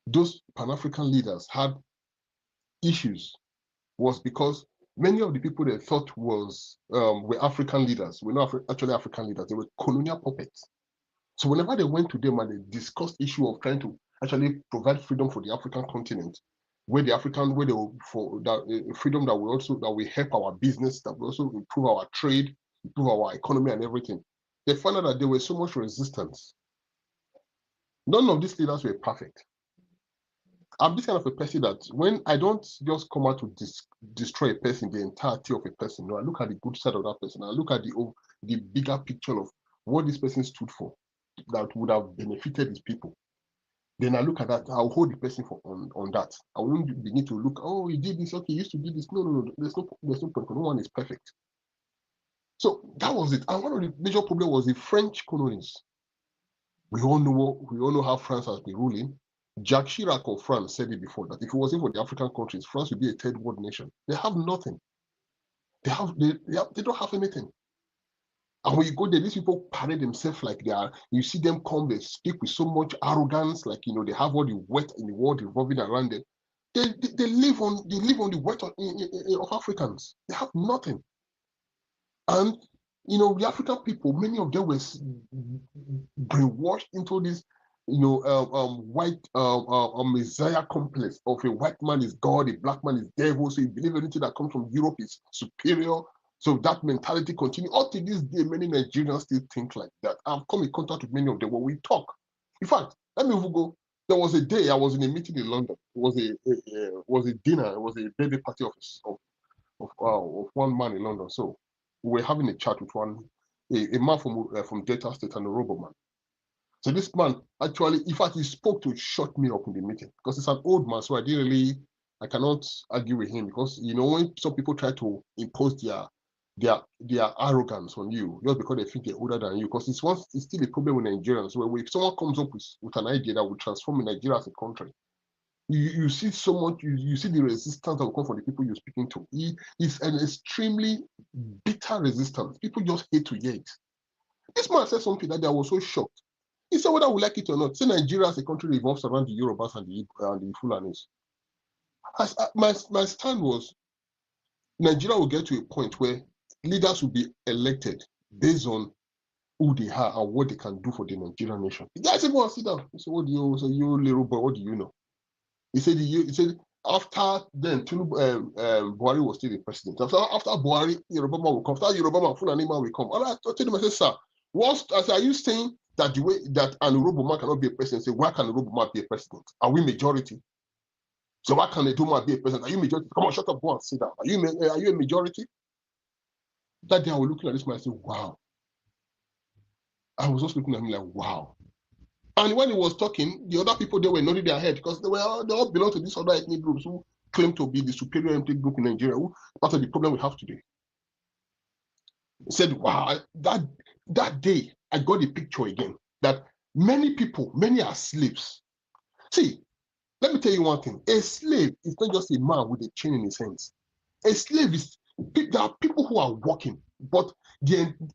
M: those Pan-African leaders had issues was because many of the people they thought were African leaders were not actually African leaders. They were colonial puppets. So whenever they went to them and they discussed issue of trying to actually provide freedom for the African continent, freedom that will help our business, that will also improve our trade, improve our economy and everything, they found out that there was so much resistance. None of these leaders were perfect. I'm this kind of a person that when I don't just come out to destroy a person, the entirety of a person. No, I look at the good side of that person. I look at the bigger picture of what this person stood for that would have benefited his people. Then I look at that, I'll hold the person on that. I won't begin to look, oh, he did this, okay, he used to do this. No, there's no point. No one is perfect. So that was it. And one of the major problems was the French colonies. We all know how France has been ruling. Jacques Chirac of France said it before that if it wasn't for the African countries, France would be a third world nation. They have nothing. They don't have anything. And when you go there, these people parade themselves like they are. You see them come, they speak with so much arrogance, like they have all the wealth in the world revolving around them. They live on the wealth of Africans. They have nothing. And the African people, many of them were brainwashed into this white messiah complex of a white man is God, a black man is devil. So you believe anything that comes from Europe is superior. So that mentality continues. Up to this day, many Nigerians still think like that. I've come in contact with many of them when we talk. In fact, let me even go. There was a day I was in a meeting in London. It was a dinner. It was a birthday party of one man in London. So we were having a chat with a man from Delta State and a robo man. So this man actually, in fact, he spoke to shut me up in the meeting because it's an old man. So I cannot argue with him because when some people try to impose their arrogance on you just because they think they're older than you, because it's still a problem with Nigerians. Where if someone comes up with an idea that will transform Nigeria as a country, you see so much, you see the resistance that will come from the people you're speaking to. It's an extremely bitter resistance. People just hate to hear it. This man said something that I was so shocked. He said whether we like it or not, say Nigeria as a country revolves around the Yorubas and the Fulanis. My stand was Nigeria will get to a point where leaders will be elected based on who they are and what they can do for the Nigerian nation. The guy said, "Go and sit down." He said, "What do you say, you little boy? What do you know?" He said, after then, Buhari was still the president. After Buhari, Yoruba man will come. After Yoruba man, Fulani man will come. And I told him, I said, "Sir, are you saying that the way that an Yoruba man cannot be a president? Say, why can a Yoruba man be a president? Are we majority? So why can a Duma be a president? Are you majority? Come on, shut up, go and sit down. Are you a majority?" That day I was looking at this man and said, "Wow." I was just looking at him like, wow. And when he was talking, the other people, they were nodding their head because they all belong to these other ethnic groups who claim to be the superior ethnic group in Nigeria, who part of the problem we have today. He said, wow, that day I got the picture again, that many people, many are slaves. See, let me tell you one thing. A slave is not just a man with a chain in his hands. A slave there are people who are working, but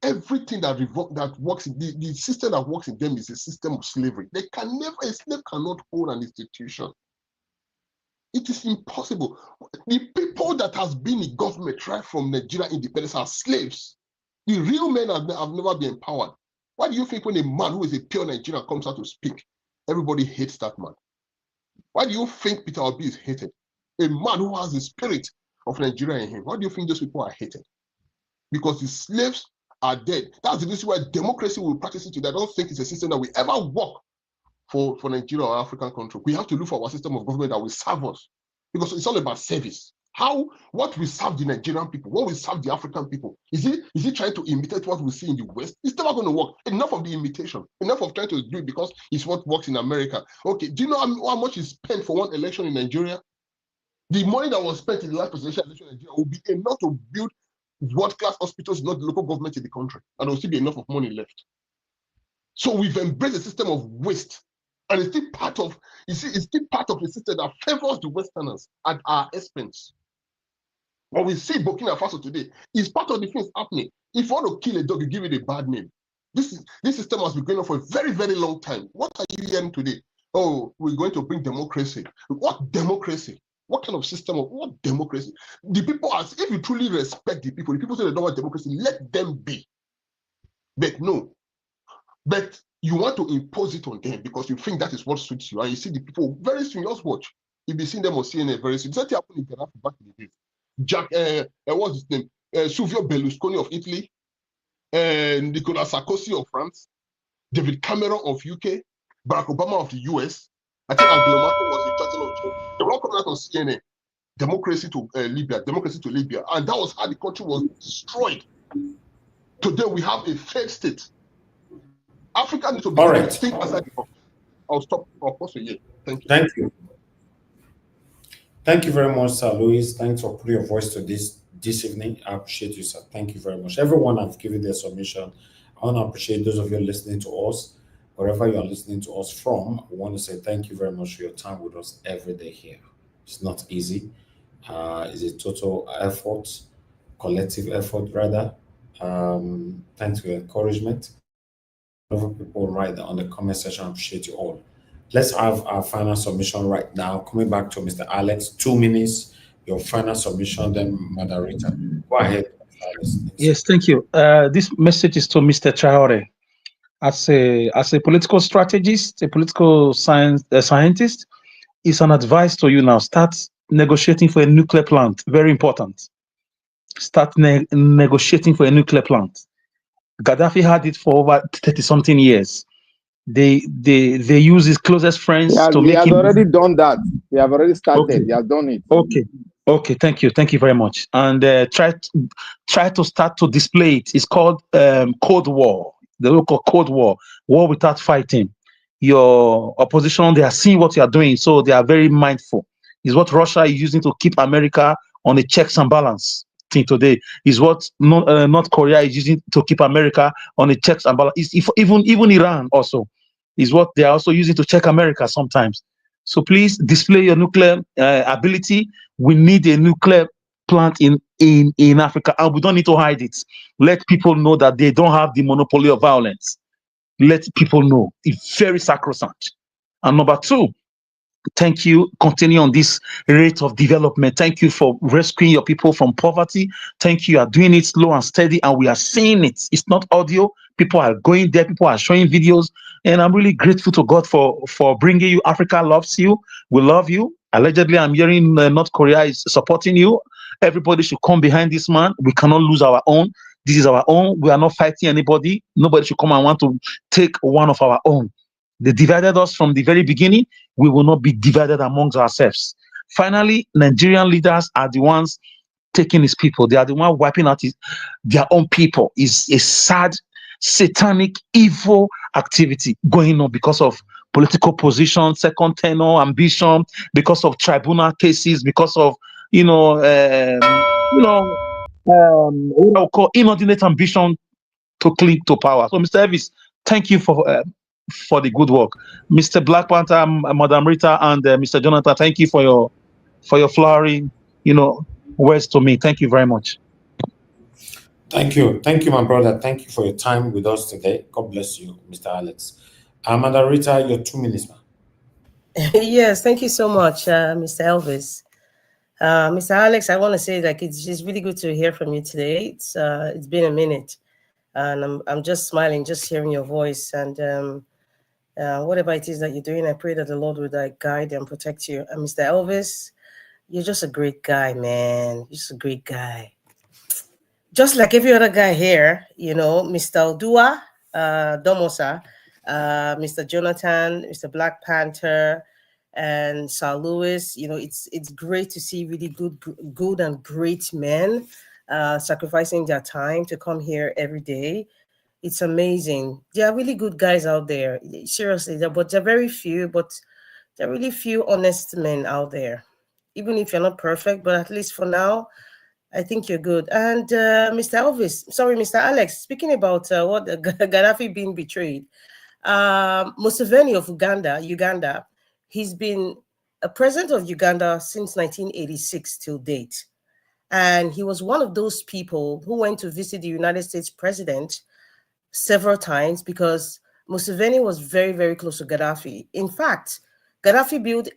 M: everything that works in the system that works in them is a system of slavery. A slave cannot own an institution. It is impossible. The people that has been in government right from Nigeria independence are slaves. The real men have never been empowered. Why do you think when a man who is a pure Nigerian comes out to speak, everybody hates that man? Why do you think Peter Obi is hated? A man who has the spirit of Nigeria in him. Why do you think those people are hated? Because the slaves are dead. That's the reason why democracy will practice it today. I don't think it's a system that will ever work for Nigeria or African country. We have to look for our system of government that will serve us, because it's all about service. What will serve the Nigerian people? What will serve the African people? Is he trying to imitate what we see in the West? It's never going to work. Enough of the imitation. Enough of trying to do it because it's what works in America. Okay, do you know how much is spent for one election in Nigeria? The money that was spent in the last presidential election in Nigeria will be enough to build world-class hospitals, not the local government in the country, and there will still be enough of money left. So we've embraced a system of waste, and it's still part of the system that favors the Westerners at our expense. But we see Burkina Faso today is part of the things happening. If you want to kill a dog, you give it a bad name. This system has been going on for a very, very long time. What are you hearing today? Oh, we're going to bring democracy. What democracy? What kind of system of what democracy? The people ask, if you truly respect the people say they don't want democracy, let them be. But no. But you want to impose it on them because you think that is what suits you. And you see the people very soon, just watch. You'll be seeing them on CNN very soon. That happened in Gaddafi back in the days. What's his name? Silvio Berlusconi of Italy, Nicolas Sarkozy of France, David Cameron of UK, Barack Obama of the US. I think Angela Merkel was the chancellor of Germany. They were all coming out on CNN. Democracy to Libya. And that was how the country was destroyed. Today we have a failed state. Africa needs to be able to think outside the box. I'll stop. I'll pause here. Thank you.
A: Thank you. Thank you very much, Sir Louis. Thanks for putting your voice to this evening. I appreciate you, sir. Thank you very much. Everyone have given their submission. I want to appreciate those of you listening to us, wherever you are listening to us from. I want to say thank you very much for your time with us every day here. It's not easy. It's a total effort, collective effort rather. Thanks for your encouragement. A lot of people write on the comment section. I appreciate you all. Let's have our final submission right now. Coming back to Mr. Alex, 2 minutes, your final submission, then Madam Rita. Go ahead, Mr. Alex.
B: Yes, thank you. This message is to Mr. Traore. As a political strategist, a political scientist, it's an advice to you now. Start negotiating for a nuclear plant. Very important. Start negotiating for a nuclear plant. Gaddafi had it for over 30-something years. They use his closest friends to make him.
G: He has already done that. They have already started.
B: Okay.
G: He has done it.
B: Okay. Thank you very much. And try to start to display it. It's called Cold War. The local Cold War, war without fighting. Your opposition, they are seeing what you are doing, so they are very mindful. Is what Russia is using to keep America on the checks and balance thing today. Is what North Korea is using to keep America on the checks and balance. Even Iran also is what they are also using to check America sometimes. So please display your nuclear ability. We need a nuclear plant in Africa, and we don't need to hide it. Let people know that they don't have the monopoly of violence. Let people know. It's very sacrosanct. And number 2, thank you. Continue on this rate of development. Thank you for rescuing your people from poverty. Thank you. You are doing it slow and steady, and we are seeing it. It's not audio. People are going there. People are showing videos. And I'm really grateful to God for bringing you. Africa loves you. We love you. Allegedly, I'm hearing North Korea is supporting you. Everybody should come behind this man. We cannot lose our own. This is our own. We are not fighting anybody. Nobody should come and want to take one of our own. They divided us from the very beginning. We will not be divided amongst ourselves. Finally, Nigerian leaders are the ones taking his people. They are the ones wiping out their own people. It's a sad, satanic, evil activity going on because of political position, second tenor, ambition, because of tribunal cases, because of what I would call inordinate ambition to cling to power. So, Mr. Elvis, thank you for the good work. Mr. Black Panther, Madam Rita, and Mr. Jonathan, thank you for your flowering, words to me. Thank you very much.
A: Thank you, my brother. Thank you for your time with us today. God bless you, Mr. Alex. Madam Rita, your 2 minutes, ma'am.
F: Yes, thank you so much, Mr. Elvis. Mr. Alex, I want to say it's really good to hear from you today. It's been a minute, and I'm just smiling just hearing your voice, and Whatever it is that you're doing, I pray that the Lord will guide and protect you. And Mr. Elvis, you're just a great guy, man. You're just a great guy. Just like every other guy here, you know, Mr. Odua, Domosa, Mr. Jonathan, Mr. Black Panther, and Sir Lewis. You know, it's great to see really good and great men sacrificing their time to come here every day. It's amazing. There are really good guys out there. Seriously, but there are very few, but there are really few honest men out there. Even if you're not perfect, but at least for now, I think you're good. And Mr. Mr. Alex, speaking about what Gaddafi being betrayed, Museveni of Uganda, he's been a president of Uganda since 1986 till date. And he was one of those people who went to visit the United States president several times because Museveni was very, very close to Gaddafi. In fact, Gaddafi built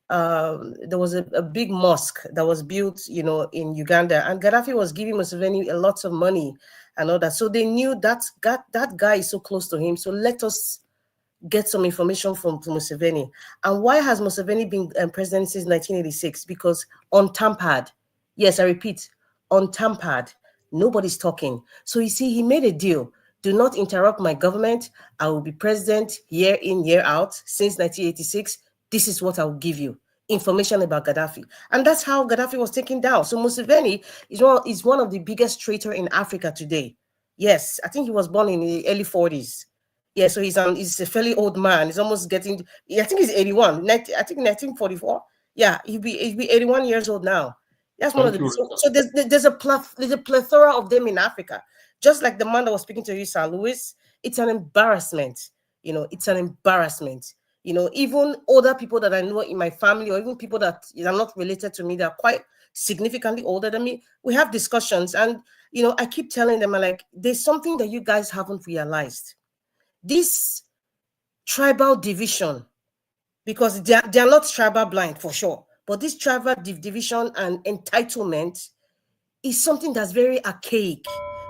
F: there was a big mosque that was built, you know, in Uganda, and Gaddafi was giving Museveni a lot of money and all that. So they knew that guy is so close to him. So let us get some information from Museveni. And why has Museveni been president since 1986? Because untampered. Yes, I repeat, untampered. Nobody's talking. So you see, he made a deal. Do not interrupt my government. I will be president year in, year out since 1986. This is what I will give you. Information about Gaddafi. And that's how Gaddafi was taken down. So Museveni is one of the biggest traitors in Africa today. Yes, I think he was born in the early 40s. Yeah, so he's a fairly old man. He's almost getting, I think he's 81. I think 1944. Yeah, he'll be 81 years old now. That's one of the. So there's a plethora of them in Africa. Just like the man that was speaking to you, Sir Lewis, it's an embarrassment. You know, it's an embarrassment. You know, even older people that I know in my family, or even people that are not related to me, that are quite significantly older than me, we have discussions, and you know, I keep telling them, I'm like, there's something that you guys haven't realized. This tribal division, because they're not tribal blind for sure, but this tribal division and entitlement is something that's very archaic,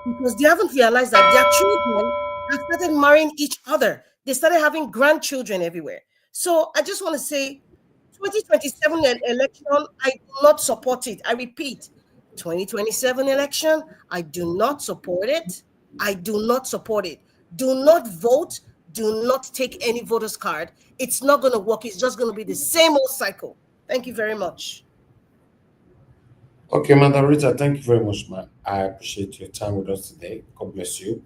F: because they haven't realized that their children have started marrying each other. They started having grandchildren everywhere. So I just want to say, 2027 election, I do not support it. I repeat, 2027 election, I do not support it. I do not support it. Do not vote. Do not take any voter's card. It's not going to work. It's just going to be the same old cycle. Thank you very much.
A: Okay, Madam Rita, thank you very much, man. I appreciate your time with us today. God bless you.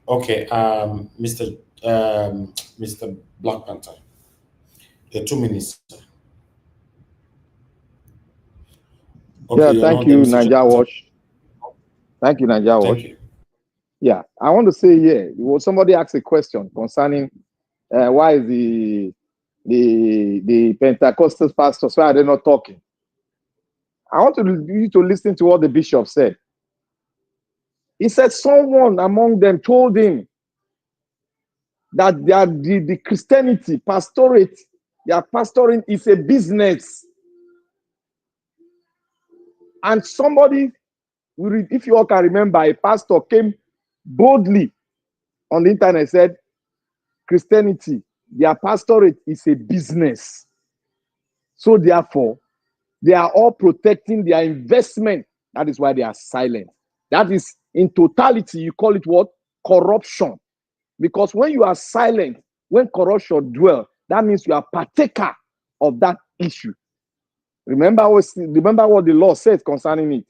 A: Okay, Mr. Black Panther, your 2 minutes.
G: Okay, yeah, thank you, Niger Watch. Thank you, Niger Watch. Yeah, I want to say, yeah, somebody asked a question concerning why is the Pentecostal pastors, why are they not talking? I want you to listen to what the bishop said. He said someone among them told him that the Christianity, pastorate, their pastoring is a business. And somebody, if you all can remember, a pastor came boldly on the internet and said, Christianity, their pastorate is a business. So therefore, they are all protecting their investment. That is why they are silent. That is, in totality, you call it what? Corruption. Because when you are silent, when corruption dwells, that means you are partaker of that issue. Remember what the law says concerning it.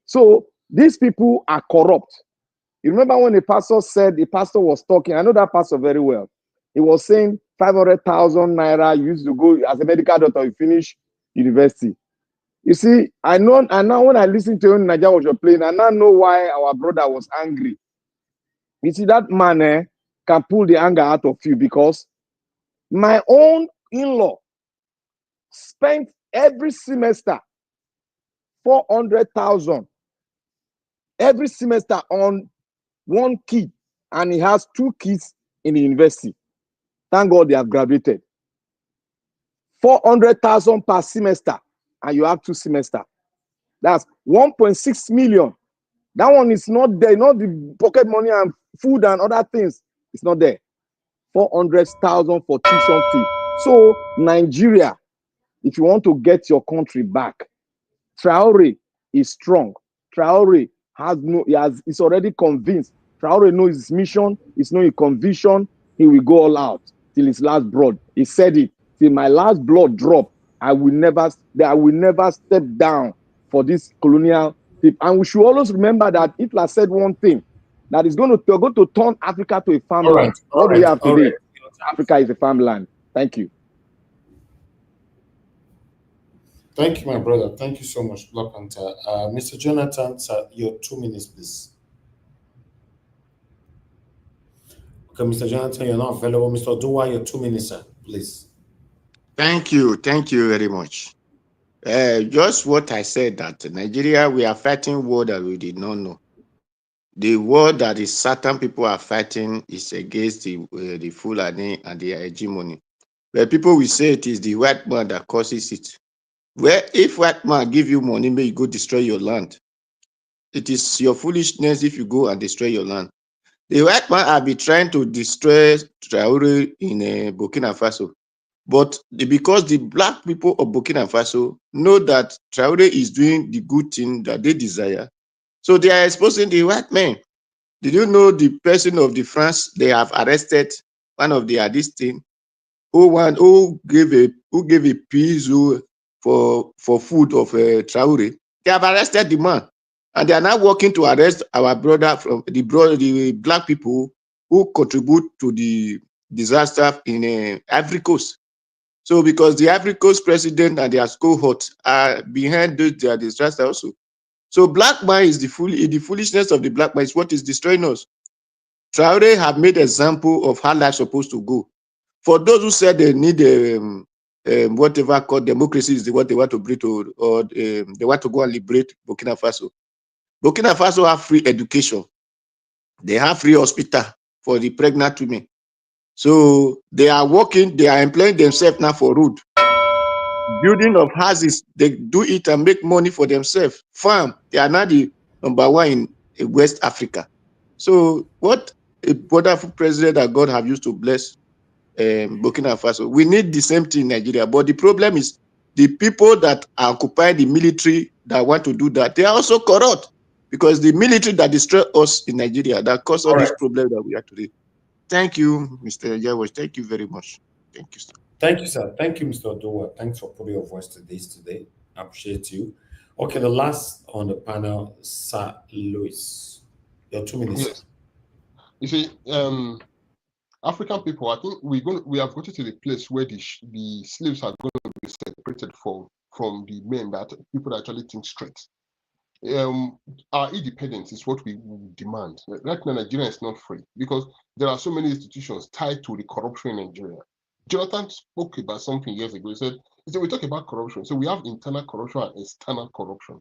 G: So these people are corrupt. You remember when the pastor was talking, I know that pastor very well. He was saying 500,000 naira, you used to go as a medical doctor, you finish university. You see, I know when I listen to you in Nigeria, what you're playing, I now know why our brother was angry. You see, that man can pull the anger out of you, because my own in-law spent every semester 400,000 every semester on one kid, and he has 2 kids in the university. Thank God they have graduated. 400,000 per semester, and you have 2 semesters. That's 1.6 million. That one is not there, not the pocket money and food and other things. It's not there. 400,000 for tuition fee. So Nigeria, if you want to get your country back, Traore is strong. Traore is already convinced. Traore knows his mission, he's knowing his conviction. He will go all out till his last blood. He said it. Till my last blood drop, I will never step down for this colonial thing. And we should always remember that Hitler said one thing, that is going to turn Africa to a farmland. What do we have today? Africa is a farmland. Thank you.
A: Thank you, my brother. Thank you so much, Black Panther. Mr. Jonathan, sir, your 2 minutes, please. Okay, Mr. Jonathan, you're not available. Mr. Dua, your 2 minutes, sir, please.
L: Thank you very much. Just what I said, that Nigeria, we are fighting war that we did not know. The war that is certain people are fighting is against the Fulani and the hegemony. But people will say it is the white man that causes it. Well, if white man give you money, may you go destroy your land. It is your foolishness if you go and destroy your land. The white man have been trying to destroy Traore in Burkina Faso. But because the black people of Burkina Faso know that Traore is doing the good thing that they desire, so they are exposing the white men. Did you know the person of the France, they have arrested one of the this thing, who gave a piece for food of Traore? They have arrested the man, and they are now working to arrest our brother from the black people who contribute to the disaster in Ivory Coast. So because the Ivory Coast president and their cohort are behind their disaster also. So black man is the foolishness of the black man is what is destroying us. Traore have made example of how life supposed to go. For those who said they need whatever called democracy is what they want to bring to, or they want to go and liberate Burkina Faso. Burkina Faso have free education. They have free hospital for the pregnant women. So they are working, they are employing themselves now for road. Building of houses, they do it and make money for themselves. Farm, they are now the #1 in West Africa. So what a wonderful president that God have used to bless Burkina Faso. We need the same thing in Nigeria, but the problem is the people that occupy the military that want to do that, they are also corrupt, because the military that destroy us in Nigeria, that cause all this problem that we have today. Thank you, Mr. Jawosh. Thank you very much. Thank you, sir.
A: Thank you, sir. Thank you, Mr. Odoa. Thanks for putting your voice to this today. I appreciate you. Okay, the last on the panel, Sir Louis. Your 2 minutes.
M: Yes. You see, African people, I think we have gotten to the place where the slaves are going to be separated from the men, that people that actually think straight. Our independence is what we demand. Right now, Nigeria is not free because there are so many institutions tied to the corruption in Nigeria. Jonathan spoke about something years ago. He said we talk about corruption. So we have internal corruption and external corruption.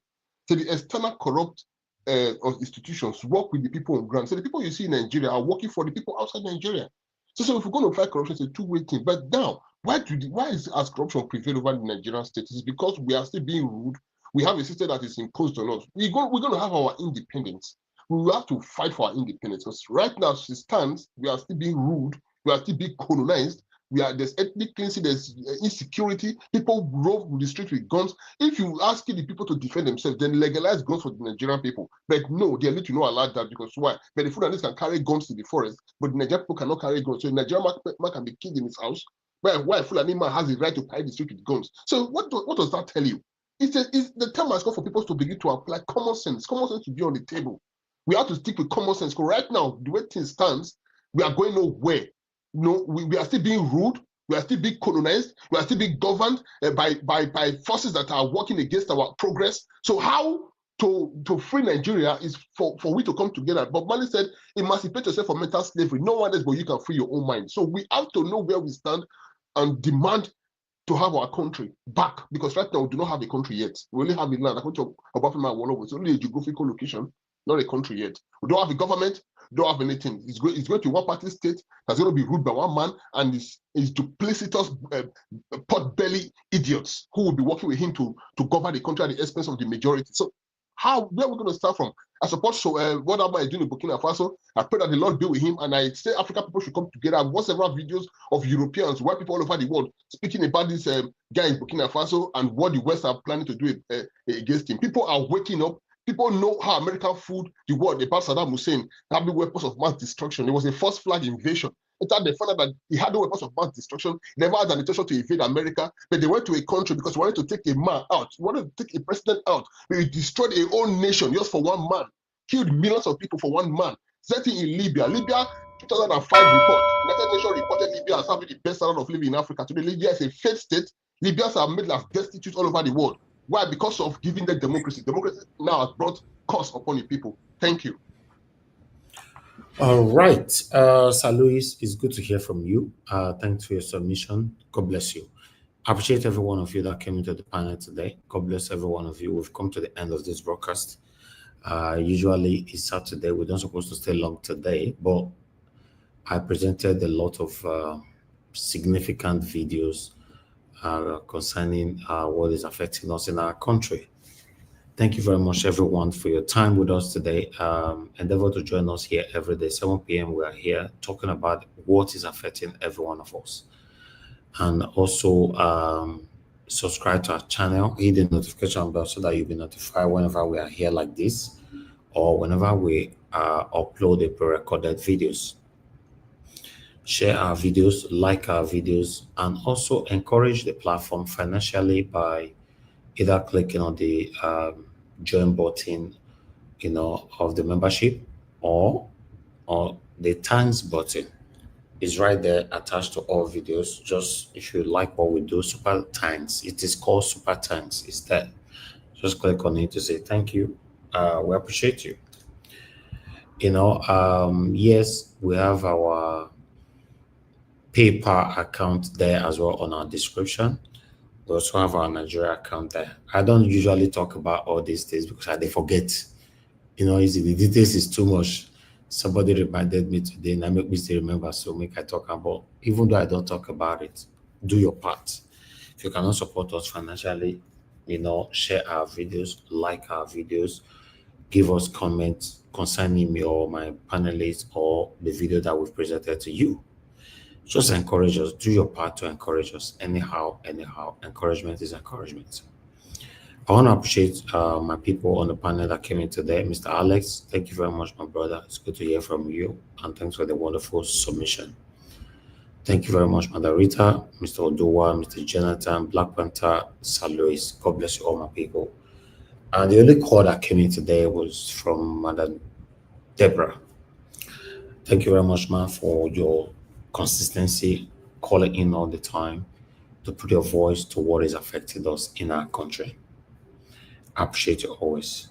M: So the external corrupt institutions work with the people on ground. So the people you see in Nigeria are working for the people outside Nigeria. So if we're going to fight corruption, it's a two-way thing. But now, why has corruption prevailed over the Nigerian state? It's because we are still being ruled. We have a system that is imposed on us. We're going to have our independence. We will have to fight for our independence. Because right now, as it stands, we are still being ruled. We are still being colonized. There's ethnic cleansing, there's insecurity. People rove the street with guns. If you ask the people to defend themselves, then legalize guns for the Nigerian people. But no, they are not allowed that, because why? But the Fulanis can carry guns to the forest, but the Nigerian people cannot carry guns. So the Nigerian man can be killed in his house. Why Fulani man has the right to carry the street with guns? So what does that tell you? It's the time has come for people to begin to apply common sense. Common sense to be on the table. We have to stick with common sense. Because right now, the way things stands, we are going nowhere. No, we are still being ruled. We are still being colonized. We are still being governed by forces that are working against our progress. So how to free Nigeria is for we to come together. But Mali said, emancipate yourself from mental slavery. No one else but you can free your own mind. So we have to know where we stand and demand to have our country back. Because right now we do not have a country yet. We only have a land. According to Obafemi, it's only a geographical location, not a country yet. We don't have a government. Don't have anything. It's going to one-party state that's going to be ruled by one man, and is duplicitous pot-belly idiots who will be working with him to govern the country at the expense of the majority. So where are we going to start from? I support what Abba is doing in Burkina Faso. I pray that the Lord be with him, and I say African people should come together. I've watched several videos of Europeans, white people all over the world, speaking about this guy in Burkina Faso and what the West are planning to do against him. People are waking up. People know how American fooled the world about Saddam Hussein having weapons of mass destruction. It was a first flag invasion. They found out that he had no weapons of mass destruction, never had an intention to invade America, but they went to a country because they wanted to take a man out, wanted to take a president out. They destroyed a whole nation just for one man, killed millions of people for one man. Same thing in Libya. Libya, 2005 report, United Nations reported Libya as having the best standard of living in Africa. Today, Libya is a failed state. Libyans are made as destitute all over the world. Why? Because of giving them democracy. Democracy now has brought cost upon the people. Thank you.
A: All right. Sir Louis, it's good to hear from you. Thanks for your submission. God bless you. I appreciate every one of you that came into the panel today. God bless every one of you. We've come to the end of this broadcast. Usually it's Saturday. We're not supposed to stay long today, but I presented a lot of significant videos concerning what is affecting us in our country. Thank you very much, everyone, for your time with us today. Endeavor to join us here every day, 7 p.m. We are here talking about what is affecting every one of us. And also subscribe to our channel, hit the notification bell so that you'll be notified whenever we are here like this or whenever we upload a pre-recorded videos. Share our videos, like our videos, and also encourage the platform financially by either clicking on the join button, of the membership, or the thanks button is right there attached to all videos. Just if you like what we do, super thanks. It is called super thanks. It's there. Just click on it to say thank you. We appreciate you. Yes, we have our PayPal account there as well on our description. We also have our Nigeria account there. I don't usually talk about all these things because I forget. The details is too much. Somebody reminded me today and I make me still remember, so make I talk about. Even though I don't talk about it, do your part. If you cannot support us financially, share our videos, like our videos, give us comments concerning me or my panelists or the video that we've presented to you. Just encourage us. Do your part to encourage us. Anyhow. Encouragement is encouragement. I want to appreciate my people on the panel that came in today. Mr. Alex, thank you very much, my brother. It's good to hear from you. And thanks for the wonderful submission. Thank you very much, Mother Rita, Mr. Oduwa, Mr. Jonathan, Black Panther, Sir Louis. God bless you all, my people. And the only call that came in today was from Madam Deborah. Thank you very much, man, for your consistency, calling in all the time to put your voice to what is affecting us in our country. I appreciate you always.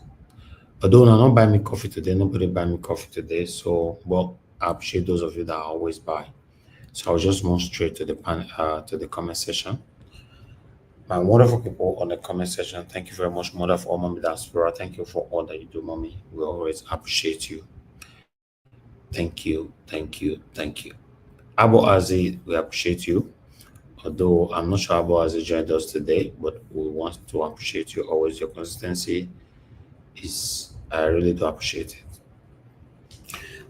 A: Although I don't buy me coffee today, nobody buy me coffee today. So, well, I appreciate those of you that always buy. So I'll just move straight to the comment section. My wonderful people on the comment section, thank you very much, Mother, for all Mommy Diaspora. Thank you for all that you do, Mommy. We always appreciate you. Thank you. Abu Azi, we appreciate you. Although I'm not sure Abu Azi joined us today, but we want to appreciate you always. Your consistency I really do appreciate it.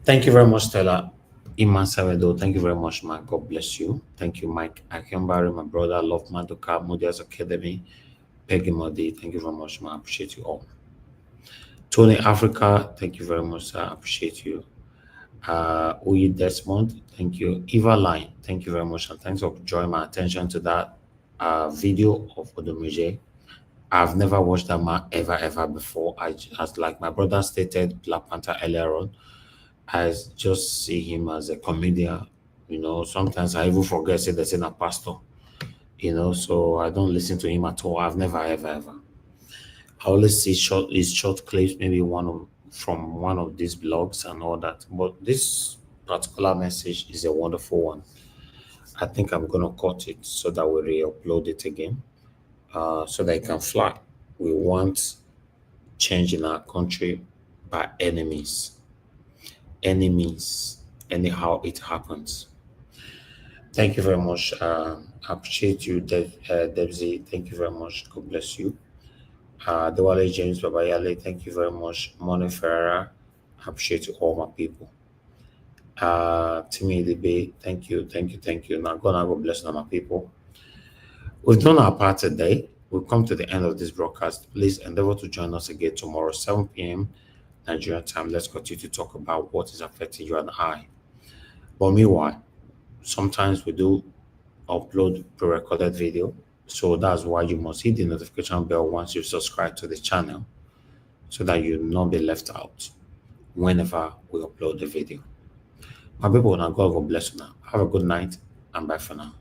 A: Thank you very much, Stella. Iman Savedo, thank you very much, Mike. God bless you. Thank you, Mike Akembari, my brother. Love Madoka, Modia's Academy, Peggy Modi. Thank you very much, man. I appreciate you all. Tony Africa, thank you very much, sir. I appreciate you. Uyi Desmond, thank you. Eva Line, thank you very much, and thanks for drawing my attention to that video of Odomije. I've never watched that man ever before. As like my brother stated, Black Panther earlier on, I just see him as a comedian. Sometimes I even forget say there's a pastor. So I don't listen to him at all. I've never ever. I always see his short clips, maybe from one of these blogs and all that. But this particular message is a wonderful one. I think I'm gonna cut it so that we re-upload it again, so that it can fly. We want change in our country by enemies. Anyhow it happens. Thank you very much. I appreciate you, Debsy. Thank you very much. God bless you. Dewale James Babayale, thank you very much. Mone Ferrara, appreciate you all my people. Timmy DB, thank you. Now God bless all my people. We've done our part today. We've come to the end of this broadcast. Please endeavor to join us again tomorrow, 7 p.m. Nigerian time. Let's continue to talk about what is affecting you and I. But meanwhile, sometimes we do upload pre-recorded video. So that's why you must hit the notification bell once you subscribe to the channel so that you'll not be left out whenever we upload the video. My people, now God bless you now. Have a good night and bye for now.